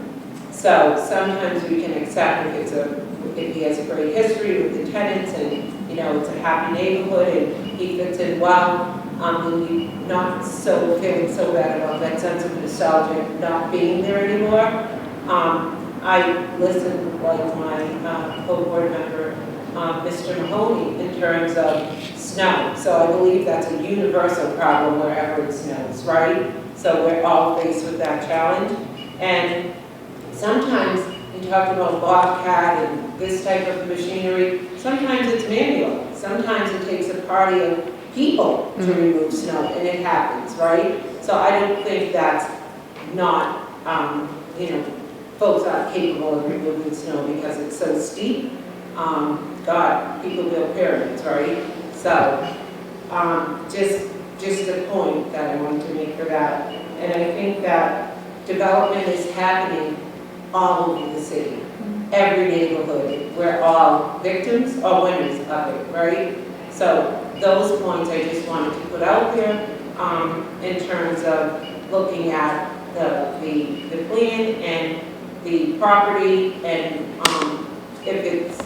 So sometimes we can accept if he has a great history with the tenants and, you know, it's a happy neighborhood and he fits in well, and we not so feeling so bad about that sense of nostalgia not being there anymore. I listened like my co-board member, Mr. Mahoney, in terms of snow. So I believe that's a universal problem wherever it snows, right? So we're all faced with that challenge. And sometimes we talk about Bobcat and this type of machinery. Sometimes it's manual. Sometimes it takes a party of people to remove snow, and it happens, right? So I don't think that's not, you know, folks aren't capable of removing snow because it's so steep. God, people build pyramids, right? So just a point that I wanted to make for that. And I think that development is happening all over the city. Every neighborhood, we're all victims or winners of it, right? So those points I just wanted to put out there in terms of looking at the plan and the property, and if it's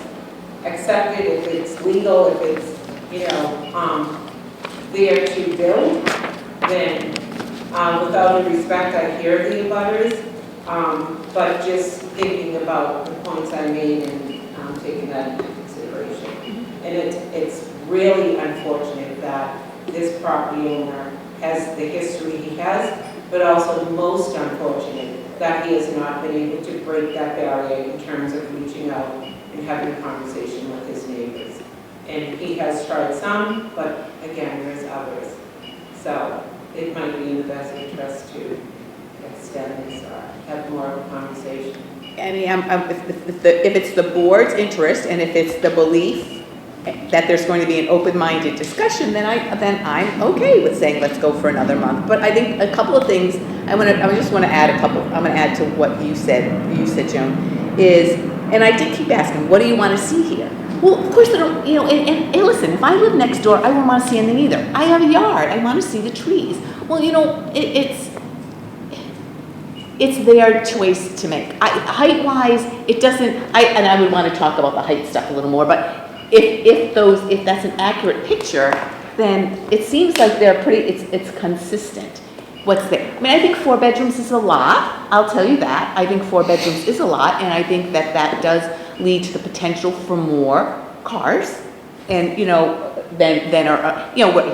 accepted, if it's legal, if it's, you know, there to build, then without any respect, I hear the abutters, but just thinking about the points I made and taking that into consideration. And it's really unfortunate that this property owner has the history he has, but also most unfortunate that he has not been able to break that barrier in terms of reaching out and having a conversation with his neighbors. And he has tried some, but again, there's others. So it might be in the best interest to extend this or have more of a conversation. And if it's the board's interest and if it's the belief that there's going to be an open-minded discussion, then I'm okay with saying let's go for another month. But I think a couple of things I just want to add a couple. I'm going to add to what you said. You said, Joan, is, and I did keep asking, what do you want to see here? Well, of course, I don't, you know, and listen, if I live next door, I won't want to see anything either. I have a yard. I want to see the trees. Well, you know, it's their choice to make. Height-wise, it doesn't. And I would want to talk about the height stuff a little more. But if that's an accurate picture, then it seems like they're pretty. It's consistent. What's there? I mean, I think 4 bedrooms is a lot. I'll tell you that. I think 4 bedrooms is a lot, and I think that does lead to the potential for more cars. And you know, then are you know what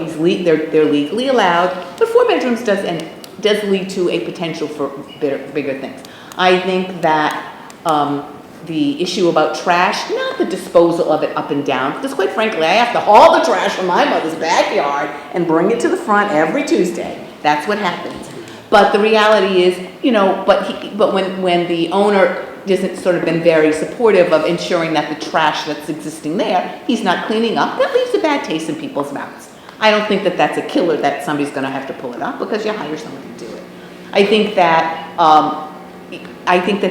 they're legally allowed, but 4 bedrooms does lead to a potential for bigger things. I think that the issue about trash, not the disposal of it up and down, because quite frankly, I have to haul the trash from my mother's backyard and bring it to the front every Tuesday. That's what happens. But the reality is, you know, but when the owner hasn't sort of been very supportive of ensuring that the trash that's existing there, he's not cleaning up, that leaves a bad taste in people's mouths. I don't think that that's a killer that somebody's going to have to pull it up because you hire someone to do it. I think that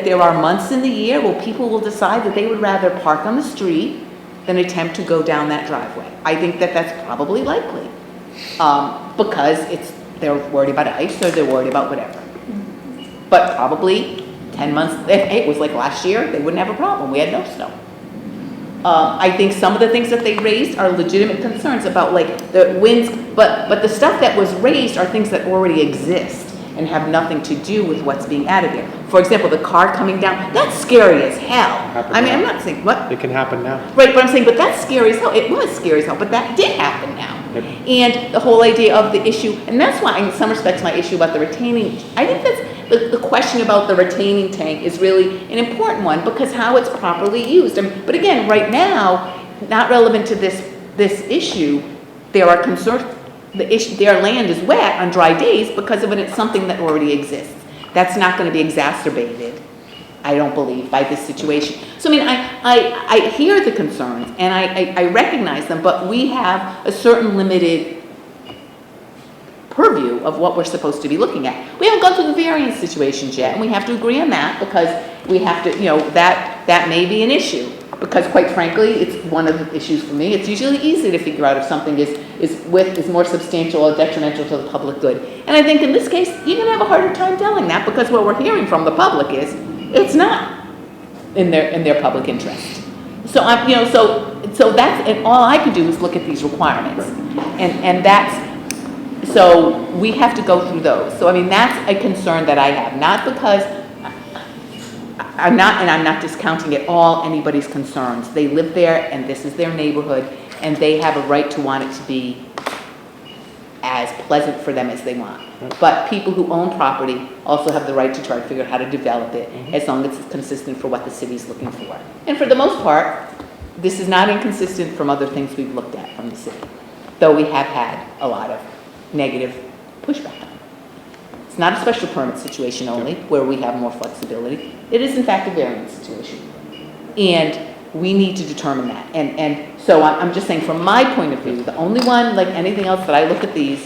there are months in the year where people will decide that they would rather park on the street than attempt to go down that driveway. I think that that's probably likely because they're worried about ice or they're worried about whatever. But probably 10 months, it was like last year, they wouldn't have a problem. We had no snow. I think some of the things that they raised are legitimate concerns about like the winds, but the stuff that was raised are things that already exist and have nothing to do with what's being added there. For example, the car coming down, that's scary as hell. I mean, I'm not saying, what? It can happen now. Right, but I'm saying, but that's scary as hell. It was scary as hell, but that did happen now. Yep. And the whole idea of the issue, and that's why in some respects my issue about the retaining, I think that's the question about the retaining tank is really an important one because how it's properly used. But again, right now, not relevant to this issue, there are concerns, their land is wet on dry days because of it, it's something that already exists. That's not going to be exacerbated, I don't believe, by this situation. So I mean, I hear the concerns and I recognize them, but we have a certain limited purview of what we're supposed to be looking at. We haven't gone through the variance situations yet, and we have to agree on that because we have to, you know, that may be an issue. because quite frankly, it's one of the issues for me. It's usually easy to figure out if something is more substantial or detrimental to the public good. And I think in this case, you're gonna have a harder time telling that, because what we're hearing from the public is, it's not in their public interest. So I'm, you know, so that's, and all I can do is look at these requirements. And that's, so we have to go through those. So I mean, that's a concern that I have, not because I'm not discounting at all anybody's concerns. They live there and this is their neighborhood and they have a right to want it to be as pleasant for them as they want. But people who own property also have the right to try to figure out how to develop it as long as it's consistent for what the city's looking for. And for the most part, this is not inconsistent from other things we've looked at from the city, though we have had a lot of negative pushback. It's not a special permit situation only, where we have more flexibility. It is in fact a variance situation. And we need to determine that. And so I'm just saying, from my point of view, the only one, like anything else that I look at these,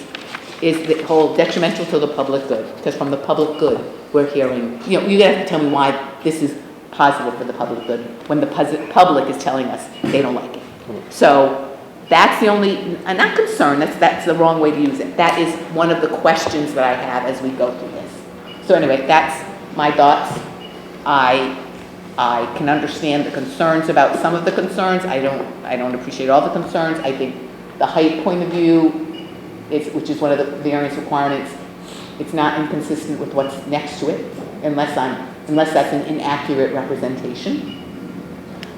is the whole detrimental to the public good. Because from the public good, we're hearing, you know, you have to tell me why this is positive for the public good, when the public is telling us they don't like it. So that's the only, I'm not concerned, that's the wrong way to use it. That is one of the questions that I have as we go through this. So anyway, that's my thoughts. I can understand the concerns about some of the concerns. I don't appreciate all the concerns. I think the height point of view, which is one of the variance requirements, it's not inconsistent with what's next to it, unless that's an inaccurate representation.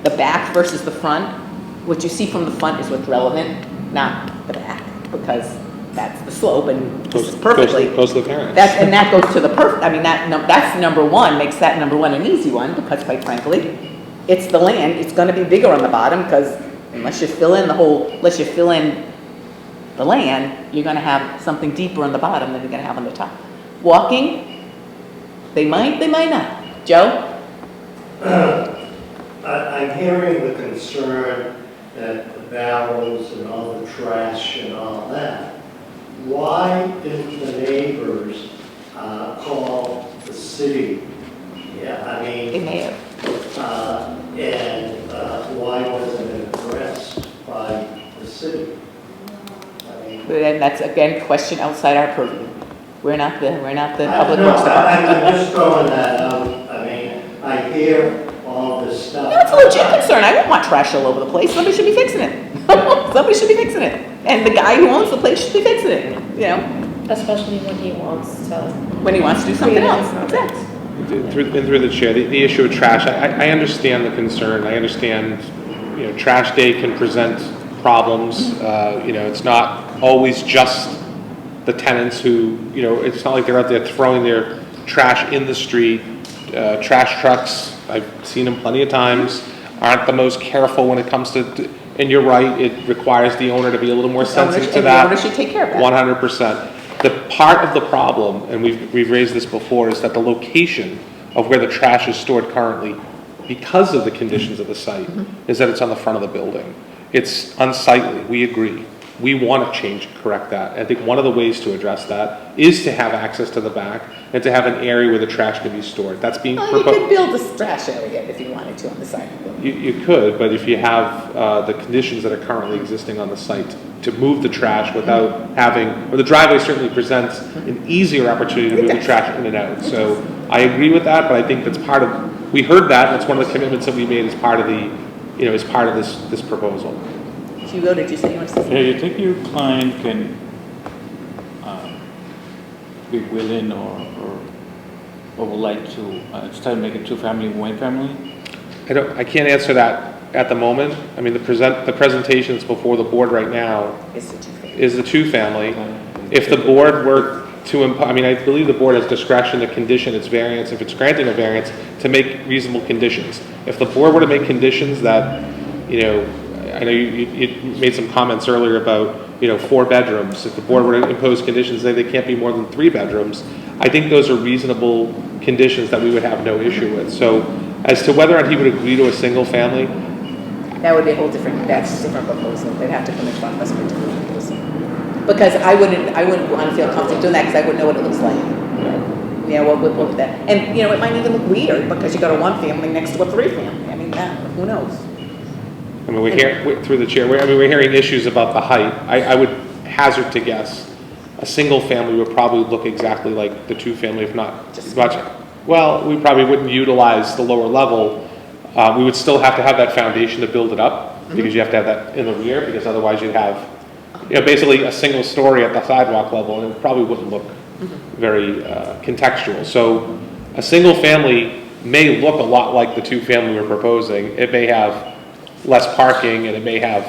The back versus the front, what you see from the front is what's relevant, not the back, because that's the slope and this is perfectly. Goes to the parents. That goes to the perfect, I mean, that's number one, makes that number one an easy one, because quite frankly, it's the land, it's gonna be bigger on the bottom, because unless you fill in the land, you're gonna have something deeper on the bottom than you're gonna have on the top. Walking, they might not. Joe? I'm hearing the concern that the barrels and all the trash and all that. Why didn't the neighbors call the city? Yeah, I mean. They may have. And why wasn't it addressed by the city? I mean. And that's again, question outside our purview. We're not the public No, works department. I'm just throwing that out. I mean, I hear all this stuff. That's a legit concern. I don't want trash all over the place. Somebody should be fixing it. Somebody should be fixing it. And the guy who owns the place should be fixing it, you know? Especially when he wants to do something else. That's it. Through the chair, the issue of trash, I understand the concern. I understand, you know, trash day can present problems. You know, it's not always just the tenants who, you know, it's not like they're out there throwing their trash in the street. Trash trucks, I've seen them plenty of times, aren't the most careful when it comes to, and you're right, it requires the owner to be a little more sensitive to that. The owner should take care of that. 100%. The part of the problem, and we've raised this before, is that the location of where the trash is stored currently, because of the conditions of the site, is that it's on the front of the building. It's unsightly, we agree. We want to change, correct that. I think one of the ways to address that is to have access to the back and to have an area where the trash can be stored. That's being Well, you could build a trash area if you wanted to on the side of the building. You could, but if you have the conditions that are currently existing on the site to move the trash without having, or the driveway certainly presents an easier opportunity to move the trash in and out. So I agree with that, but I think that's part of, we heard that, and that's one of the commitments that we made as part of the, you know, as part of this proposal. Hugo, did you say you want to say something? Yeah, you think your client can be willing or would like to instead of making two-family, one family? I can't answer that at the moment. I mean, the presentations before the board right now is the two-family. If the board were to, I mean, I believe the board has discretion to condition its variance, if it's granting a variance, to make reasonable conditions. If the board were to make conditions that, you know, I know you made some comments earlier about, you know, 4 bedrooms. If the board were to impose conditions that they can't be more than 3 bedrooms, I think those are reasonable conditions that we would have no issue with. So as to whether or not he would agree to a single family, That would be a whole different, that's a different proposal. They'd have to come in front of us with a different proposal. Because I wouldn't want to feel comfortable doing that because I wouldn't know what it looks like. You know, what would that, and you know, it might even look weird because you got a 1 family next to a 3 family. I mean, who knows? I mean, through the chair, we're hearing issues about the height. I would hazard to guess, a single family would probably look exactly like the two family, if not as much. Well, we probably wouldn't utilize the lower level. We would still have to have that foundation to build it up, because you have to have that in the rear, because otherwise you'd have, basically a single story at the sidewalk level, and it probably wouldn't look very contextual. So a single family may look a lot like the two family we're proposing. It may have less parking and it may have,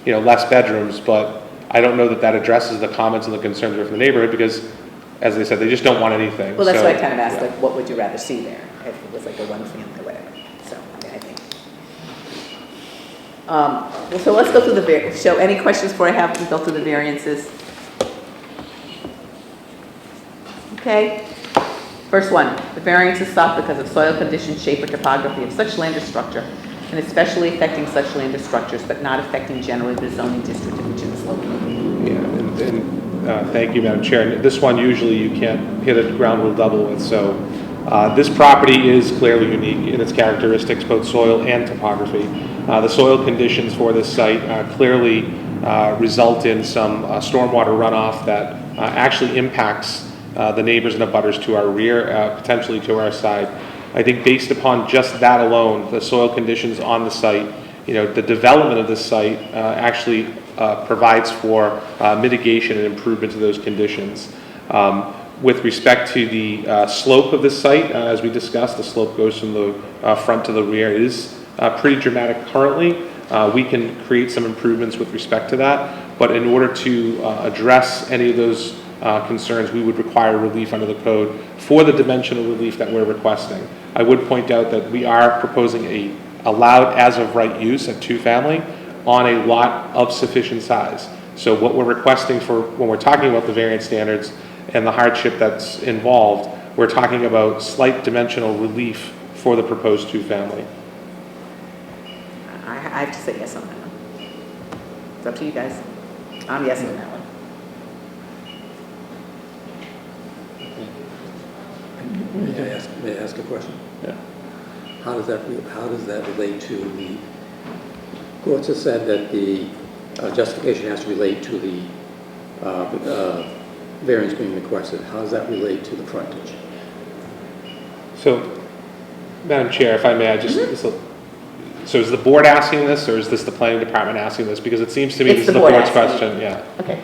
less bedrooms, but I don't know that that addresses the comments and the concerns from the neighborhood, because, as they said, they just don't want anything. Well, that's So, why I kind of asked, yeah. like, what would you rather see there, if it was like a one family or whatever, so, I think. Well, so let's go through show any questions before I have to go through the variances. Okay, first one, the variance is sought because of soil conditions, shape, or topography of such land or structure, and especially affecting such land or structures, but not affecting generally the zoning district in which it is located. Yeah, and thank you, Madam Chair. And this one, usually you can't hit a ground rule double with, so this property is clearly unique in its characteristics, both soil and topography. The soil conditions for this site clearly result in some stormwater runoff that actually impacts the neighbors and abutters to our rear, potentially to our side. I think based upon just that alone, the soil conditions on the site, the development of this site actually provides for mitigation and improvement to those conditions. With respect to the slope of this site, as we discussed, the slope goes from the front to the rear. It is pretty dramatic currently. We can create some improvements with respect to that, but in order to address any of those concerns, we would require relief under the code for the dimensional relief that we're requesting. I would point out that we are proposing a allowed as of right use at two family on a lot of sufficient size. So what we're requesting for when we're talking about the variance standards and the hardship that's involved, we're talking about slight dimensional relief for the proposed two family. I have to say yes on that one. It's up to you guys. I'm yes on that one. May I ask a question? Yeah. How does that relate to the, courts have said that the justification has to relate to the variance being requested. How does that relate to the frontage? So, Madam Chair, if I may, so is the board asking this, or is this the planning department asking this? Because it seems to me It's this is the the board board's asking. question, yeah. Okay.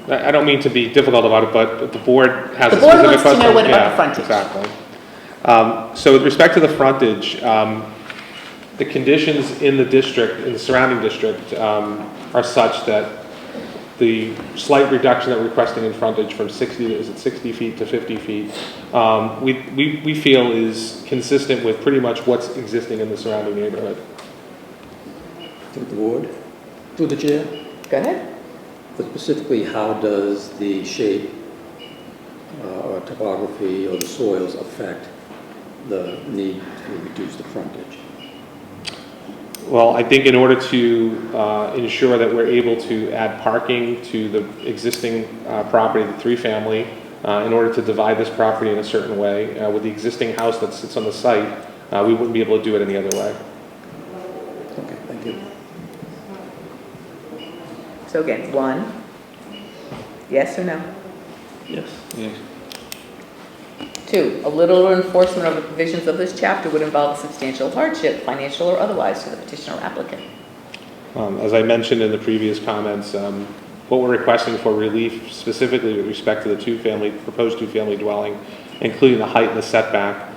I don't mean to be difficult about it, but the board has The a board specific wants to question. know what about Yeah, the frontage. Exactly. So with respect to the frontage, the conditions in the district, in the surrounding district, are such that the slight reduction that we're requesting in frontage from 60 feet to 50 feet, we feel is consistent with pretty much what's existing in the surrounding neighborhood. Through the board? Through the chair? Go ahead. But specifically, how does the shape or topography or the soils affect the need to reduce the frontage? Well, I think in order to ensure that we're able to add parking to the existing property, the three-family, in order to divide this property in a certain way, with the existing house that sits on the site, we wouldn't be able to do it any other way. Okay, thank you. So again, one, yes or no? Yes. Yes. Two, a literal enforcement of the provisions of this chapter would involve a substantial hardship, financial or otherwise, to the petitioner or applicant. As I mentioned in the previous comments, what we're requesting for relief specifically with respect to the proposed two-family dwelling, including the height and the setback,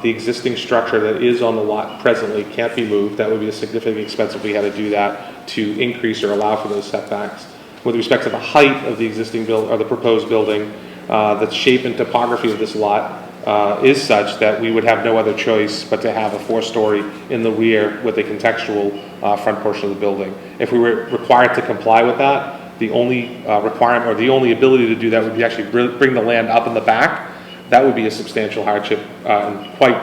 the existing structure that is on the lot presently can't be moved. That would be a significant expense if we had to do that to increase or allow for those setbacks. With respect to the height of the existing or the proposed building, the shape and topography of this lot is such that we would have no other choice but to have a four-story in the rear with a contextual front portion of the building. If we were required to comply with that, the only requirement or the only ability to do that would be actually bring the land up in the back. That would be a substantial hardship and quite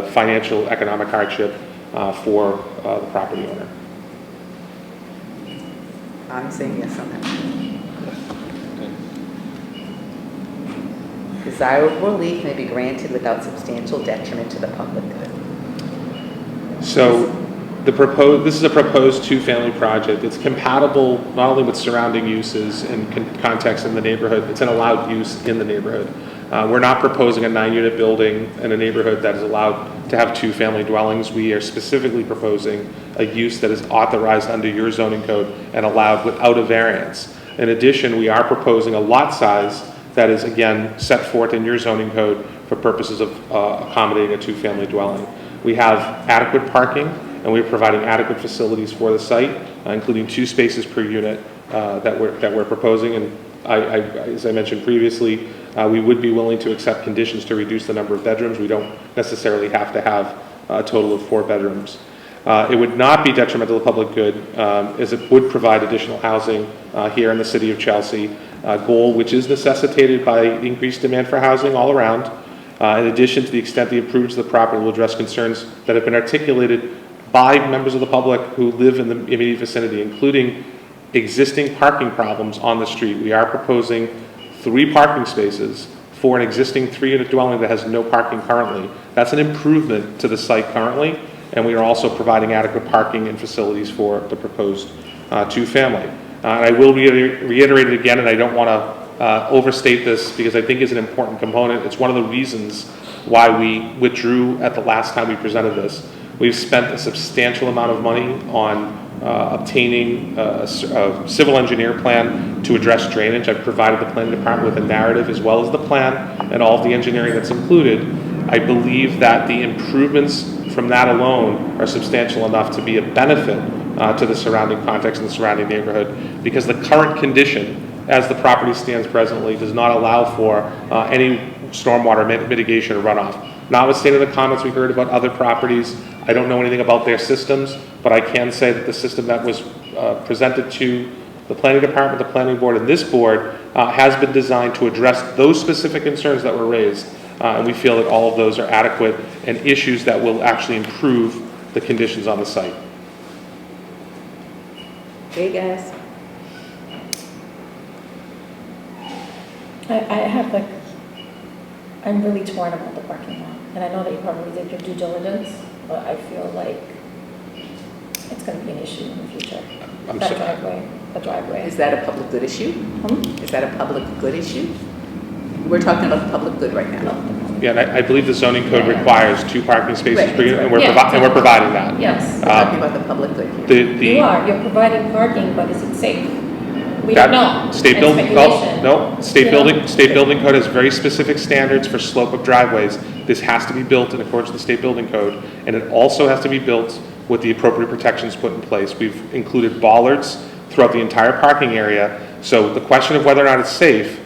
financial, economic hardship for the property owner. I'm saying yes on that. Desirable relief may be granted without substantial detriment to the public good. So This is a proposed two-family project. It's compatible not only with surrounding uses and context in the neighborhood, it's an allowed use in the neighborhood. We're not proposing a 9-unit building in a neighborhood that is allowed to have two-family dwellings. We are specifically proposing a use that is authorized under your zoning code and allowed without a variance. In addition, we are proposing a lot size that is, again, set forth in your zoning code for purposes of accommodating a two-family dwelling. We have adequate parking, and we're providing adequate facilities for the site, including 2 spaces per unit that we're proposing. And as I mentioned previously, we would be willing to accept conditions to reduce the number of bedrooms. We don't necessarily have to have a total of 4 bedrooms. It would not be detrimental to public good, as it would provide additional housing here in the city of Chelsea, a goal which is necessitated by increased demand for housing all around. In addition, to the extent the improvements of the property will address concerns that have been articulated by members of the public who live in the immediate vicinity, including existing parking problems on the street. We are proposing 3 parking spaces for an existing 3-unit dwelling that has no parking currently. That's an improvement to the site currently, and we are also providing adequate parking and facilities for the proposed 2-family. And I will reiterate it again, and I don't want to overstate this because I think it's an important component. It's one of the reasons why we withdrew at the last time we presented this. We've spent a substantial amount of money on obtaining a civil engineer plan to address drainage. I've provided the planning department with a narrative as well as the plan and all of the engineering that's included. I believe that the improvements from that alone are substantial enough to be a benefit to the surrounding context and the surrounding neighborhood, because the current condition as the property stands presently does not allow for any stormwater mitigation or runoff. Notwithstanding the comments we heard about other properties, I don't know anything about their systems, but I can say that the system that was presented to the planning department, the planning board, and this board has been designed to address those specific concerns that were raised, and we feel that all of those are adequate and issues that will actually improve the conditions on the site. Hey, guys. I have I'm really torn about the parking lot, and I know that you probably did your due diligence, but I feel like it's going to be an issue in the future. The driveway. Is that a public good issue? Is that a public good issue? We're talking about the public good right now. Yeah, and I believe the zoning code requires 2 parking spaces Right, per unit, and right. we're providing that. Yes. We're talking about the public good here. You're providing parking, but is it safe? We That- don't know. State It's building, speculation. no, state You building, know? state building code has very specific standards for slope of driveways. This has to be built in accordance with the state building code, and it also has to be built with the appropriate protections put in place. We've included bollards throughout the entire parking area, so the question of whether or not it's safe,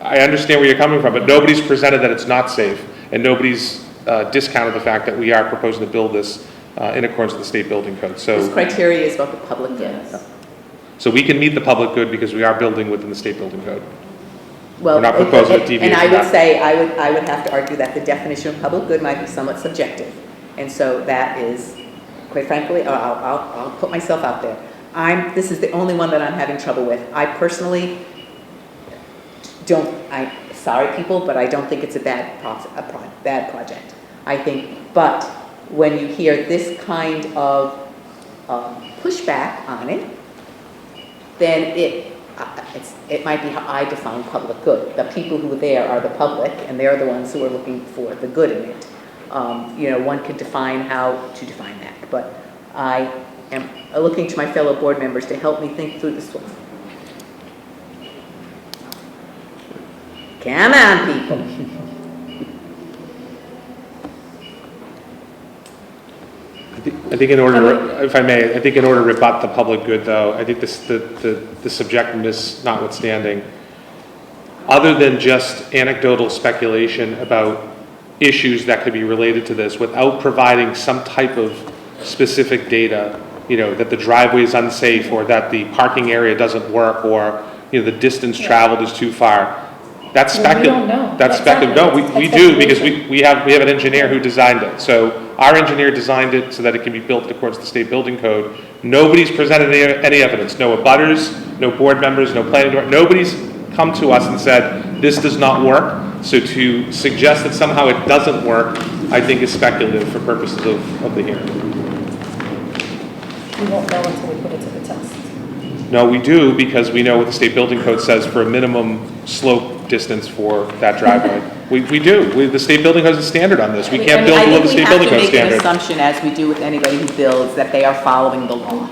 I understand where you're coming from, but nobody's presented that it's not safe, and nobody's discounted the fact that we are proposing to build this in accordance with the state building code. This So, criteria is about the public good. so we can meet the public good because we are building within the state building code. Well, We're not proposing to deviate and I from would that. say, I would have to argue that the definition of public good might be somewhat subjective. And so that is, quite frankly, I'll put myself out there. This is the only one that I'm having trouble with. I personally sorry people, but I don't think it's a bad project. I think, but when you hear this kind of pushback on it, then it might be how I define public good. The people who are there are the public, and they're the ones who are looking for the good in it. One could define how to define that, but I am looking to my fellow board members to help me think through this one. Come on, people. I think in order, if I may, I think in order to rebut the public good, though, I think the subjectiveness notwithstanding, other than just anecdotal speculation about issues that could be related to this, without providing some type of specific data, that the driveway is unsafe, or that the parking area doesn't work, or the distance traveled is too far. That's speculative. We don't know. That's speculative. No, we do, because we have an engineer who designed it. So our engineer designed it so that it can be built according to the state building code. Nobody's presented any evidence. No abutters, no board members, no planning board. Nobody's come to us and said, this does not work. So to suggest that somehow it doesn't work, I think is speculative for purposes of the hearing. We won't know until we put it to the test. No, we do, because we know what the state building code says for a minimum slope distance for that driveway. We do. The state building code is a standard on this. We can't build below the state building code I think we have to make an standard. assumption, as we do with anybody who builds, that they are following the law.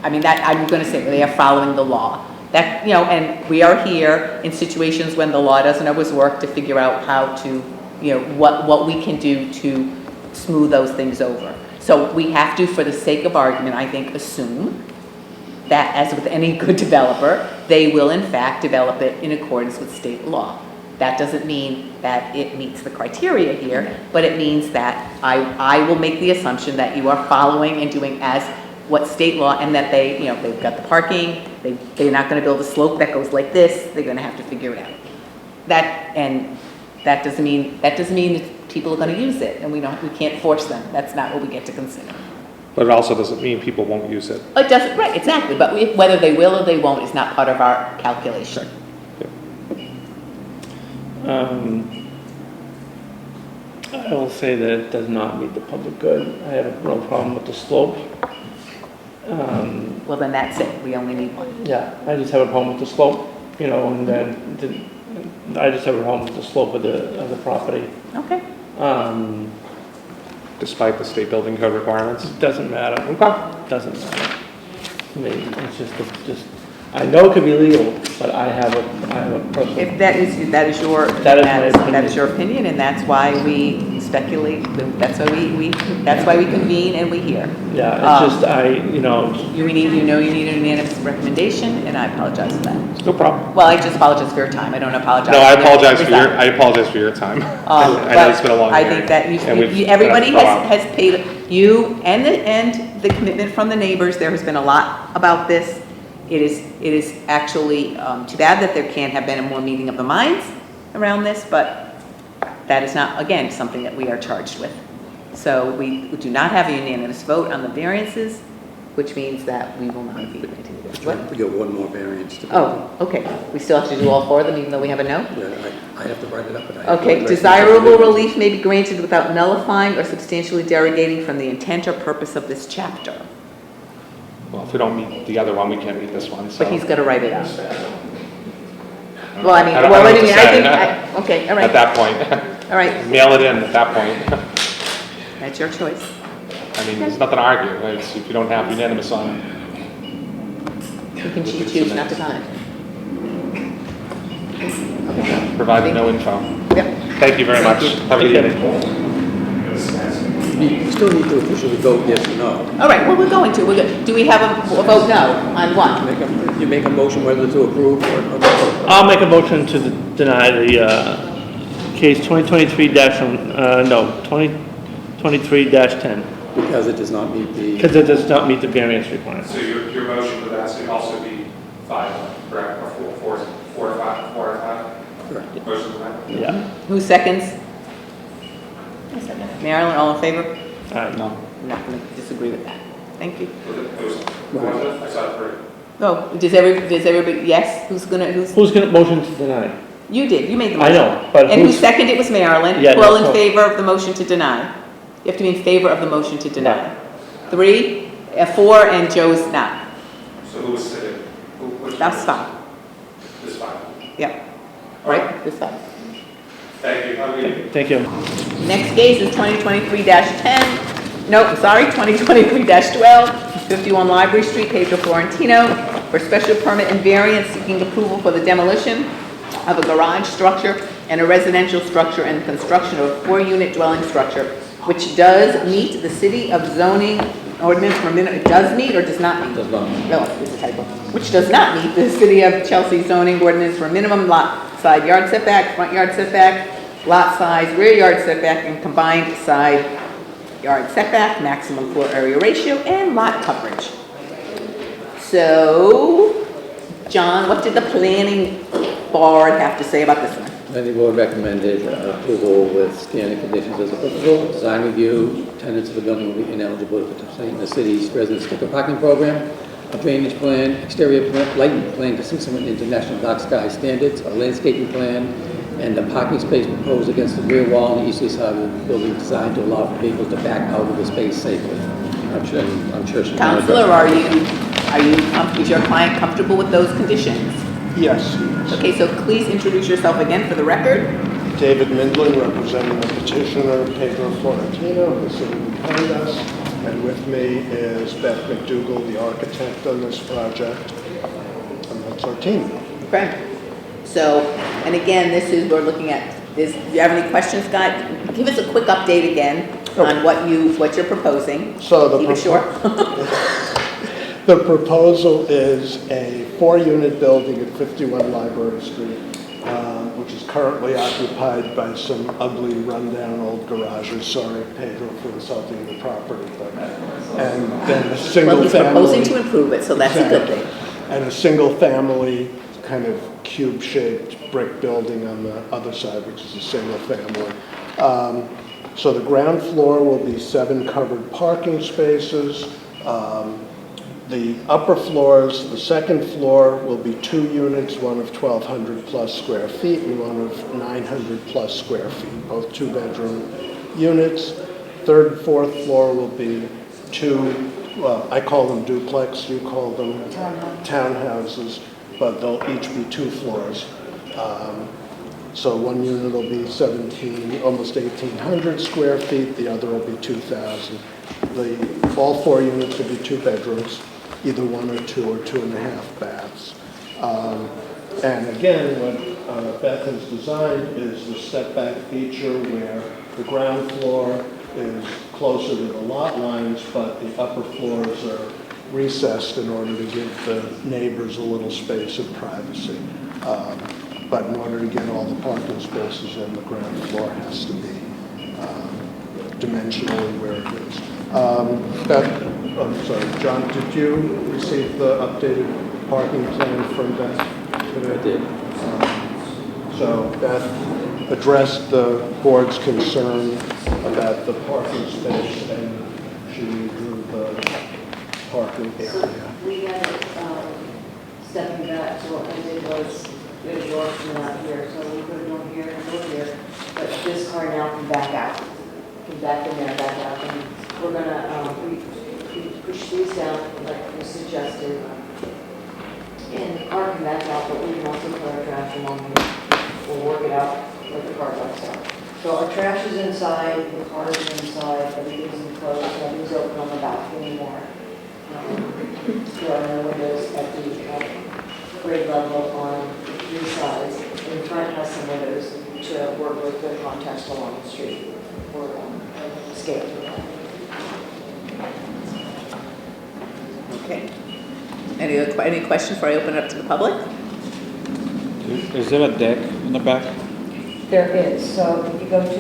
I mean, that, I'm gonna say, they are following the law. That, you know, and we are here in situations when the law doesn't always work to figure out how to, you know, what we can do to smooth those things over. So we have to, for the sake of argument, I think, assume that, as with any good developer, they will in fact develop it in accordance with state law. That doesn't mean that it meets the criteria here, but it means that I will make the assumption that you are following and doing as what state law, and that they, you know, they've got the parking, they're not gonna build a slope that goes like this, they're gonna have to figure it out. That doesn't mean that people are gonna use it, and we can't force them. That's not what we get to consider. But it also doesn't mean people won't use it. It doesn't, right, exactly, but whether they will or they won't is not part of our calculation. I will say that it does not meet the public good. I have no problem with the slope. Well, then that's it, we only need one. Yeah, I just have a problem with the slope, you know, and then, I just have a problem with the slope of the property. Okay. Despite the state building code requirements? Doesn't matter. Okay. Doesn't matter. I mean, it's just, I know it could be legal, but I have a personal. If that is your, that is your opinion, and that's why we speculate, that's why we convene and we hear. Yeah, it's just, you need a unanimous recommendation, and I apologize for that. No problem. Well, I just apologize for your time, I don't apologize. No, I apologize for your time. I know it's been a long I hearing, think that and we've everybody been a has paid, you and the commitment from the neighbors, there has been a lot about this. It is actually too bad that there can't have been a more meeting of the minds around this, but that is not, again, something that we are charged with. So we do not have a unanimous vote on the variances, which means that we will not be granting this. What? We got one more variance to do. Oh, okay. We still have to do all four of them, even though we have a no? Yeah, I have to write it up, but I have to Okay, write desirable relief may be granted without nullifying or substantially derogating from the intent or purpose of this chapter. Well, if we don't meet the other one, we can't meet this one, so. But he's got to write it up. I Well, I mean, don't know well, what I to mean, say. okay, all right. At that point. All right. Mail it in at that point. That's your choice. I mean, there's nothing to argue. It's, if you don't have unanimous on it. You can choose not to comment. Provided no info. Yep. Thank you very much. Have a good evening. You still need to officially vote yes or no. All right, well, we're going to. Do we have a vote no on what? You make a motion whether to approve or no. I'll make a motion to deny the case 2023-10. Because it does not meet the... Because it does not meet the variance requirements. So your motion would also be 5, correct? Or 4 or 5? Correct. Motion to that? Yeah. Who seconds? Marilyn, all in favor? No. I'm not going to disagree with that. Thank you. I saw it 3. Oh, does everybody, yes? Who's gonna motion to deny? You did, you made the I motion. know, but And who seconded it was Marilyn. Yeah, Who all no, in so- favor of the motion to deny? You have to be in favor of the motion to deny. 3, 4, and Joe's not. So who was sitting? That's fine. This 5. Yep. Right, this side. Thank you. Have a good evening. Thank you. Next case is 2023-10, no, I'm sorry, 2023-12, 51 Library Street, Pedro Florentino, for special permit and variance seeking approval for the demolition of a garage structure and a residential structure and construction of a 4-unit dwelling structure, which does meet the city of zoning ordinance for it does meet or does not meet? Does not meet. No, it's a typo. Which does not meet the city of Chelsea zoning ordinance for minimum lot side yard setback, front yard setback, lot size, rear yard setback, and combined side yard setback, maximum floor area ratio, and lot coverage. So, John, what did the planning board have to say about this one? Planning board recommended approval with standard conditions as applicable. Design review, tenants of the building will be ineligible to participate in the city's resident sticker parking program. A drainage plan, exterior lighting plan consistent with international dark sky standards, a landscaping plan, and the parking space proposed against the rear wall on the easterly side of the building designed to allow for vehicles to back out of the space safely. I'm sure she's. Counselor, is your client comfortable with those conditions? Yes. Okay, so please introduce yourself again for the record. David Mindlin, representing the petitioner, Pedro Florentino, who's sitting behind us. And with me is Beth McDougall, the architect on this project. And that's our team. Okay. So, and again, we're looking at, do you have any questions, Scott? Give us a quick update again on what you're proposing. So Keep it short. The proposal is a 4-unit building at 51 Library Street, which is currently occupied by some ugly, rundown old garages. Sorry, Pedro, for insulting the property, and then a single Well, he's family. proposing to improve it, so that's a good thing. And a single family, kind of cube-shaped brick building on the other side, which is a single family. So the ground floor will be 7 covered parking spaces. The upper floors, the second floor will be 2 units, one of 1,200 plus square feet and one of 900 plus square feet, both 2-bedroom units. Third and fourth floor will be 2, I call them duplex, you call them townhouses, but they'll each be 2 floors. So one unit will be almost 1,800 square feet, the other will be 2,000. All 4 units will be 2 bedrooms, either 1 or 2 or 2.5 baths. And again, what Beth has designed is the step back feature where the ground floor is closer to the lot lines, but the upper floors are recessed in order to give the neighbors a little space of privacy. But in order to get all the parking spaces in, the ground floor has to be dimensionally where it is. I'm sorry, John, did you receive the updated parking plan from Beth today? I did. So Beth addressed the board's concern about the parking space, and she drew the parking area. We had, stepping back, so what I did was, there's yours from out here, so we could go here and go here, but this car now can back out. Can back in there, back out, and we're gonna, we push these down like we suggested. And the car can back out, but we can also put our trash along here. We'll work it out with the car backs out. So our trash is inside, the car is inside, everything's enclosed, nothing's open on the back anymore. There are no windows at the grade level on the 3 sides. In front has some windows to work with the context along the street or scale. Okay. Any questions before I open it up to the public? Is there a deck in the back? There is, so if you go to,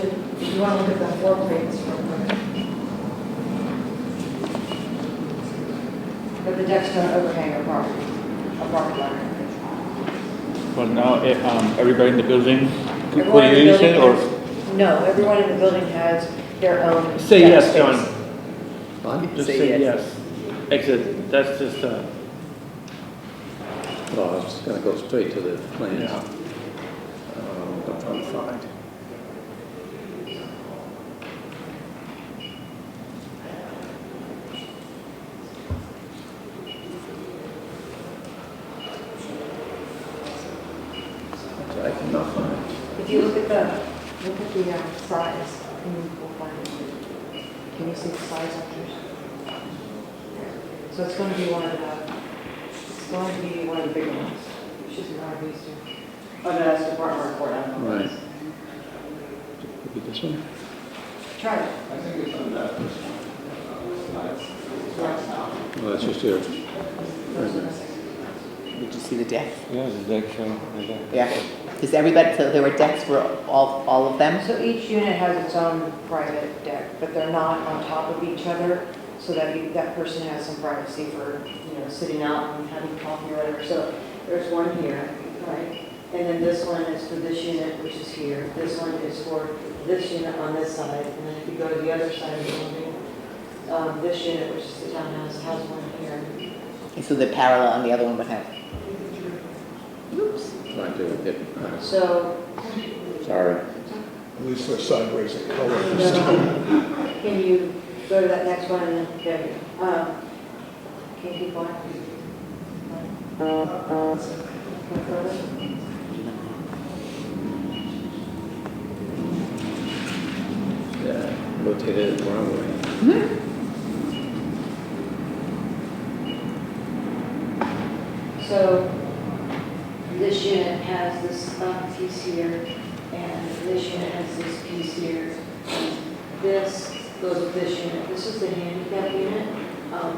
if you want to look at the floor plans real quick. But the deck's going to overhang a property line. Well, now, everybody in the building could Everyone in the use it, building or? has- No, everyone in the building has their own. Say deck yes, space. John. Just say yes. Exit, that's just, Well, I was just gonna go straight to the plans. Yeah. I'm trying to find. I cannot find. If you look at the size, and you will find it. Can you see the size up there? So it's going to be one of the bigger ones. It should be one of these two. Oh, no, that's the Department report, I don't know. Right. Could be this one? Try it. I think it's on that. Well, that's just here. Did you see the deck? Yeah, the deck, right there. Yeah. Is everybody, so there were decks for all of them? So each unit has its own private deck, but they're not on top of each other, so that that person has some privacy for, sitting out and having coffee or whatever. So there's one here, right? And then this one is for this unit, which is here. This one is for this unit on this side. And then if you go to the other side of the building, this unit, which is the townhouse, has one here. Okay, so the parallel and the other one would have. Oops. Trying to get, So, sorry. At least they're sideways in color this time. can you go to that next one and then, there we go. Can you keep going? Go further. Rotated the wrong way. So this unit has this piece here, and this unit has this piece here. This goes with this unit. This is the handicap unit.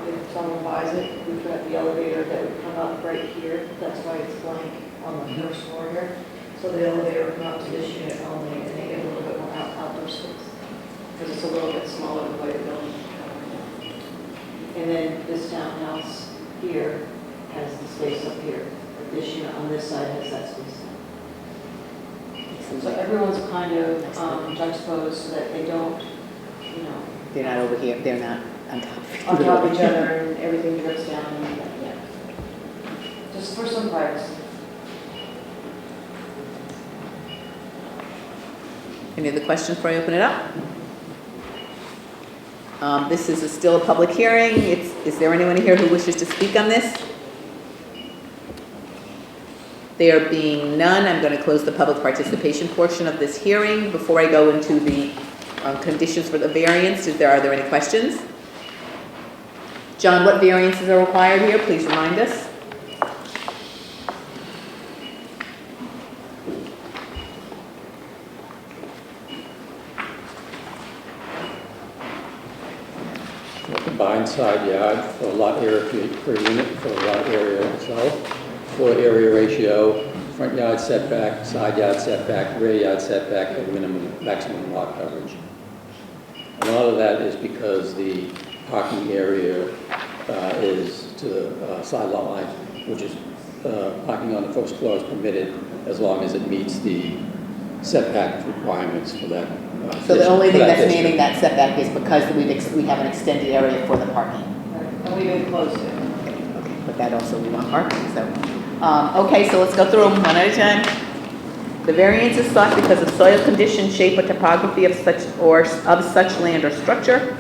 If someone buys it, we've got the elevator that would come up right here. That's why it's blank on the first floor here. So the elevator would come up to this unit only, and they get a little bit more outdoor space, because it's a little bit smaller than what you're building. And then this townhouse here has the space up here. But this unit on this side has that space. So everyone's kind of juxtaposed so that they don't, you know. They're not over here, they're not on top of each On other. top of each other and everything drips down and, yeah. Just for some privacy. Any other questions before I open it up? This is still a public hearing. Is there anyone here who wishes to speak on this? There being none, I'm going to close the public participation portion of this hearing. Before I go into the conditions for the variance, are there any questions? John, what variances are required here? Please remind us. Combined side yard for lot area per unit for the lot area itself, floor area ratio, front yard setback, side yard setback, rear yard setback, and maximum lot coverage. A lot of that is because the parking area is to the side lot line, which is parking on the first floor is permitted as long as it meets the setback requirements for that. So the only thing that's district. naming that setback is because we have an extended area for the parking. And we've been close to it. Okay, but that also we want parking, so. Okay, so let's go through them one at a time. The variance is sought because of soil condition, shape, or topography of such land or structure,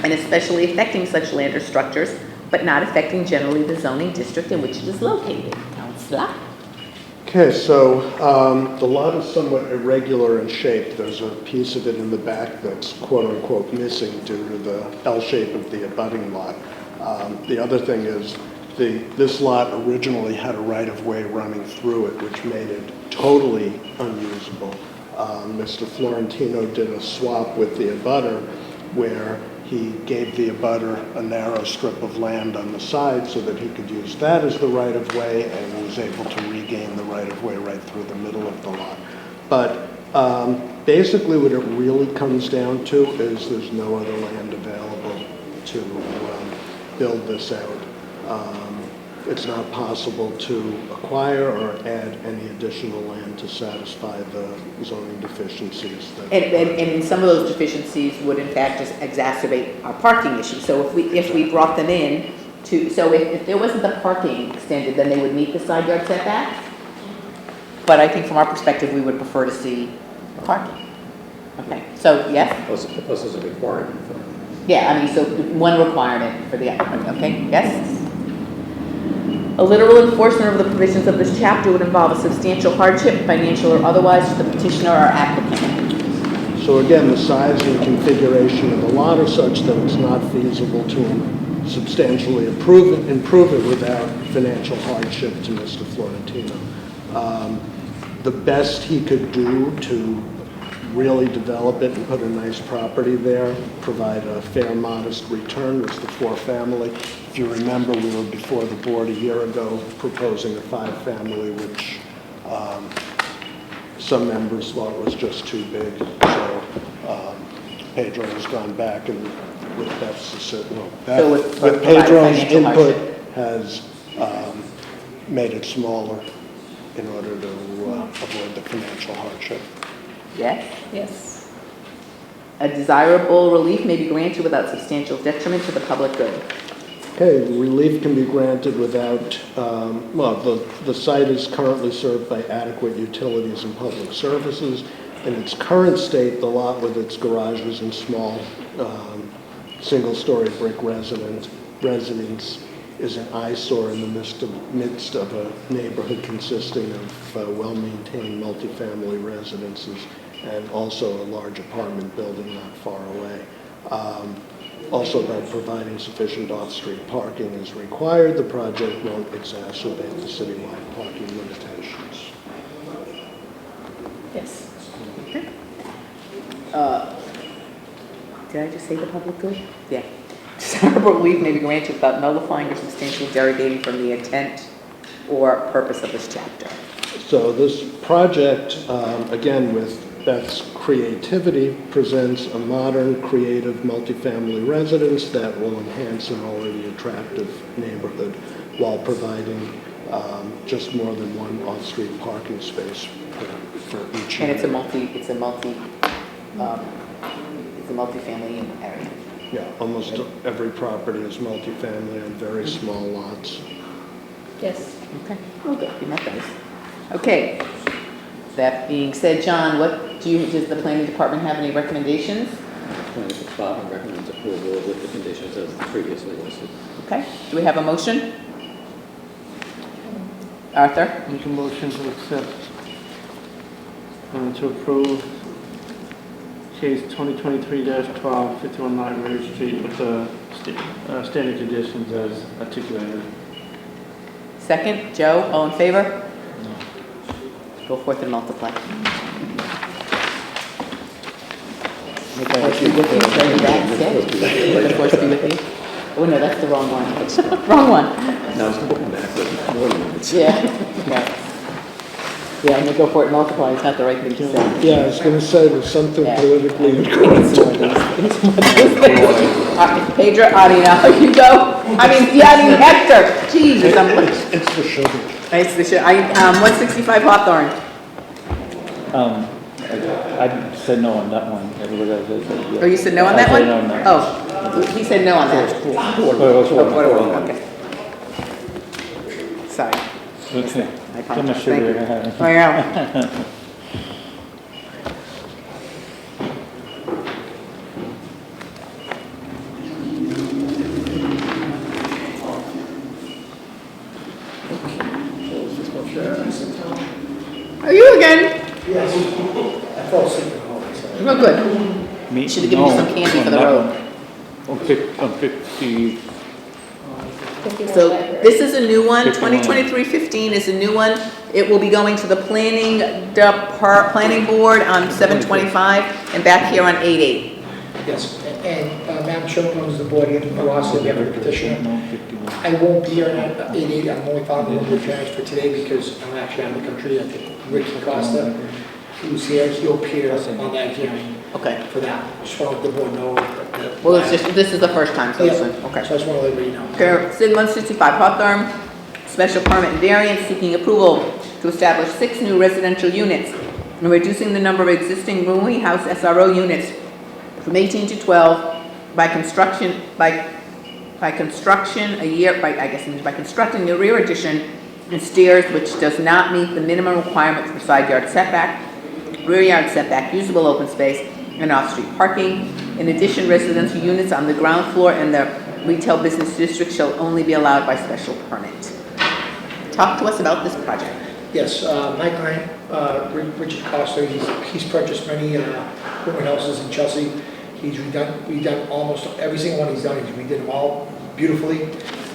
and especially affecting such land or structures, but not affecting generally the zoning district in which it is located. Councillor? Okay, so the lot is somewhat irregular in shape. There's a piece of it in the back that's quote-unquote missing due to the L shape of the abutting lot. The other thing is this lot originally had a right-of-way running through it, which made it totally unusable. Mr. Florentino did a swap with the abutter where he gave the abutter a narrow strip of land on the side so that he could use that as the right-of-way, and he was able to regain the right-of-way right through the middle of the lot. But basically what it really comes down to is there's no other land available to build this out. It's not possible to acquire or add any additional land to satisfy the zoning deficiencies. And some of those deficiencies would in fact just exacerbate our parking issue. So if we brought them in so if there wasn't the parking extended, then they would meet the side yard setback. But I think from our perspective, we would prefer to see parking. Okay, so yes? Plus there's a requirement for it. Yeah, I mean, so one requirement for the applicant, okay, yes? A literal enforcement of the provisions of this chapter would involve a substantial hardship, financial or otherwise, to the petitioner or applicant. So again, the size and configuration of the lot are such that it's not feasible to substantially improve it without financial hardship to Mr. Florentino. The best he could do to really develop it and put a nice property there, provide a fair, modest return was the 4-family. If you remember, we were before the board a year ago proposing a 5-family, which some members thought was just too big. So Pedro has gone back and with Pedro's input has made it smaller in order to avoid the financial hardship. Yes? Yes. A desirable relief may be granted without substantial detriment to the public good. Okay, relief can be granted without, the site is currently served by adequate utilities and public services. In its current state, the lot with its garages and small single-story brick residence is an eyesore in the midst of a neighborhood consisting of well-maintained multifamily residences and also a large apartment building not far away. Also, by providing sufficient off-street parking as required, the project won't exacerbate the citywide parking limitations. Yes. Did I just say the public good? Yeah. Dishonorable leave may be granted without nullifying or substantially derogating from the intent or purpose of this chapter. So this project, again, with Beth's creativity, presents a modern, creative, multifamily residence that will enhance an already attractive neighborhood while providing just more than one off-street parking space for each. And it's a multifamily area. Yeah, almost every property is multifamily on very small lots. Yes. Okay. Oh, good. You met those. Okay. That being said, John, does the planning department have any recommendations? Planning department recommends approval with the conditions as previously listed. Okay. Do we have a motion? Arthur? Make a motion to accept, to approve case 2023-12, 51 Library Street with the standard conditions as articulated. Second. Joe, all in favor? Go forth and multiply. May the force be with you. May the force be with you. Oh no, that's the wrong one. Wrong one. Now it's looking back, but more than Yeah. Yeah, and you go for it and multiply. It's not the right thing to say. Yeah, I was going to say there's something politically incorrect. Pedro, Adi, now you go. I mean Hector. Jeez, it's the sugar. It's the 165 Hawthorne. I said no on that one. Everybody else said yes. Oh, you said no on that I one? said no on that. Oh, he said no on that. Okay. Sorry. Okay. I Too much apologize. sugar. Thank you. Oh, yeah. Are you again? Yes. I fell asleep at home. Oh, good. Me? Should have given you some candy for the road. On 50. So this is a new one, 51. 2023-15 is a new one. It will be going to the planning board on 7/25 and back here on 8/8. Yes, and Madam Chairman, members of the board, Anthony Rossi, we have a petitioner. I won't be here at 8/8, I'm only following the parents for today because I'm actually out of the country. I think Ricky Costa, who's here, he'll appear on that hearing. Okay. For that, just want to let the board know. Well, this is the first time, so Yeah. okay. So I just want to let everybody know. Okay, Sid 165 Hawthorne, special permit and variance seeking approval to establish 6 new residential units and reducing the number of existing rooming house SRO units from 18 to 12 by constructing the rear addition and stairs which does not meet the minimum requirements for side yard setback, rear yard setback, usable open space, and off-street parking. In addition, residential units on the ground floor and the retail business district shall only be allowed by special permit. Talk to us about this project. Yes, my client, Richard Costa, he's purchased many rooming houses in Chelsea. He's redone almost every single one he's done. He's redid them all beautifully.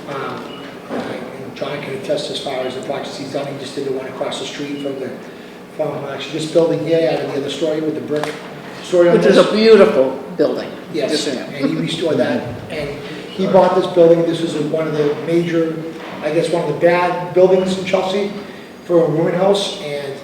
And John can attest as far as the projects he's done. He just did the one across the street from actually this building here out of the other story with the brick story on Which is this. a beautiful building. Yes, Just so you know. and he restored that. And he bought this building. This was one of the major, I guess, one of the bad buildings in Chelsea for a rooming house. And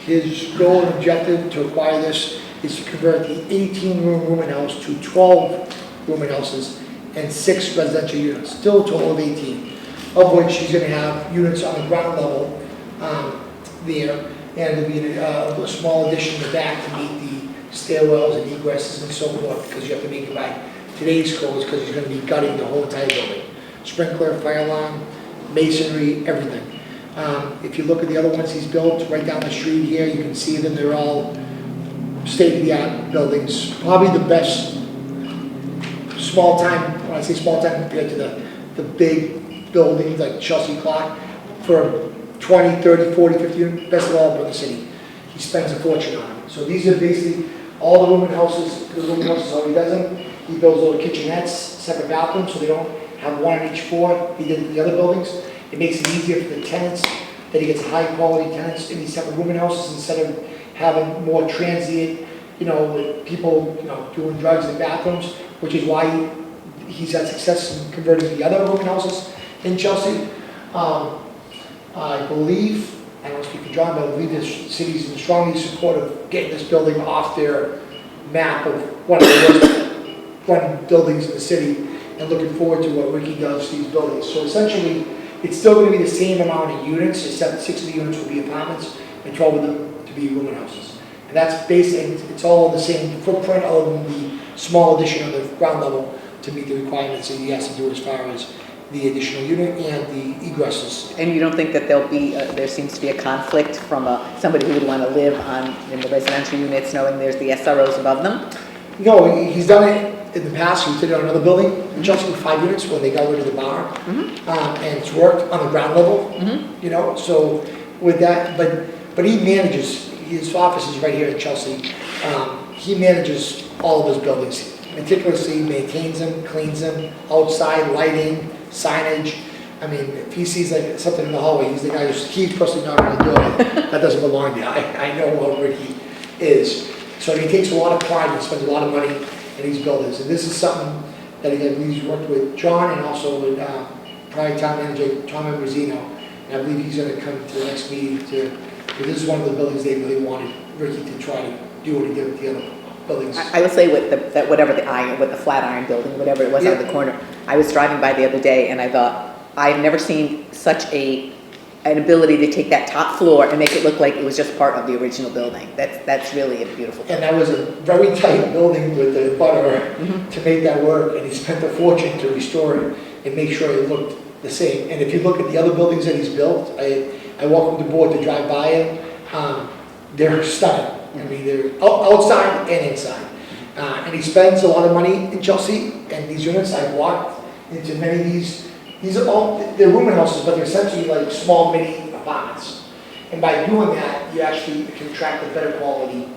his goal and objective to acquire this is to convert the 18-room rooming house to 12 rooming houses and 6 residential units, still a total of 18, of which he's going to have units on the ground level there, and there'll be a small addition in the back to meet the stairwells and egresses and so forth, because you have to make it by today's codes, because he's going to be gutting the whole entire building. Sprinkler, fire alarm, masonry, everything. If you look at the other ones he's built right down the street here, you can see them, they're all state-of-the-art buildings, probably the best small time, when I say small time compared to the big buildings like Chelsea Clark, for 20, 30, 40, 50 unit, best developer in the city. He spends a fortune on them. So these are basically all the rooming houses, how he does them. He builds little kitchenettes, separate bathrooms, so they don't have one on each floor. He did the other buildings. It makes it easier for the tenants, that he gets high quality tenants in these separate rooming houses instead of having more transient, with people, doing drugs in bathrooms, which is why he's had success in converting the other rooming houses in Chelsea. I believe, I don't speak for John, but I believe the city's in strongly support of getting this building off their map of one of the worst run buildings in the city, and looking forward to what Ricky does to these buildings. So essentially, it's still going to be the same amount of units, except 6 of the units will be apartments and 12 of them to be rooming houses. And that's it's all the same footprint, other than the small addition on the ground level to meet the requirements that he has to do as far as the additional unit and the egresses. And you don't think that there seems to be a conflict from somebody who would want to live in the residential units knowing there's the SROs above them? No, he's done it in the past. He did it on another building in Chelsea with 5 units when they got rid of the bar. And it's worked on the ground level, so with that, but he manages, his office is right here in Chelsea. He manages all of those buildings, meticulously maintains them, cleans them, outside lighting, signage. I mean, if he sees like something in the hallway, he's the guy he's personally not going to do it. That doesn't belong there. I know what Ricky is. So he takes a lot of pride and spends a lot of money in these buildings. And this is something that he's worked with John and also with prior town manager Tom Ambrosino. And I believe he's going to come to the next meeting because this is one of the buildings they really wanted Ricky to try to do what he did with the other buildings. I would say with the Flatiron building, whatever it was on the corner, I was driving by the other day and I thought, I've never seen such an ability to take that top floor and make it look like it was just part of the original building. That's really a beautiful thing. And that was a very tight building with the butter to make that work, and he spent a fortune to restore it and make sure it looked the same. And if you look at the other buildings that he's built, I welcome the board to drive by it. They're stunning. I mean, they're outside and inside. And he spends a lot of money in Chelsea, and these units, I've walked into many of these are all, they're rooming houses, but they're essentially like small mini apartments. And by doing that, you actually can attract a better quality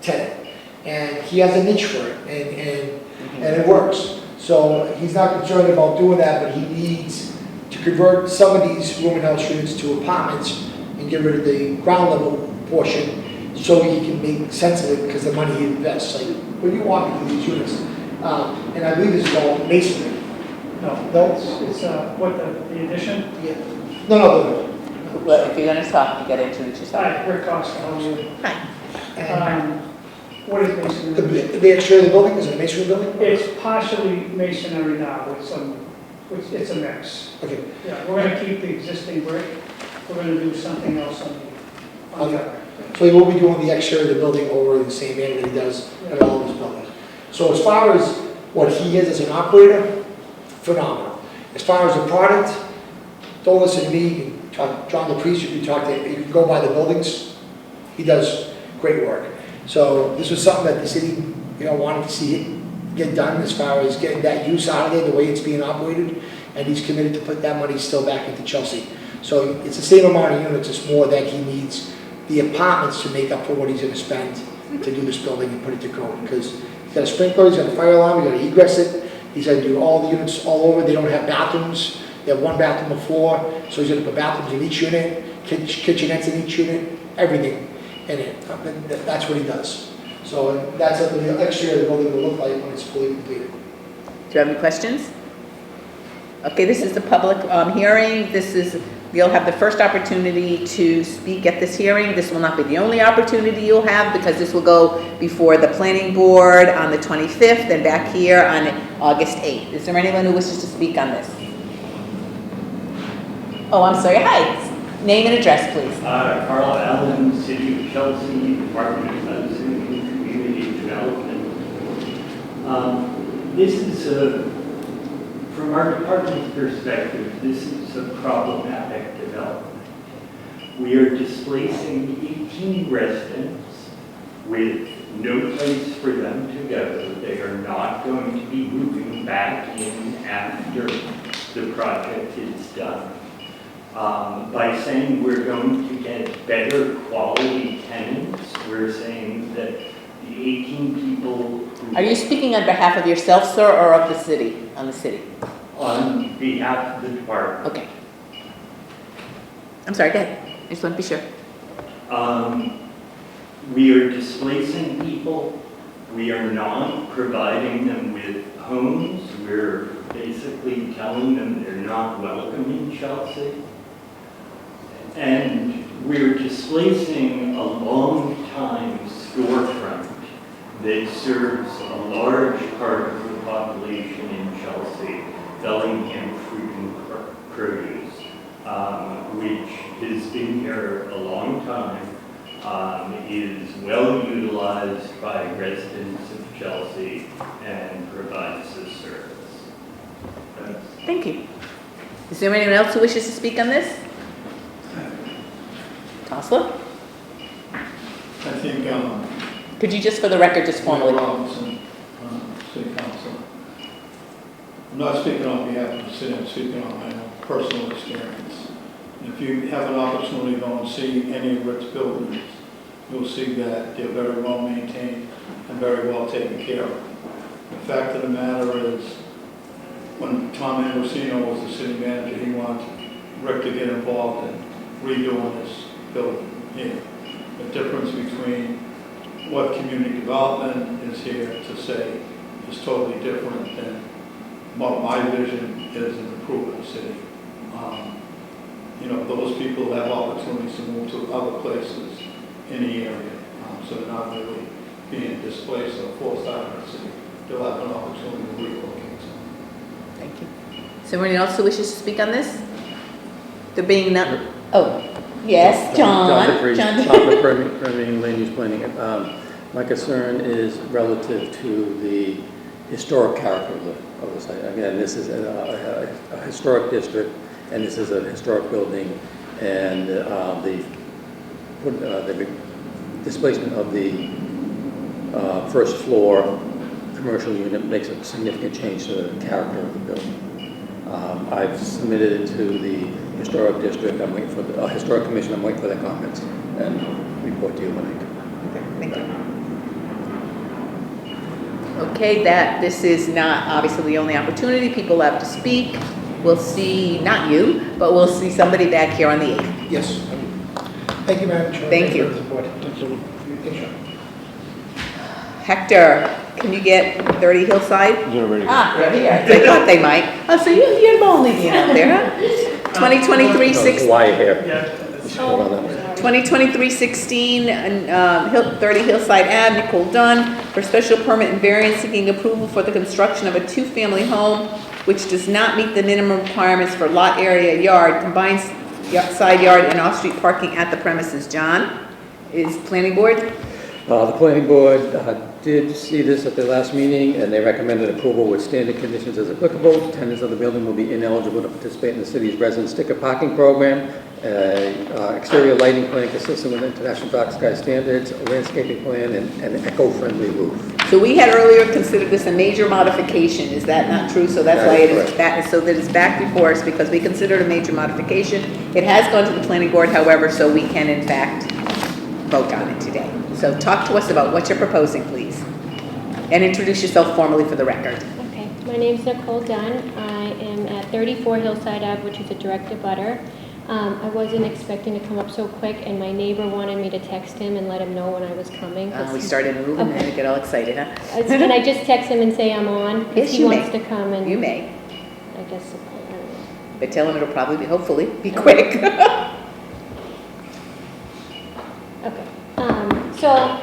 tenant. And he has a niche for it, and it works. So he's not concerned about doing that, but he needs to convert some of these rooming house units to apartments and get rid of the ground level portion so he can make sense of it because the money he invests. Like when you walk into these units, and I believe this is all masonry. No, it's what, the addition? Yeah. No. Well, if you're going to talk, you got to introduce yourself. Hi, Rick Costa, how are you? Hi. What is masonry? The exterior of the building, is it a masonry building? It's partially masonry now it's a mix. Okay. Yeah, we're gonna keep the existing brick, we're gonna do something else on the other. So he will be doing the exterior of the building over in the same manner that he does at all of his buildings. So as far as what he is as an operator, phenomenal. As far as the product, don't listen to me, you can talk, John LaPriest, you can go by the buildings. He does great work. So this was something that the city, wanted to see it get done as far as getting that use out of there, the way it's being operated, and he's committed to put that money still back into Chelsea. So it's the same amount of units, it's more that he needs the apartments to make up for what he's going to spend to do this building and put it to code. Because he's got a sprinkler, he's got a fire alarm, he's got to egress it, he's got to do all the units all over. They don't have bathrooms, they have one bathroom a floor, so he's going to put bathrooms in each unit, kitchenettes in each unit, everything in it. That's what he does. So that's what the exterior of the building will look like when it's fully completed. Do you have any questions? Okay, this is the public hearing. You'll have the first opportunity to speak at this hearing. This will not be the only opportunity you'll have because this will go before the planning board on the 25th and back here on August 8th. Is there anyone who wishes to speak on this? Oh, I'm sorry. Hi. Name and address, please. Carl Allen, City of Chelsea, Department of Housing and Community Development. This is from our department's perspective, this is a problematic development. We are displacing 18 residents with no place for them to go. They are not going to be moving come back in after the project is done. By saying we're going to get better quality tenants, we're saying that the 18 people who... Are you speaking on behalf of yourself, sir, or of the city, on the city? On behalf of the department. Okay. I'm sorry, go ahead. I just want to be sure. We are displacing people. We are not providing them with homes. We're basically telling them they're not welcome in Chelsea. And we're displacing a long-time storefront that serves a large part of the population in Chelsea, Bellingham Fruit and Produce, which has been here a long time, is well utilized by residents of Chelsea and provides this service. Thank you. Is there anyone else who wishes to speak on this? Counselor? I think, Could you just for the record, just formally? Robinson, City Council. I'm not speaking on behalf of the city, I'm speaking on my own personal experience. And if you have an opportunity to go and see any of Rick's buildings, you'll see that they're very well maintained and very well taken care of. The fact of the matter is, when Tom Ambrosino was the city manager, he wanted Rick to get involved in redoing this building here. The difference between what community development is here to say is totally different than what my vision is in improving the city. You know, those people have opportunities to move to other places in the area, so they're not really being displaced or forced out of the city. They'll have an opportunity to relocate. Thank you. Is there anyone else who wishes to speak on this? There being none. Oh, yes, John. John DePree, Permitting Land Use Planning. My concern is relative to the historic character of the site. Again, this is a historic district, and this is a historic building, and the displacement of the first floor commercial unit makes a significant change to the character of the building. I've submitted it to the historic district. I'm waiting for the historic commission. I'm waiting for their comments and report to you when I do. Thank you. Okay, this is not obviously the only opportunity. People have to speak. We'll see, not you, but we'll see somebody back here on the 8th. Yes. Thank you, Madam Chair. Thank you. For the support. Thank you. Hector, can you get 30 Hillside? They're ready. They're here. They thought they might. Oh, so you're boldly being out there, huh? 2023-16. Why here? Hold on that way. 2023-16, and 30 Hillside Ave, Nicole Dunn, for special permit and variance seeking approval for the construction of a two-family home which does not meet the minimum requirements for lot area, yard, combined side yard, and off-street parking at the premises. John, is planning board? The planning board did see this at their last meeting, and they recommended approval with standard conditions as applicable. Tenants of the building will be ineligible to participate in the city's resident sticker parking program. Exterior lighting plan consistent with international dark sky standards, a landscaping plan, and an eco-friendly roof. So we had earlier considered this a major modification. Is that not true? So that's why it is back, so that it's back before us, because we considered a major modification. It has gone to the planning board, however, so we can in fact vote on it today. So talk to us about what you're proposing, please. And introduce yourself formally for the record. Okay, my name's Nicole Dunn. I am at 34 Hillside Ave, which is a direct abutter. I wasn't expecting to come up so quick, and my neighbor wanted me to text him and let him know when I was coming. We started moving and I get all excited, huh? Can I just text him and say I'm on? Yes, he you wants may. to come and. You may. I guess. But tell him it'll probably be, hopefully, be quick. Okay. So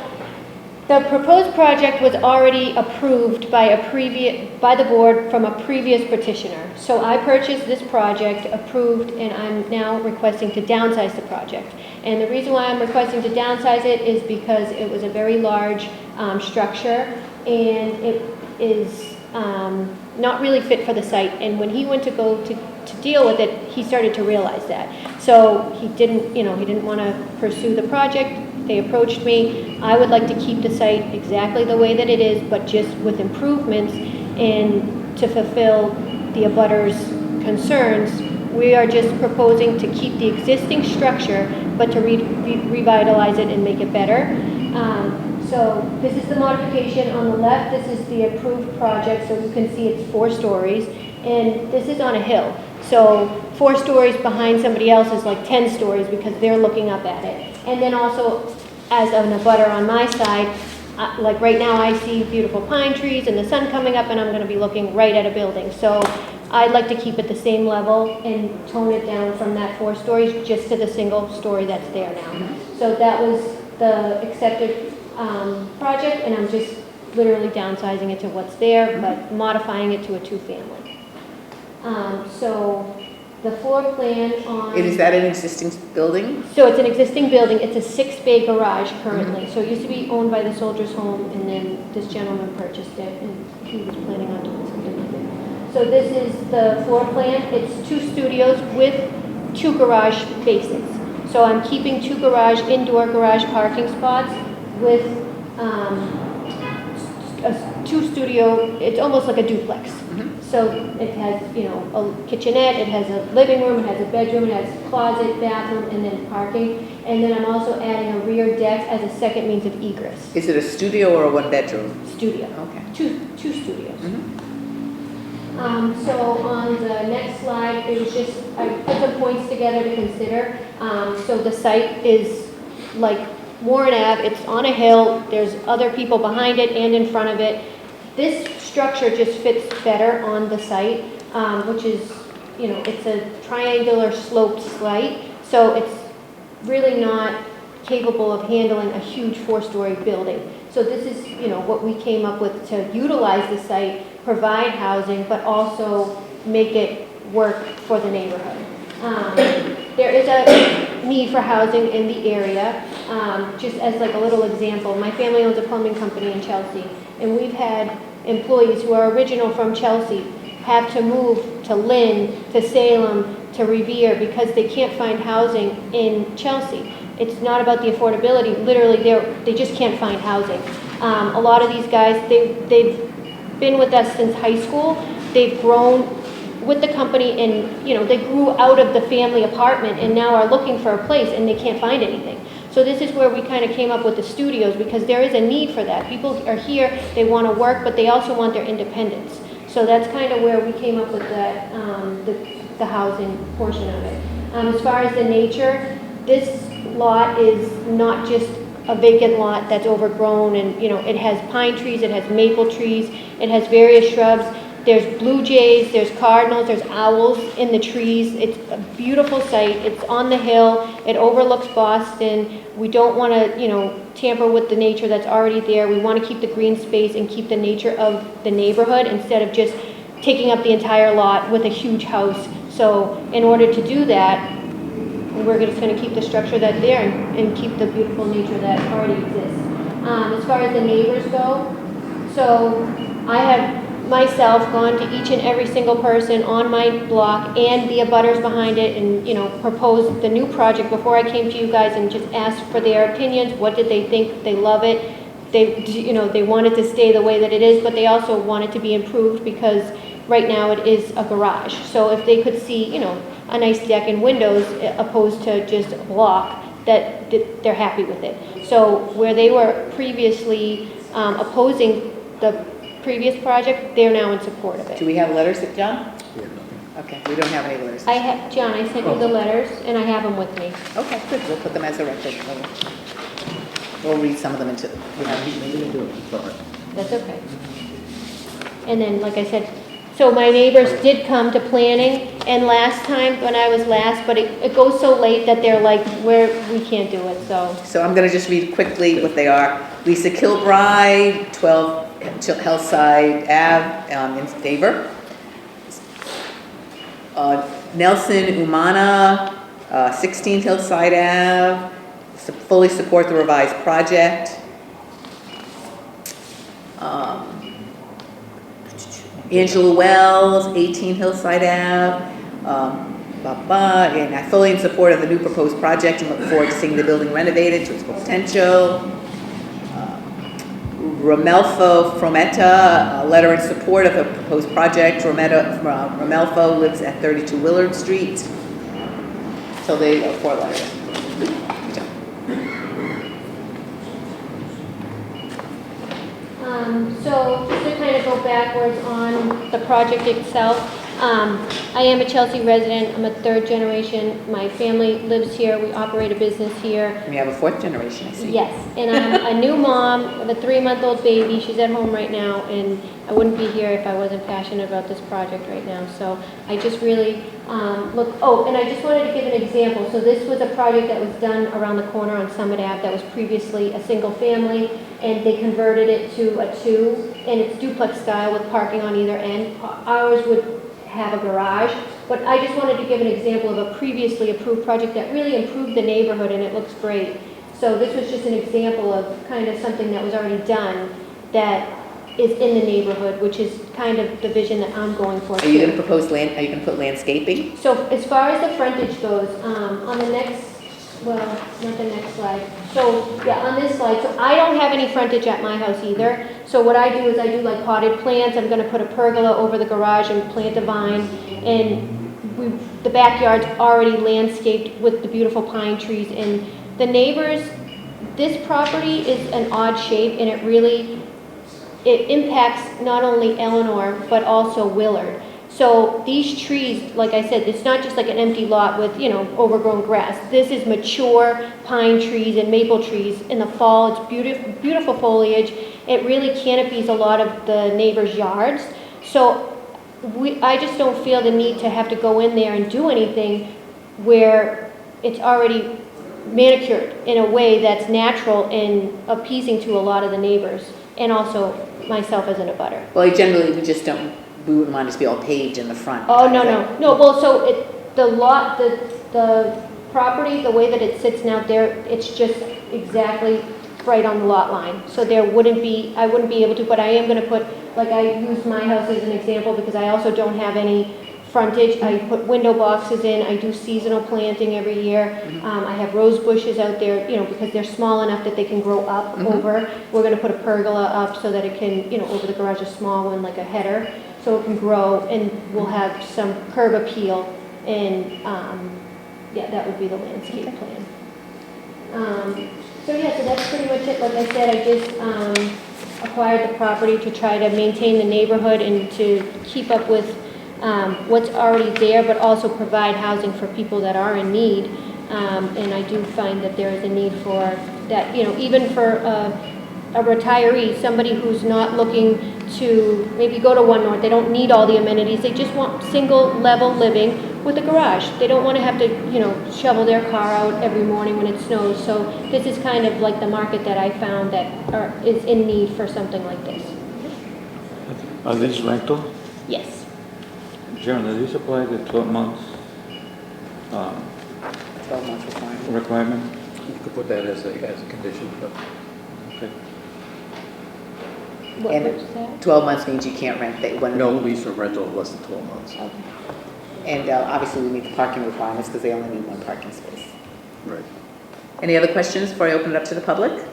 the proposed project was already approved by the board from a previous petitioner. So I purchased this project, approved, and I'm now requesting to downsize the project. And the reason why I'm requesting to downsize it is because it was a very large structure, and it is not really fit for the site. And when he went to go to deal with it, he started to realize that. So he didn't want to pursue the project. They approached me. I would like to keep the site exactly the way that it is, but just with improvements. And to fulfill the abutters' concerns. We are just proposing to keep the existing structure, but to revitalize it and make it better. So this is the modification on the left. This is the approved project, so you can see it's 4 stories. And this is on a hill. So 4 stories behind somebody else is like 10 stories because they're looking up at it. And then also, as an abutter on my side, like right now I see beautiful pine trees and the sun coming up, and I'm going to be looking right at a building. So I'd like to keep it the same level and tone it down from that 4 stories just to the single story that's there now. So that was the accepted project, and I'm just literally downsizing it to what's there, but modifying it to a 2-family. So the floor plan on... Is that an existing building? So it's an existing building. It's a 6-bay garage currently. So it used to be owned by the Soldiers Home, and then this gentleman purchased it, and he was planning on doing something with it. So this is the floor plan. It's 2 studios with 2 garage spaces. So I'm keeping 2 indoor garage parking spots with 2 studio, it's almost like a duplex. So it has, you know, a kitchenette, it has a living room, it has a bedroom, it has a closet, bathroom, and then parking. And then I'm also adding a rear deck as a second means of egress. Is it a studio or a 1-bedroom? Studio. Okay. Two studios. So on the next slide, it was just, I put some points together to consider. So the site is like Warren Ave, it's on a hill, there's other people behind it and in front of it. This structure just fits better on the site, which is, you know, it's a triangular sloped site, so it's really not capable of handling a huge 4-story building. So this is, you know, what we came up with to utilize the site, provide housing, but also make it work for the neighborhood. There is a need for housing in the area. Just as like a little example, my family owns a plumbing company in Chelsea, and we've had employees who are original from Chelsea have to move to Lynn, to Salem, to Revere because they can't find housing in Chelsea. It's not about the affordability. Literally, they just can't find housing. A lot of these guys, they've been with us since high school. They've grown with the company, and you know, they grew out of the family apartment and now are looking for a place and they can't find anything. So this is where we kind of came up with the studios, because there is a need for that. People are here, they want to work, but they also want their independence. So that's kind of where we came up with that, the housing portion of it. As far as the nature, this lot is not just a vacant lot that's overgrown, and you know, it has pine trees, it has maple trees, it has various shrubs. There's blue jays, there's cardinals, there's owls in the trees. It's a beautiful site. It's on the hill. It overlooks Boston. We don't want to, you know, tamper with the nature that's already there. We want to keep the green space and keep the nature of the neighborhood instead of just taking up the entire lot with a huge house. So in order to do that, we're just going to keep the structure that's there and keep the beautiful nature that already exists. As far as the neighbors go, so I have myself gone to each and every single person on my block and the abutters behind it, and you know, proposed the new project before I came to you guys and just asked for their opinions. What did they think? They love it. They, you know, they want it to stay the way that it is, but they also want it to be improved because right now it is a garage. So if they could see, you know, a nice deck and windows opposed to just a block, that they're happy with it. So where they were previously opposing the previous project, they're now in support of it. Do we have letters, John? Okay, we don't have any letters. John, I sent you the letters, and I have them with me. Okay, good. We'll put them as a record. We'll read some of them into. That's okay. And then, like I said, so my neighbors did come to planning, and last time when I was last, but it goes so late that they're like, we can't do it, so. So I'm going to just read quickly what they are. Lisa Kilbride, 12 Hillside Ave in favor. Nelson Umana, 16 Hillside Ave, fully support the revised project. Angela Wells, 18 Hillside Ave, and I fully in support of the new proposed project and look forward to seeing the building renovated to its full potential. Romelfo Frometta, a letter in support of a proposed project. Romelfo lives at 32 Willard Street. So they go 4 letters. So just to kind of go backwards on the project itself, I am a Chelsea resident. I'm a 3rd generation. My family lives here. We operate a business here. And you have a 4th generation, I see. Yes, and I'm a new mom with a 3-month-old baby. She's at home right now, and I wouldn't be here if I wasn't passionate about this project right now. So I just really and I just wanted to give an example. So this was a project that was done around the corner on Summit Ave that was previously a single family, and they converted it to a 2, and it's duplex style with parking on either end. Ours would have a garage, but I just wanted to give an example of a previously approved project that really improved the neighborhood, and it looks great. So this was just an example of kind of something that was already done that is in the neighborhood, which is kind of the vision that I'm going for. Are you going to propose are you going to put landscaping? So as far as the frontage goes, on the next, well, not the next slide. So yeah, on this slide, so I don't have any frontage at my house either. So what I do is I do like potted plants. I'm going to put a pergola over the garage and plant a vine. And the backyard's already landscaped with the beautiful pine trees. And the neighbors, this property is an odd shape, and it impacts not only Eleanor, but also Willard. So these trees, like I said, it's not just like an empty lot with, overgrown grass. This is mature pine trees and maple trees. In the fall, it's beautiful, beautiful foliage. It really canopies a lot of the neighbors' yards. So I just don't feel the need to have to go in there and do anything where it's already manicured in a way that's natural and appeasing to a lot of the neighbors, and also myself as an abutter. Well, we wouldn't want it to be all paved in the front. Oh, no. Well, so the property, the way that it sits now there, it's just exactly right on the lot line. So I wouldn't be able to, but I am going to put, like I use my house as an example because I also don't have any frontage. I put window boxes in. I do seasonal planting every year. I have rose bushes out there, because they're small enough that they can grow up over. We're going to put a pergola up so that it can, over the garage, a small one like a header, so it can grow, and we'll have some curb appeal, and that would be the landscape plan. So that's pretty much it. Like I said, I just acquired the property to try to maintain the neighborhood and to keep up with what's already there, but also provide housing for people that are in need. And I do find that there is a need for that, even for a retiree, somebody who's not looking to maybe go to One North. They don't need all the amenities. They just want single level living with a garage. They don't want to have to, shovel their car out every morning when it snows. So this is kind of like the market that I found that is in need for something like this. Are these rental? Yes. Sharon, does this apply to 12 months? 12 months requirement? You could put that as a condition, but. Okay. What was that? 12 months means you can't rent. No lease or rental of less than 12 months. Okay. And obviously we meet the parking requirements because they only need 1 parking space. Right. Any other questions before I open it up to the public?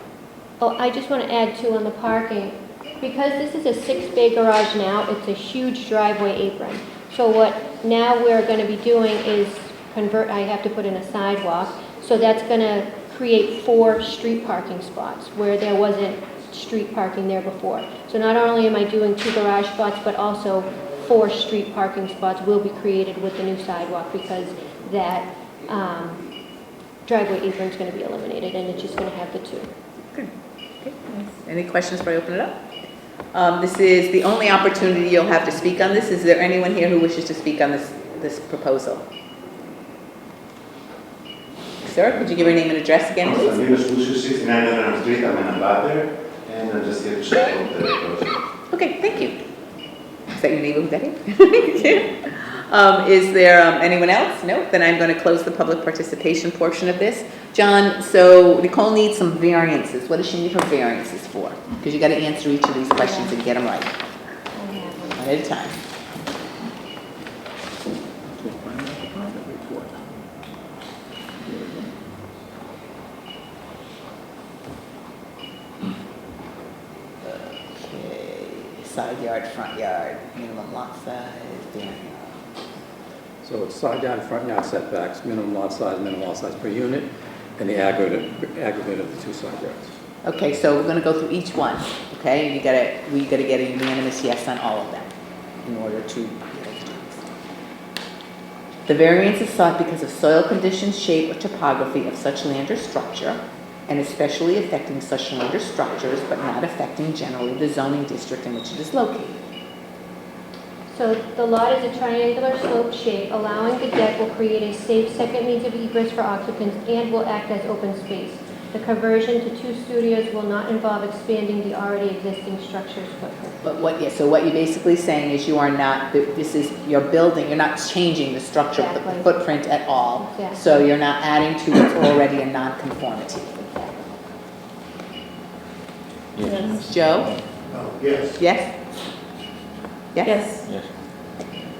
Oh, I just want to add too on the parking. Because this is a 6-bay garage now, it's a huge driveway apron. So what now we're going to be doing is I have to put in a sidewalk. So that's going to create 4 street parking spots where there wasn't street parking there before. So not only am I doing 2 garage spots, but also 4 street parking spots will be created with the new sidewalk because that driveway apron is going to be eliminated, and it's just going to have the 2. Good. Okay. Any questions before I open it up? This is the only opportunity you'll have to speak on this. Is there anyone here who wishes to speak on this proposal? Sir, could you give your name and address again, please? My name is Lucius, 69 Lebanon Street. I'm in a butter, and I'm just here to support the project. Okay, thank you. Is that your neighbor, Betty? Thank you. Is there anyone else? No? Then I'm going to close the public participation portion of this. John, so Nicole needs some variances. What does she need her variances for? Because you got to answer each of these questions and get them right. One at a time. side yard, front yard, minimum lot size, So it's side yard, front yard setbacks, minimum lot size per unit, and the aggregate of the two side yards. Okay, so we're gonna go through each one, okay? We gotta get a unanimous yes on all of them in order to. The variance is sought because of soil conditions, shape, or topography of such land or structure, and especially affecting such land or structures, but not affecting generally the zoning district in which it is located. So the lot is a triangular slope shape, allowing the deck will create a safe second means of egress for occupants and will act as open space. The conversion to 2 studios will not involve expanding the already existing structure's footprint. But so what you're basically saying is you are not, you're building, you're not changing the structure, Exactly. the footprint at all. Exactly. So you're not adding to what's already a non-conformity. Yes. Joe? Yes. Yes? Yes. Yes.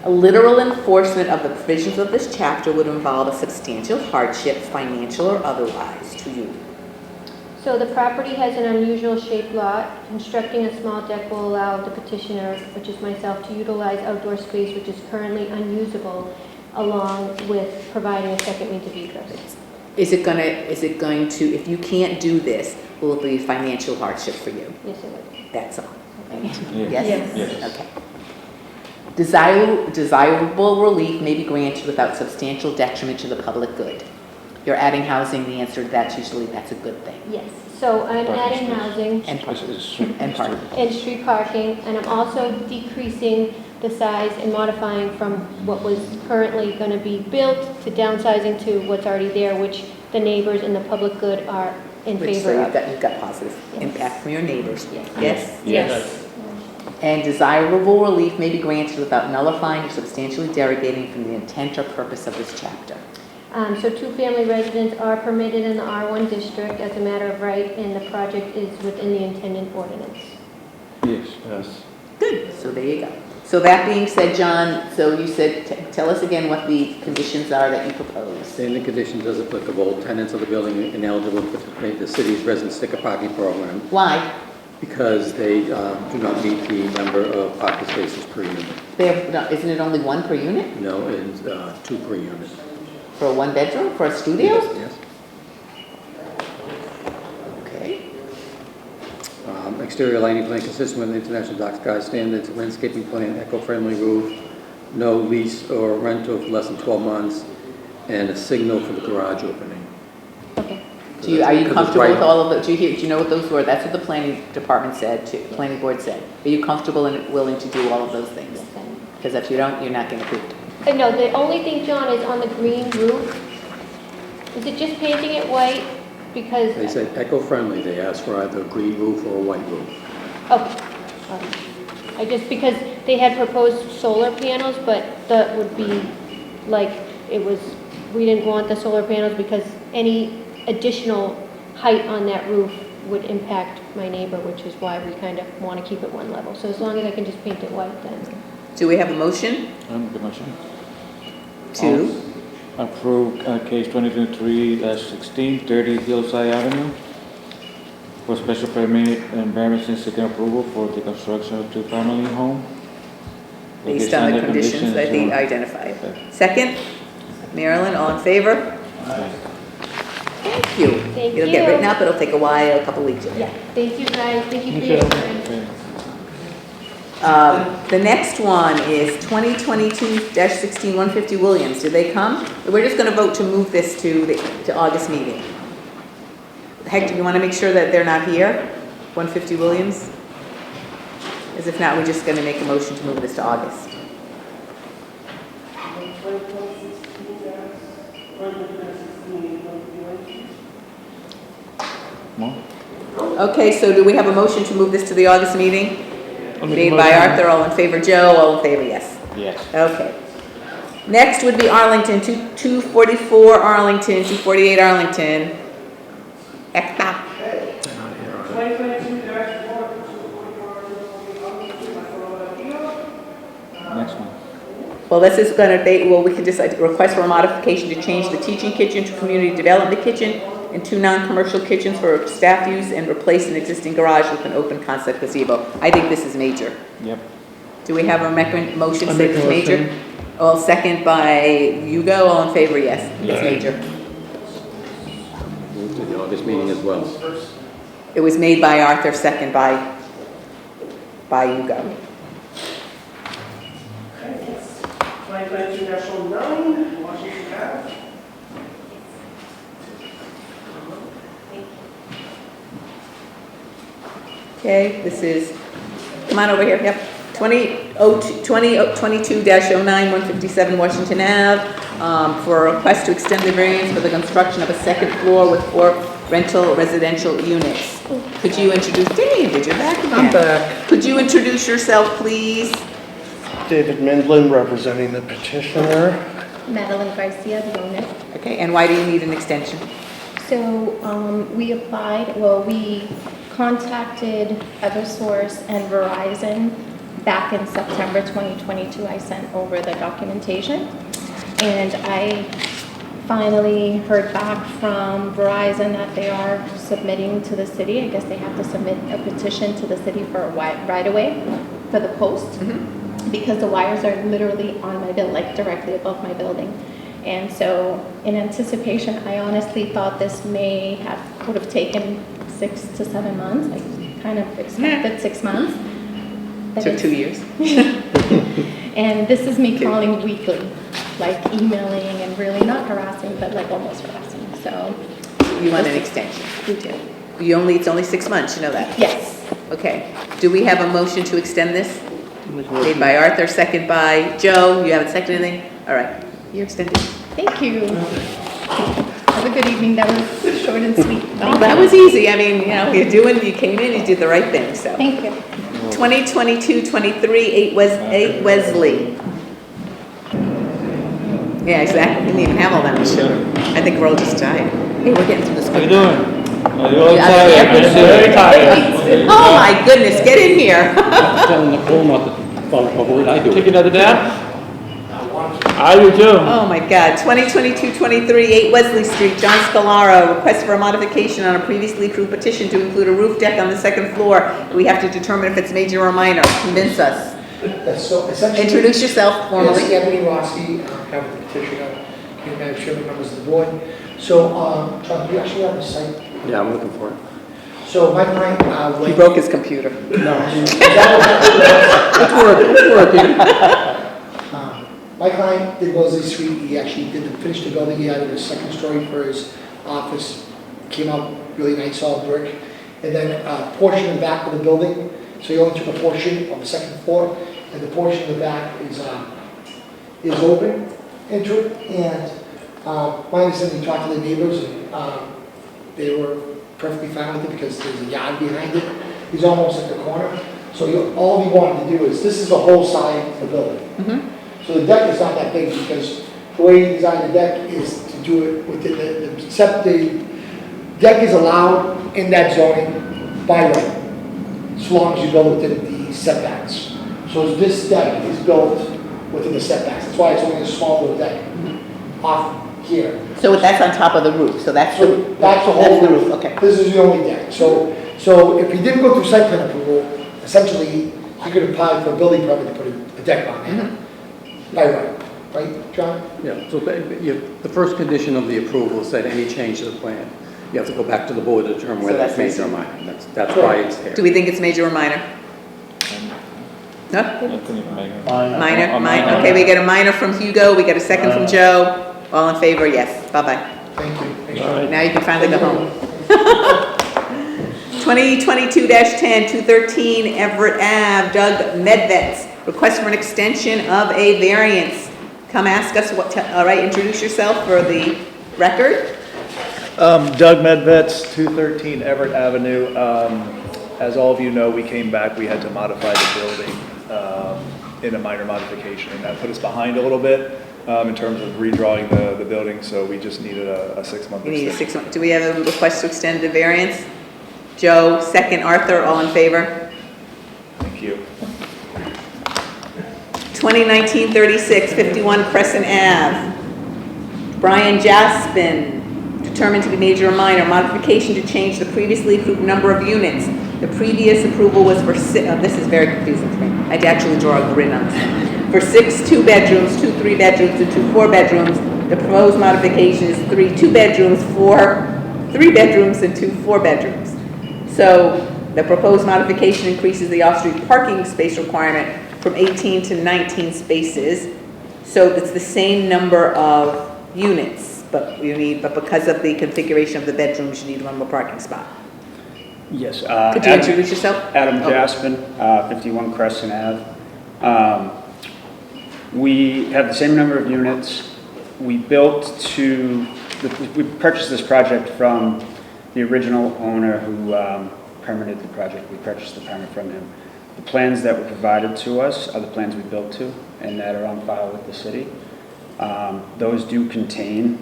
A literal enforcement of the provisions of this chapter would involve a substantial hardship, financial or otherwise, to you. So the property has an unusual shaped lot. Constructing a small deck will allow the petitioner, which is myself, to utilize outdoor space which is currently unusable, along with providing a second means of egress. Is it going to, if you can't do this, will it be financial hardship for you? Yes, it would. That's all. Yes. Yes? Yes. Okay. Desirable relief may be granted without substantial detriment to the public good. You're adding housing, the answer to that's usually, that's a good thing. Yes, so I'm Parking adding space. housing And parking. And parking. and street parking, and I'm also decreasing the size and modifying from what was currently going to be built to downsizing to what's already there, which the neighbors and the public good are in Which, so favor you've of. got positive Yes. impact from your neighbors. Yes. Yes? Yes. And desirable relief may be granted without nullifying or substantially derogating from the intent or purpose of this chapter. So 2-family residents are permitted in the R1 district as a matter of right, and the project is within the intended ordinance. Yes. Yes. Good, so there you go. So that being said, John, so you said, tell us again what the conditions are that you propose. Standard conditions as applicable, tenants of the building ineligible to participate in the city's resident sticker parking program Why? because they do not meet the number of parking spaces per unit. Isn't it only 1 per unit? No, it's 2 per unit. For a 1-bedroom, for a studio? Yes. Okay. Exterior lighting plan consistent with international dark sky standards, landscaping plan, eco-friendly roof, no lease or rental for less than 12 months, and a signal for the garage opening. Okay. Are you comfortable with all of the, do you know what those were? That's what the planning department said, planning board said. Are you comfortable and willing to do all of those things? Because if you don't, you're not getting approved. No, the only thing, John, is on the green roof. Is it just painting it white? Because. They said eco-friendly, they asked for either a green roof or a white roof. I just, because they had proposed solar panels, but that would be like, we didn't want the solar panels because any additional height on that roof would impact my neighbor, which is why we kind of want to keep it one level. So as long as I can just paint it white, then. Do we have a motion? The motion. To? Approve case 2023-16, 30 Hillside Avenue for special permit and variance and seeking approval for the construction of 2-family home. Based on the conditions that they identified. Second? Marilyn, all in favor? Thank you. Thank It'll you. get written up, it'll take a while, a couple weeks. Yeah, thank you guys, thank you for your time. The next one is 2022-16, 150 Williams. Did they come? We're just going to vote to move this to August meeting. Heck, do you want to make sure that they're not here? 150 Williams? As if not, we're just going to make a motion to move this to August. Okay, so do we have a motion to move this to the August meeting? Made by Arthur, all in favor. Joe, all in favor, yes. Yes. Okay. Next would be Arlington, 244 Arlington, 248 Arlington. Ekta. Next one. Well, this is going to, we could just request for a modification to change the teaching kitchen to community development kitchen and 2 non-commercial kitchens for staff use and replace an existing garage with an open concept gazebo. I think this is major. Yep. Do we have a motion I say make a it's major? motion. All second by Hugo, all in favor, yes, it's Yeah. major. Move to the August meeting as well. It was made by Arthur, second by Hugo. 2022-09, Washington Ave. Okay, this is, come on over here, yep. 2022-09, 157 Washington Ave, for a request to extend the variance for the construction of a second floor with 4 rental residential units. Could you introduce, David, you're back again. I'm back. Could you introduce yourself, please? David Mindlin, representing the petitioner. Madeline Garcia, the owner. Okay, and why do you need an extension? So we applied, we contacted Eversource and Verizon back in September 2022. I sent over the documentation, and I finally heard back from Verizon that they are submitting to the city. I guess they have to submit a petition to the city for a right-of-way for the post, because the wires are literally on my bill, like directly above my building. And so in anticipation, I honestly thought this would have taken 6 to 7 months. I kind of expected 6 months. But Took 2 years. And this is me calling weekly, like emailing and really not harassing, but like almost harassing, so. You want an extension? We do. It's only 6 months, you know that? Yes. Okay, do we have a motion to extend this? Made by Arthur, second by Joe. You haven't seconded anything? All right, you're extended. Thank you. Have a good evening. That was short and sweet. Oh, that was easy. I mean, you came in, you did the right thing, so. Thank you. 2022-23, 8 Wesley. Yeah, exactly. Didn't even have all that much sugar. I think we're all just tired. Hey, we're getting through this. How you doing? Are you all Yeah, tired? I'm Very tired. Oh my goodness, get in here. Telling Nicole not to follow a word I do. Take another nap? I do too. Oh my God, 2022-23, 8 Wesley Street, John Scalaro, request for a modification on a previously approved petition to include a roof deck on the second floor. We have to determine if it's major or minor. Convince us. So essentially. Introduce yourself formally. Yes, Anthony Rossi, I'm the petitioner, Madam Chairman, members of the board. So, John, do you actually have the site? Yeah, I'm looking for it. So my client, He broke his computer. No. It's working. My client did Wellesley Street. He actually finished the building. He added a second story for his office. Came out really nice, all brick. And then a portion in the back of the building. So he only took a portion of the second floor, and the portion in the back is open into it. And my understanding, he talked to the neighbors, and they were perfectly fine with it because there's a yard behind it. He's almost at the corner. So all he wanted to do is, this is the whole side of the building. So the deck is not that big because the way he designed the deck is to do it within the deck is allowed in that zoning by right, as long as you build within the setbacks. So this deck is built within the setbacks. That's why it's only a small little deck off here. So that's on top of the roof, so that's the whole roof, okay. This is the only deck. So if he didn't go through site plan approval, essentially he could apply for a building permit to put a deck on there. By right, John? Yeah, so the first condition of the approval said any change to the plan. You have to go back to the board to determine whether it's major or minor. That's why it's here. Do we think it's major or minor? No? Minor. Okay, we get a minor from Hugo, we get a second from Joe. All in favor, yes. Bye-bye. Thank you. Now you can finally go home. 2022-10, 213 Everett Ave, Doug Medvets. Request for an extension of a variance. Come ask us all right, introduce yourself for the record. Doug Medvets, 213 Everett Avenue. As all of you know, we came back, we had to modify the building in a minor modification, and that put us behind a little bit in terms of redrawing the building, so we just needed a 6-month We need a extension. 6 month. Do we have a request to extend the variance? Joe, second. Arthur, all in favor? Thank you. 2019-36, 51 Crescent Ave. Brian Jaspin, determined to be major or minor. Modification to change the previously approved number of units. The previous approval was for this is very confusing to me. I had to actually draw a grid on this. For 6 2-bedrooms, 2 3-bedrooms, and 2 4-bedrooms. The proposed modification is 3 2-bedrooms, 4 3-bedrooms, and 2 4-bedrooms. So the proposed modification increases the off-street parking space requirement from 18 to 19 spaces. So it's the same number of units, but because of the configuration of the bedrooms, you need one more parking spot. Yes. Could you introduce yourself? Adam Jaspin, 51 Crescent Ave. We have the same number of units. We purchased this project from the original owner who permitted the project. We purchased the permit from him. The plans that were provided to us are the plans we built to and that are on file with the city. Those do contain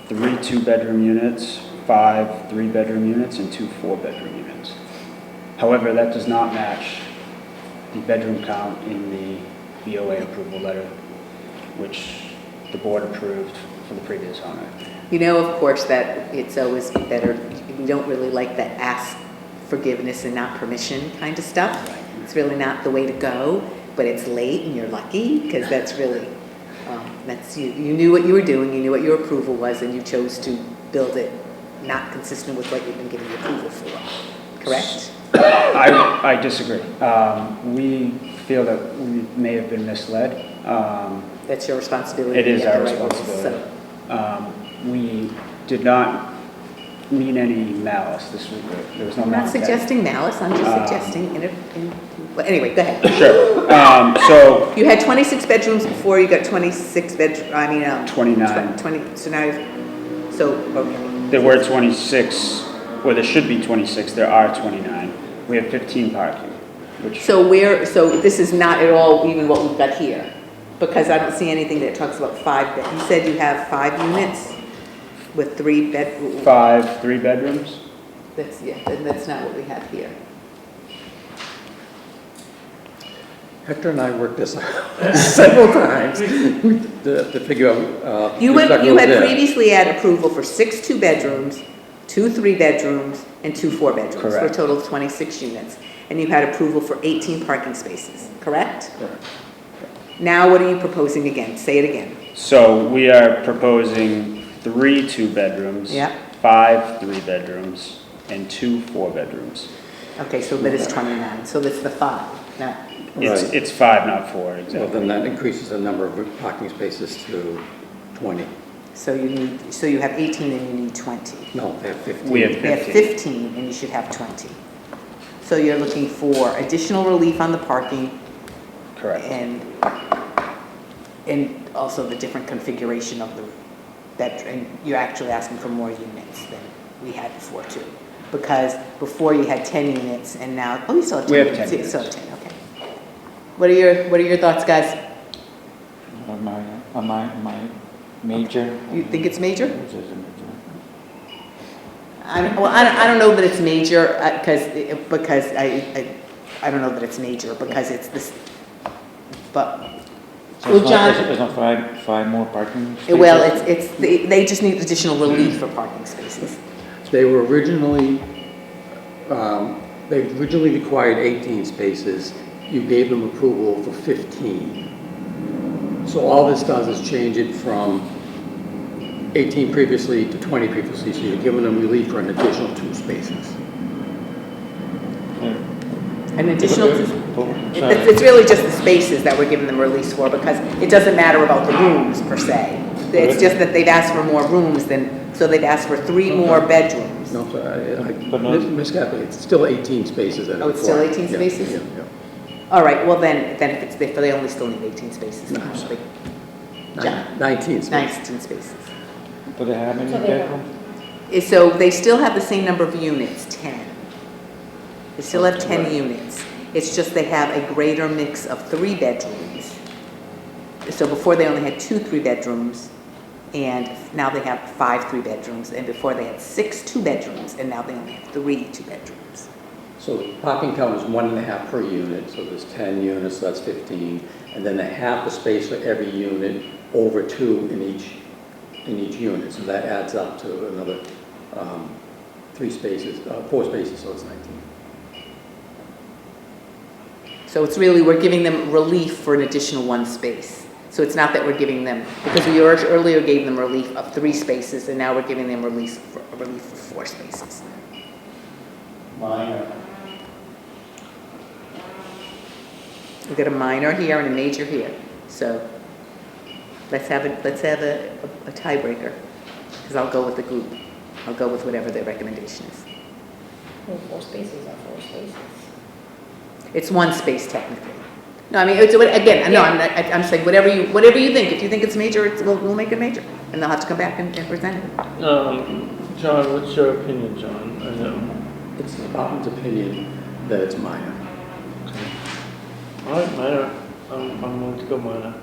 3 2-bedroom units, 5 3-bedroom units, and 2 4-bedroom units. However, that does not match the bedroom count in the BOA approval letter, which the board approved for the previous owner. You know, of course, that it's always better. We don't really like that ask forgiveness and not permission kind of stuff. It's really not the way to go, but it's late and you're lucky because that's really, you knew what you were doing, you knew what your approval was, and you chose to build it not consistent with what you've been given the approval for, correct? I disagree. We feel that we may have been misled. That's your responsibility. It is our to get the right responsibility. ones, We did not mean any malice. There was no I'm not malice. suggesting malice, I'm just suggesting, well, anyway, go ahead. Sure. So you had 26 bedrooms before, you got 26 bedrooms, 29. 20, so now okay. There were 26, or there should be 26, there are 29. We have 15 parking, which... So this is not at all even what we've got here, because I don't see anything that talks about 5 bed. You said you have 5 units with 3 bedrooms? 5 3-bedrooms? That's not what we have here. Hector and I worked this out several times to figure out. You had previously had approval for 6 2-bedrooms, 2 3-bedrooms, and 2 4-bedrooms, for a total of 26 units. And you had approval for 18 parking spaces, correct? Correct. Now what are you proposing again? Say it again. So we are proposing 3 2-bedrooms, Yeah. 5 3-bedrooms, and 2 4-bedrooms. Okay, so that is 29, so that's the 5. Now, It's 5, not 4, exactly. Well, then that increases the number of parking spaces to 20. so you have 18 and you need 20. No, they have 15. We have You have 15 and you should have 20. So you're looking for additional relief on the parking. Correct. And also the different configuration of the bedroom. You're actually asking for more units than we had before too. Because before you had 10 units and now, you still have 10 We have units. 10 You still have 10, okay. What are your thoughts, guys? Am I major? You think it's major? I don't know that it's major because I don't know that it's major because it's this, but. So Well, John. It's not 5 more parking spaces? Well, they just need additional relief for parking spaces. They were originally, they originally required 18 spaces. You gave them approval for 15. So all this does is change it from 18 previously to 20 previously, so you're giving them relief for an additional 2 spaces. An additional, it's really just the spaces that we're giving them release for because it doesn't matter about the rooms per se. It's just that they've asked for more rooms so they've asked for 3 more bedrooms. No, Ms. Cappy, it's still 18 spaces. Oh, it's still 18 spaces? Yeah. All right, well then if they only still need 18 spaces. No. John. 19 spaces. 19 spaces. Do they have any bedrooms? So they still have the same number of units, 10. They still have 10 units. It's just they have a greater mix of 3 bedrooms. So before they only had 2 3-bedrooms, and now they have 5 3-bedrooms, and before they had 6 2-bedrooms, and now they only have 3 2-bedrooms. So the parking count is 1.5 per unit, so there's 10 units, so that's 15. And then they have the space for every unit over 2 in each unit, so that adds up to another 4 spaces, so it's 19. So it's really, we're giving them relief for an additional 1 space. So it's not that we're giving them, because we earlier gave them relief of 3 spaces, and now we're giving them relief for 4 spaces. Minor. We've got a minor here and a major here. So let's have a tiebreaker, because I'll go with the group. I'll go with whatever their recommendation is. Well, 4 spaces are 4 spaces. It's 1 space technically. No, I mean, it's, again, no, I'm saying whatever you think. If you think it's major, we'll make it major, and they'll have to come back and present it. John, what's your opinion, John? I know. It's the department's opinion that it's minor. All right, minor. I'm going to go minor.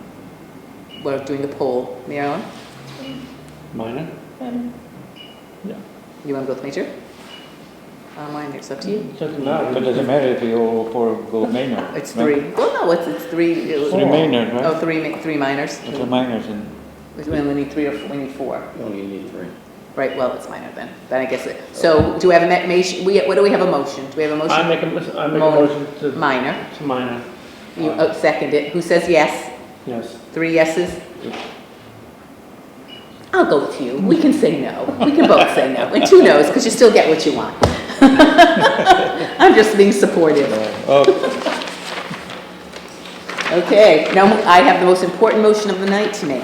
We're doing the poll. Marilyn, Minor? Yeah. you want to go with major? Minor, it's up to you. It doesn't matter. It doesn't matter if you go minor. It's 3. Well, no, it's 3. It's 3 minors, right? Oh, 3 minors. It's a minors and. We only need 3 or 4, we need 4. You only need 3. Right, well, it's minor then. Then I guess so do we have a motion? What do we have a motion? Do we have a motion? I make a motion to. Minor. To minor. You second it. Who says yes? Yes. 3 yeses? I'll go with you. We can say no. We can both say no. And 2 no's, because you still get what you want. I'm just being supportive. Okay, now I have the most important motion of the night to make.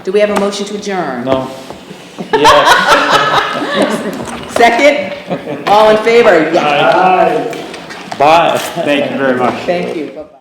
Do we have a motion to adjourn? No. Yes. Second? All in favor? Yes. Bye. Thank you very much. Thank you. Bye-bye.